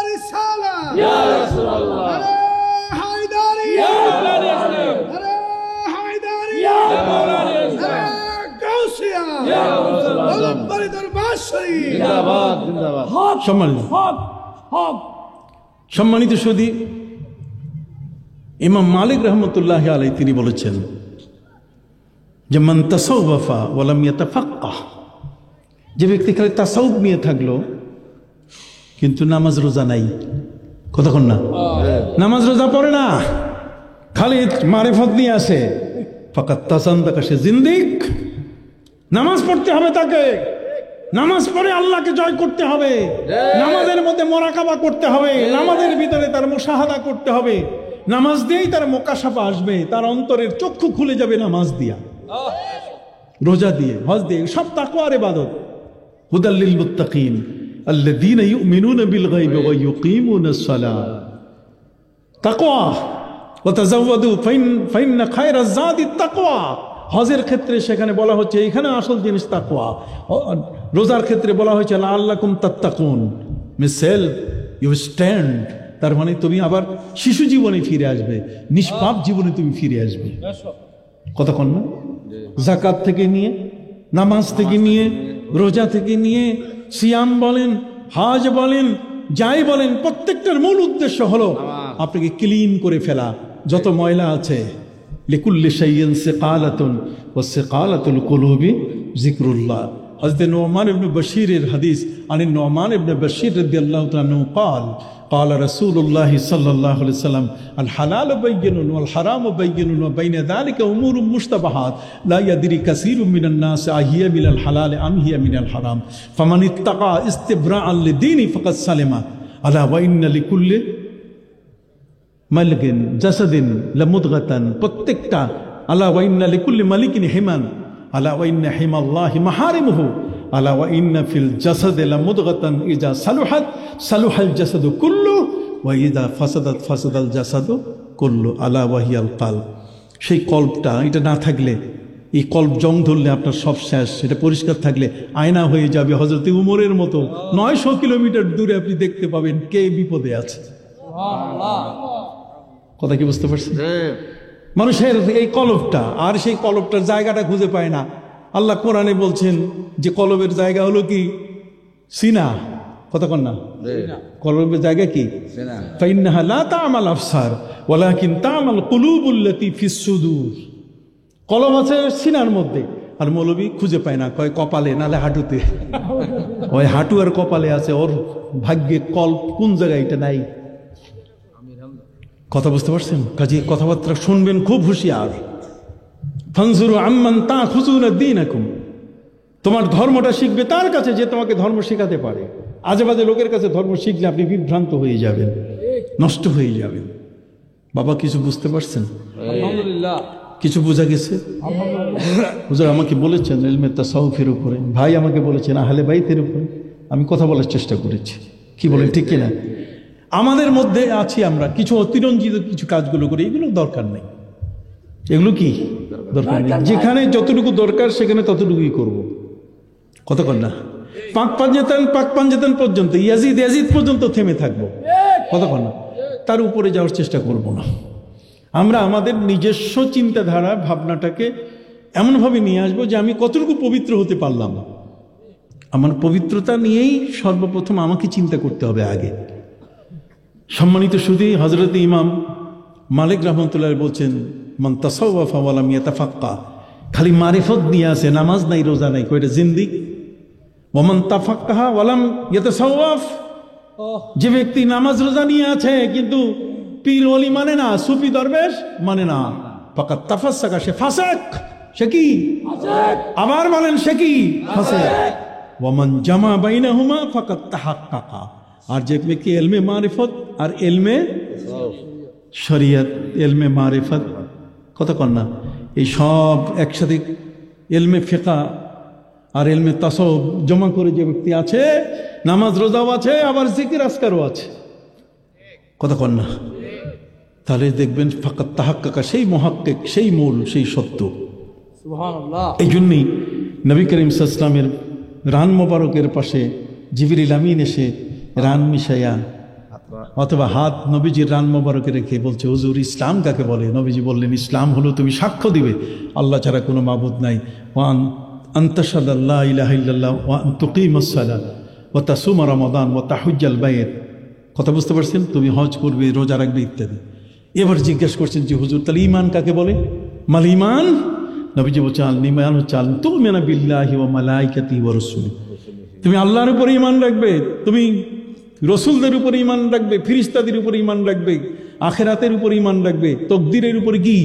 রিসালাত ইয়া রাসূলুল্লাহ, হায়দারি ইয়া মাওলানা ইসলাম, হায়দারি ইয়া মাওলানা ইসলাম, গাউসিয়া ইয়া রাসূলুল্লাহ, বড় দরবার শরীফ জিন্দাবাদ জিন্দাবাদ। সম্মানিত হক হক সম্মানিত সুধী, ইমাম মালিক রাহমাতুল্লাহ আলাইহি তিনি বলেছেন যে মান তাসাওয়াফা ওয়া লাম ইয়াতাফাক্কাহ, যে ব্যক্তি খালি তাসাউফ নিয়ে থাকলো কিন্তু নামাজ রোজা নাই। কতক্ষণ না? নামাজ রোজা পড়ে না, খালি মারিফত নিয়ে আসে, ফাকাত তাসান্দাকা, সে জিন্দিক। নামাজ পড়তে হবে তাকে, নামাজ পড়ে আল্লাহকে জয় করতে হবে, নামাজের মধ্যে মুরাকাবা করতে হবে, নামাজের ভিতরে তার মুশাহাদা করতে হবে, নামাজ দিয়েই তার মুকাশাফা আসবে, তার অন্তরের চক্ষু খুলে যাবে নামাজ দিয়া, রোজা দিয়ে, হজ দিয়ে, সব তাকওয়ার ইবাদত। হুদাল লিল মুত্তাকিন আল্লাযীনা ইউমিনুনা বিল গায়বি ওয়া ইউকিমুনাস সালাত। তাকওয়া, ওয়া তাযাওয়াদু ফাইন্না খায়রাজ যাদিত তাকওয়া। হজের ক্ষেত্রে সেখানে বলা হচ্ছে এখানে আসল জিনিস তাকওয়া। রোজার ক্ষেত্রে বলা হয়েছে লাআল্লাকুম তাত্তাকুন, মিসেল ইউ স্ট্যান্ড, তার মানে তুমি আবার শিশু জীবনে ফিরে আসবে, নিষ্পাপ জীবনে তুমি ফিরে আসবে। কতক্ষণ না? যাকাত থেকে নিয়ে, নামাজ থেকে নিয়ে, রোজা থেকে নিয়ে, সিয়াম বলেন, হজ বলেন, যাই বলেন, প্রত্যেকটার মূল উদ্দেশ্য হলো আপনাকে ক্লিন করে ফেলা, যত ময়লা আছে লিকুল্লি শাইইন সিকালাতুন ওয়া সিকালাতুল কুলুবি যিকরুল্লাহ। হযরত নুমান ইবনে বশীরের হাদিস, আনি নুমান ইবনে বশীর রাদিয়াল্লাহু তাআলা আনহু قال قال رسول الله صلى الله عليه وسلم الحلال بين والحرام بين وبين ذلك امور مشتبهات لا يدري كثير من الناس اهي من الحلال ام هي من الحرام فمن اتقى استبراء لدينه فقد سلم الا وان لكل মালিকিন জাসাদিন লামুদগাতান, প্রত্যেকটা আলা ওয়া ইন্না লিকুল্লি মালিকিন হিমান আলা ওয়া ইন্না হিমাল্লাহি মাহারিমুহু আলা ওয়া ইন্না ফিল জাসাদি লামুদগাতান ইজা সালুহাত সালুহাল জাসাদু কুল্লু ওয়া ইজা ফাসাদাত ফাসাদাল জাসাদু কুল্লু আলা ওয়া হিয়াল কালব। সেই কল্পটা এটা না থাকলে, এই কল্প জং ধরলে আপনার সব শেষ। এটা পরিষ্কার থাকলে আয়না হয়ে যাবে হযরত উমরের মতো। 900 কিলোমিটার দূরে আপনি দেখতে পাবেন কে বিপদে আছে। কথা কি বুঝতে পারছেন? মানুষের এই কলবটা, আর সেই কলবটার জায়গাটা খুঁজে পায় না। আল্লাহ কোরআনে বলছেন যে কলবের জায়গা হলো কি? সিনা। কথা কন না? কলবের জায়গা কি? ফাইন্নাহা লা তা'মাল আবসার ওয়ালাকিন তা'মাল কুলুবুল্লাতী ফিস সুদূর। কলব আছে সিনার মধ্যে, আর মৌলবী খুঁজে পায় না, কয় কপালে নালে হাঁটুতে। ওই হাঁটু আর কপালে আছে, ওর ভাগ্যে কল্প কোন জায়গায় এটা নাই। কথা বুঝতে পারছেন? কাজে কথাবার্তা শুনবেন খুব হুঁশিয়ার। ফানজুরু আম্মান তাখুযুনা দীনাকুম, তোমার ধর্মটা শিখবে তার কাছে যে তোমাকে ধর্ম শেখাতে পারে। আজে বাজে লোকের কাছে ধর্ম শিখলে আপনি বিভ্রান্ত হয়ে যাবেন, নষ্ট হয়ে যাবেন। বাবা কিছু বুঝতে পারছেন?
আলহামদুলিল্লাহ,
কিছু বোঝা গেছে? হুজুর আমাকে বলেছেন ইলমে তাসাউফের উপরে, ভাই আমাকে বলেছেন আহলে বাইতের উপরে। আমি কথা বলার চেষ্টা করেছি, কি বলেন ঠিক কিনা? আমাদের মধ্যে আছি আমরা, কিছু অতিরঞ্জিত কিছু কাজগুলো করি, এগুলো দরকার নেই। এগুলো কি দরকার নেই, যেখানে যতটুকু দরকার সেখানে ততটুকুই করব। কতক্ষণ না পাক পাঞ্জাতান পর্যন্ত, ইয়াজিদ পর্যন্ত থেমে থাকবো। কতক্ষণ না তার উপরে যাওয়ার চেষ্টা করব না। আমরা আমাদের নিজস্ব চিন্তাধারা ভাবনাটাকে এমনভাবে নিয়ে আসবো যে আমি কতটুকু পবিত্র হতে পারলাম। আমার পবিত্রতা নিয়েই সর্বপ্রথম আমাকে চিন্তা করতে হবে আগে। সম্মানিত সুধী, হযরত ইমাম মালিক রাহমাতুল্লাহ বলছেন মান তাসাওয়াফা ওয়া লাম ইয়াতাফাক্কা, খালি মারিফত নিয়ে আছে, নামাজ নাই রোজা নাই, কয়টা জিন্দিক। ওয়া মান তাফাক্কাহা ওয়া লাম ইয়াতাসাওয়াফ, যে ব্যক্তি নামাজ রোজা নিয়ে আছে কিন্তু পীর ওলি মানে না, সুফি দরবেশ মানে না, ফাকাত তাফাসসাকা, সে ফাসিক। সে কি? আবার বলেন সে কি? ফাসিক। ওয়া মান জামা বাইনাহুমা ফাকাত তাহাক্কাকা, আর যে ব্যক্তি ইলমে মারিফত আর ইলমে শরিয়ত, ইলমে মারিফত, কতক্ষণ না এই সব একসাথে ইলমে ফিকহ আর ইলমে তাসাউফ জমা করে যে ব্যক্তি আছে, নামাজ রোজাও আছে, আবার জিকির আজকারও আছে। কতক্ষণ না তাহলে দেখবেন ফাকাত তাহাক্কাকা, সেই মুহাক্কিক, সেই মূল, সেই সত্য।
সুবহানাল্লাহ।
এই জন্যই নবী করিম সাল্লাল্লাহু আলাইহি ওয়াসাল্লামের রান মোবারকের পাশে জিবরিল আমিন এসে রান মিশাইয়া অথবা হাত নবীজির রান মোবারকে রেখে বলছে হুজুর ইসলাম কাকে বলে? নবীজি বললেন ইসলাম হলো তুমি সাক্ষ্য দিবে আল্লাহ ছাড়া কোনো মাবুদ নাই, ওয়ান আনতাশহাদু আল্লা ইলাহা ইল্লাল্লাহ ওয়া আন তুকিমাস সালাত ওয়া তাসুমা রমাদান ওয়া তাহুজ্জাল বাইত। কথা বুঝতে পারছেন? তুমি হজ করবে, রোজা রাখবে ইত্যাদি। এবার জিজ্ঞাসা করছেন যে হুজুর তাহলে ঈমান কাকে বলে? মাল ঈমান? নবীজি বলছেন আল ঈমান হচ্ছে আল তুমিনা বিল্লাহি ওয়া মালাইকাতিহি ওয়া রাসূলিহি, তুমি আল্লাহর উপরে ঈমান রাখবে, তুমি রসুলদের উপরে ঈমান রাখবে, ফিরিস্তাদের উপরে ঈমান রাখবে, আখিরাতের উপরে ঈমান রাখবে, তকদিরের উপরে কি?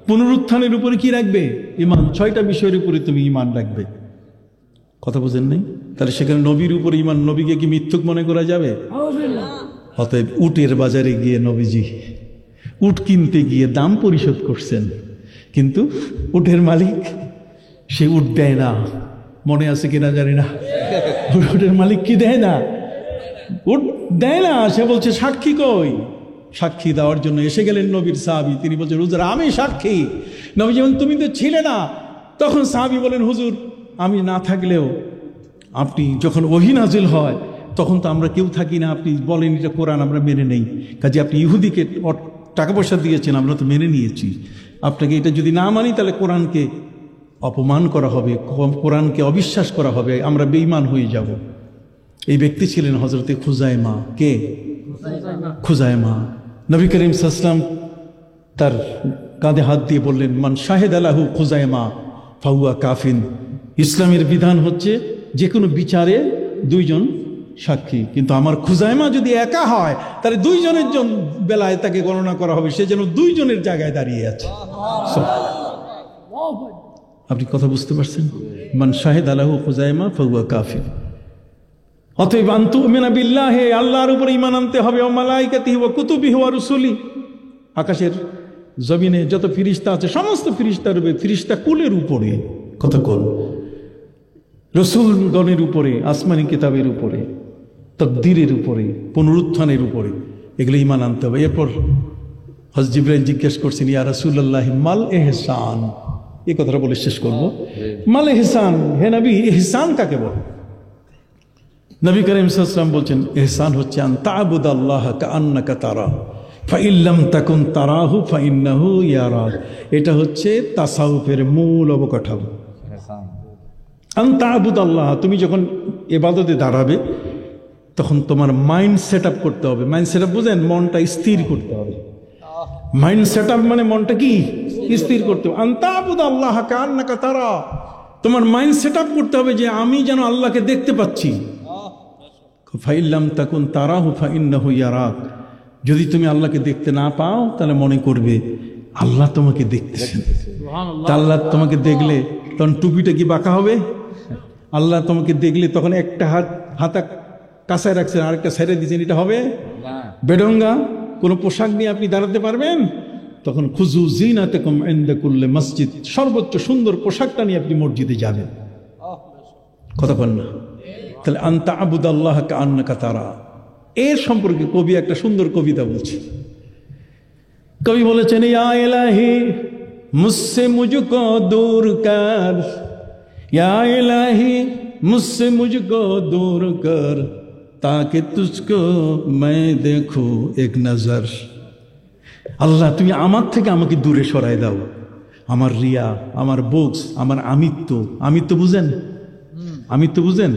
পুনরুত্থানের উপরে কি রাখবে? ঈমান। 6টা বিষয়ের উপরে তুমি ঈমান রাখবে। কথা বুঝেন নাই? তাহলে সেখানে নবীর উপরে ঈমান, নবীকে কি মিথ্যুক মনে করা যাবে? অতএব উটের বাজারে গিয়ে নবীজি উট কিনতে গিয়ে দাম পরিশোধ করছেন, কিন্তু উটের মালিক সে উট দেয় না। মনে আছে কিনা জানি না, উটের মালিক কি দেয় না? উট দেয় না। সে বলছে সাক্ষী কই? সাক্ষী দেওয়ার জন্য এসে গেলেন নবীর সাহাবী, তিনি বলছেন হুজুর আমি সাক্ষী। নবী যেমন তুমি তো ছিলে না, তখন সাহাবী বলেন হুজুর আমি না থাকলেও আপনি যখন ওহী নাজিল হয় তখন তো আমরা কেউ থাকি না, আপনি বলেন এটা কোরআন, আমরা মেনে নেই। কাজে আপনি ইহুদিকে টাকা পয়সা দিয়েছেন, আমরা তো মেনে নিয়েছি। আপনাকে এটা যদি না মানি তাহলে কোরআনকে অপমান করা হবে, কোরআনকে অবিশ্বাস করা হবে, আমরা বেঈমান হয়ে যাব। এই ব্যক্তি ছিলেন হযরতে খুজাইমা। কে? খুজাইমা। নবী করিম সাল্লাল্লাহু আলাইহি ওয়াসাল্লাম তার কাঁধে হাত দিয়ে বললেন, মান শাহেদ আলাহু খুজাইমা ফাহুয়া কাফিন। ইসলামের বিধান হচ্ছে যে কোনো বিচারে দুইজন সাক্ষী, কিন্তু আমার খুজাইমা যদি একা হয় তাহলে দুইজনের বেলায় তাকে গণনা করা হবে, সে যেন দুইজনের জায়গায় দাঁড়িয়ে আছে। আপনি কথা বুঝতে পারছেন? মান শাহেদ আলাহু খুজাইমা ফাহুয়া কাফিন। অতএব আনতুমিনা বিল্লাহি, আল্লাহর উপরে ঈমান আনতে হবে, ওয়া মালাইকাতিহি ওয়া কুতুবিহি ওয়া রুসুলি। আকাশের জমিনে যত ফিরিস্তা আছে সমস্ত ফিরিস্তার উপরে, ফিরিস্তা কুলের উপরে, কথা কল, রসুলগণের উপরে, আসমানি কিতাবের উপরে, তাকদীরের উপরে, পুনরুত্থানের উপরে, এগুলো ঈমান আনতে হবে। এরপর হযরত জিবরাইল জিজ্ঞেস করছেন, ইয়া রাসূলুল্লাহ মাল ইহসান, এই কথাটা বলে শেষ করব। মাল ইহসান, হে নবী ইহসান কাকে বলে? নবী করিম সাল্লাল্লাহু আলাইহি ওয়াসাল্লাম বলছেন, ইহসান হচ্ছে আন তা'বুদাল্লাহ কাআন্নাকা তারা ফাইল্লাম তাকুন তারাহু ফাইন্নাহু ইয়ারাক। এটা হচ্ছে তাসাউফের মূল অবকাঠামো। আন তা'বুদাল্লাহ, তুমি যখন ইবাদতে দাঁড়াবে তখন তোমার মাইন্ড সেট আপ করতে হবে। মাইন্ড সেট আপ বুঝেন? মনটা স্থির করতে হবে। মাইন্ড সেট আপ মানে মনটা কি স্থির করতে হবে। আন তা'বুদাল্লাহ কাআন্নাকা তারা, তোমার মাইন্ড সেট আপ করতে হবে যে আমি যেন আল্লাহকে দেখতে পাচ্ছি। ফাইল্লাম তাকুন তারাহু ফাইন্নাহু ইয়ারাক, যদি তুমি আল্লাহকে দেখতে না পাও তাহলে মনে করবে আল্লাহ তোমাকে দেখতেছেন। তা আল্লাহ তোমাকে দেখলে তখন টুপিটা কি বাঁকা হবে? আল্লাহ তোমাকে দেখলে তখন একটা হাতা কাঁচায় রাখছেন, আরেকটা ছেড়ে দিয়েছেন, এটা হবে? বেডঙ্গা কোনো পোশাক নিয়ে আপনি দাঁড়াতে পারবেন? তখন খুজু জিনাতাকুম ইনদা কুল্লি মসজিদ, সর্বোচ্চ সুন্দর পোশাকটা নিয়ে আপনি মসজিদে যাবেন। কথা বল না? তাহলে আন তা'বুদাল্লাহ কাআন্নাকা তারা, এর সম্পর্কে কবি একটা সুন্দর কবিতা বলছে। কবি বলেছেন, ইয়া ইলাহি মুঝসে মুঝকো দূর কর, ইয়া ইলাহি মুঝসে মুঝকো দূর কর, তাকে তুঝকো मैं देखूं एक नजर। আল্লাহ তুমি আমার থেকে আমাকে দূরে সরাই দাও। আমার রিয়া, আমার বোকস, আমার আমিত্ব, আমিত্ব বুঝেন? আমিত্ব বুঝেন?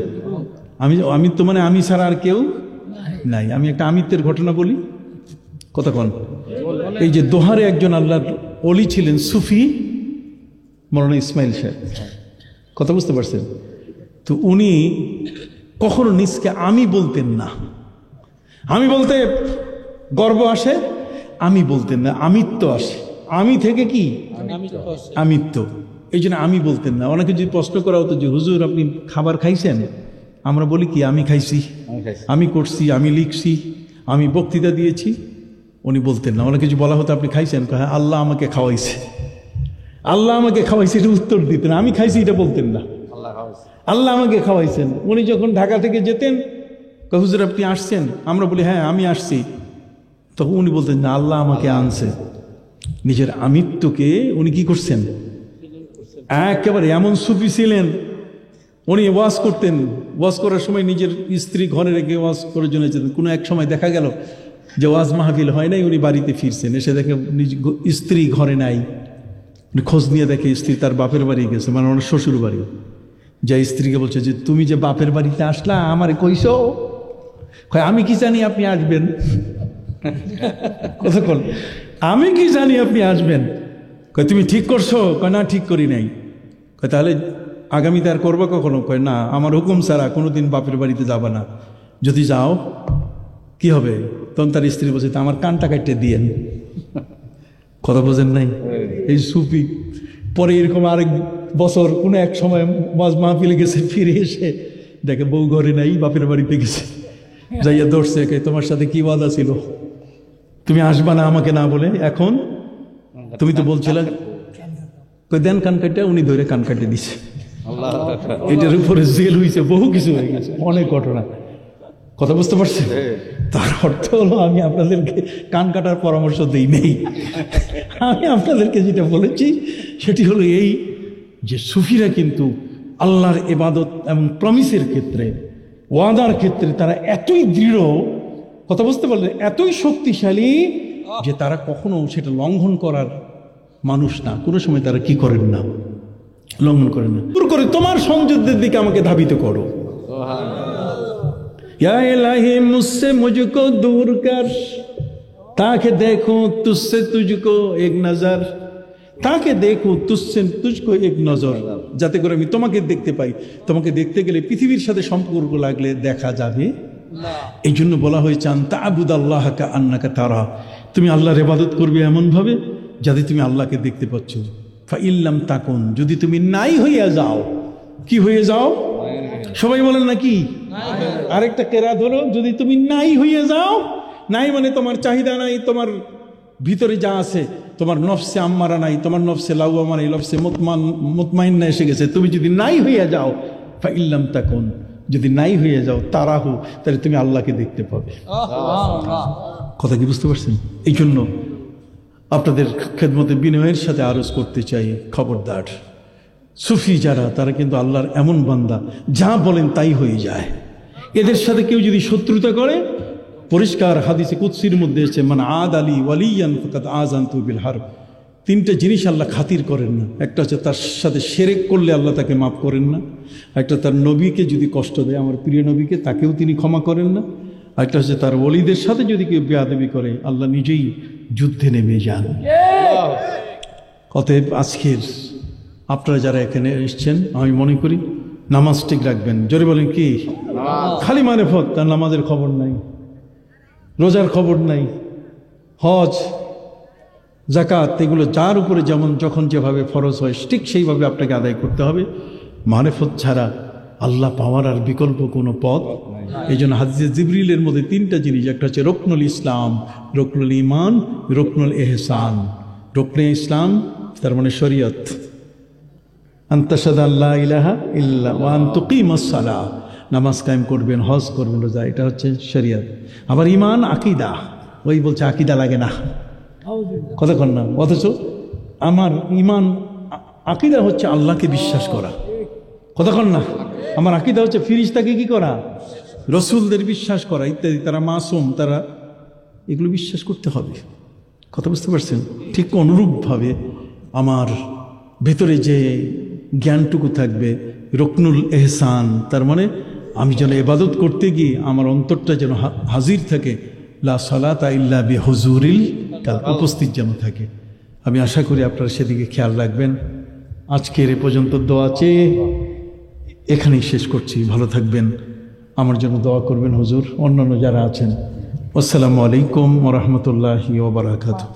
আমিত্ব মানে আমি ছাড়া আর কেউ নাই। আমি একটা আমিত্বের ঘটনা বলি, কথা কন। এই যে দোহারে একজন আল্লাহর ওলি ছিলেন, সুফি মৌলানা ইসমাইল সাহেব, কথা বুঝতে পারছেন? তো উনি কখনো নিজকে আমি বলতেন না। আমি বলতে গর্ব আসে, আমি বলতেন না, আমিত্ব আসে। আমি থেকে কি আমিত্ব, এই জন্য আমি বলতেন না। অনেকে যদি প্রশ্ন করা হতো যে হুজুর আপনি খাবার খাইছেন, আমরা বলি কি আমি খাইছি, আমি করছি, আমি লিখছি, আমি বক্তৃতা দিয়েছি। উনি বলতেন না। অনেকে যদি বলা হতো আপনি খাইছেন, হ্যাঁ আল্লাহ আমাকে খাওয়াইছে, আল্লাহ আমাকে খাওয়াইছে, এটা উত্তর দিতেন। আমি খাইছি এটা বলতেন না, আল্লাহ আমাকে খাওয়াইছেন। উনি যখন ঢাকা থেকে যেতেন, হুজুর আপনি আসছেন, আমরা বলি হ্যাঁ আমি আসছি, তখন উনি বলতেন না আল্লাহ আমাকে আনছে। নিজের আমিত্বকে উনি কি করছেন? একেবারে এমন সুফি ছিলেন, উনি ওয়াজ করতেন, ওয়াজ করার সময় নিজের স্ত্রী ঘরে রেখে ওয়াজ করার জন্য যেতেন। কোনো এক সময় দেখা গেল যে ওয়াজ মাহফিল হয় নাই, উনি বাড়িতে ফিরছেন, এসে দেখে স্ত্রী ঘরে নাই। উনি খোঁজ নিয়ে দেখে স্ত্রী তার বাপের বাড়ি গেছে, মানে ওনার শ্বশুর বাড়ি। যা স্ত্রীকে বলছে যে তুমি যে বাপের বাড়িতে আসলা আমারে কইছো? আমি কি জানি আপনি আসবেন? কতক্ষণ আমি কি জানি আপনি আসবেন? কয় তুমি ঠিক করছো? কয় না ঠিক করি নাই। কয় তাহলে আগামীতে আর করবো কখনো? কয় না, আমার হুকুম ছাড়া কোনোদিন বাপের বাড়িতে যাবা না, যদি যাও কি হবে? তখন তার স্ত্রী বলছে তা আমার কানটা কাটতে দিয়েন। কথা বোঝেন নাই? এই সুফি পরে এরকম আরেক বছর কোনো এক সময় ওয়াজ মাহফিলে গেছে, ফিরে এসে দেখে বউ ঘরে নাই, বাপের বাড়িতে গেছে। যাইয়া ধরছে, তোমার সাথে কি ওয়াদা ছিল? তুমি আসবা না আমাকে না বলে, এখন তুমি তো বলছিলে। দেন কান কাটে, উনি ধরে কান কাটে দিছে। এটার উপরে জেল হয়েছে, বহু কিছু হয়ে গেছে, অনেক ঘটনা। কথা বুঝতে পারছেন? তার অর্থ হলো আমি আপনাদেরকে কান কাটার পরামর্শ দিই নেই। আমি আপনাদেরকে যেটা বলেছি সেটি হলো এই যে সুফিরা কিন্তু আল্লাহর ইবাদত এবং প্রমিসের ক্ষেত্রে, ওয়াদার ক্ষেত্রে তারা এতই দৃঢ়, কথা বুঝতে পারলে, এতই শক্তিশালী যে তারা কখনো সেটা লঙ্ঘন করার মানুষ না। কোনো সময় তারা কি করেন না, লঙ্ঘন করেন না। দূর করে তোমার সংযুদ্ধের দিকে আমাকে ধাবিত করো। या इलाही मुझसे मुझको दूर कर, ताकि देखूं तुझसे तुझको एक नजर। তাকে দেখো তুঝকো এক নজর, যাতে করে আমি তোমাকে দেখতে পাই। তোমাকে দেখতে গেলে পৃথিবীর সাথে সম্পর্ক লাগলে দেখা যাবে। এই জন্য বলা হয়েছে আনতা আবুদাল্লাহ কা আন্নাকা তারা, তুমি আল্লাহর ইবাদত করবে এমন ভাবে যাতে তুমি আল্লাহকে দেখতে পাচ্ছ। ফাইল্লাম তাকুন, যদি তুমি নাই হইয়া যাও, কি হয়ে যাও? সবাই বলেন নাকি? আরেকটা কেরাত হলো যদি তুমি নাই হইয়া যাও। নাই মানে তোমার চাহিদা নাই, তোমার ভিতরে যা আছে, তোমার নফসে আম্মারা নাই, তোমার নফসে লাউয়ামা নাই, নফসে মুতমাইন্না এসে গেছে। তুমি যদি নাই হইয়া যাও, ফাইল্লাম তাকুন, যদি নাই হয়ে যাও তারাহু, তাহলে তুমি আল্লাহকে দেখতে পাবে। কথা কি বুঝতে পারছেন? এই জন্য আপনাদের খেদমতে বিনয়ের সাথে আরজ করতে চাই, খবরদার সুফি যারা, তারা কিন্তু আল্লাহর এমন বান্দা যা বলেন তাই হয়ে যায়। এদের সাথে কেউ যদি শত্রুতা করে, পরিষ্কার হাদিসে কুদসির মধ্যে এসেছে, মান আদ আলী ওয়ালিয়ান ফাকাদ আযানতু বিল হারব। তিনটা জিনিস আল্লাহ খাতির করেন না। একটা হচ্ছে তার সাথে শিরক করলে আল্লাহ তাকে মাফ করেন না। একটা তার নবীকে যদি কষ্ট দেয়, আমার প্রিয় নবীকে, তাকেও তিনি ক্ষমা করেন না। একটা হচ্ছে তার ওলিদের সাথে যদি কেউ বেয়াদবি করে, আল্লাহ নিজেই যুদ্ধে নেমে যান। অতএব আজকের আপনারা যারা এখানে এসছেন, আমি মনে করি নামাজ ঠিক রাখবেন। জোরে বলেন কি? খালি মারেফত, তার নামাজের খবর নাই, রোজার খবর নাই, হজ যাকাত, এগুলো যার উপরে যেমন যখন যেভাবে ফরজ হয় ঠিক সেইভাবে আপনাকে আদায় করতে হবে। মারেফত ছাড়া আল্লাহ পাওয়ার আর বিকল্প কোনো পথ। এই জন্য হাদিসে জিবরিলের মধ্যে তিনটা জিনিস, একটা হচ্ছে রুকনুল ইসলাম, রুকনুল ইমান, রুকনুল এহসান। রুকনে ইসলাম তার মানে শরীয়ত, আনতাশহাদু আল্লা ইলাহা ইল্লা ওয়া আন তুকিমাস সালাহ, নামাজ কায়েম করবেন, হজ করবেন, রোজা, এটা হচ্ছে শরীয়ত। আবার ইমান আকীদা, ওই বলছে আকীদা লাগে না, কতক্ষণ না, অথচ আমার ইমান আকীদা হচ্ছে আল্লাহকে বিশ্বাস করা, কতক্ষণ না। আমার আকীদা হচ্ছে ফিরিস্তাকে কি করা, রসুলদের বিশ্বাস করা ইত্যাদি, তারা মাসুম, তারা এগুলো বিশ্বাস করতে হবে। কথা বুঝতে পারছেন? ঠিক অনুরূপভাবে আমার ভেতরে যে জ্ঞানটুকু থাকবে, রুকনুল এহসান, তার মানে আমি যেন ইবাদত করতে গিয়ে আমার অন্তরটা যেন হাজির থাকে, লা সালাতা ইল্লা বিহুজুরিল কালব, উপস্থিত যেন থাকে। আমি আশা করি আপনারা সেদিকে খেয়াল রাখবেন। আজকের এ পর্যন্ত দোয়া চেয়ে এখানেই শেষ করছি। ভালো থাকবেন, আমার জন্য দোয়া করবেন হুজুর, অন্যান্য যারা আছেন। আসসালামু আলাইকুম ওয়া রাহমাতুল্লাহি ওয়া বারাকাতুহু।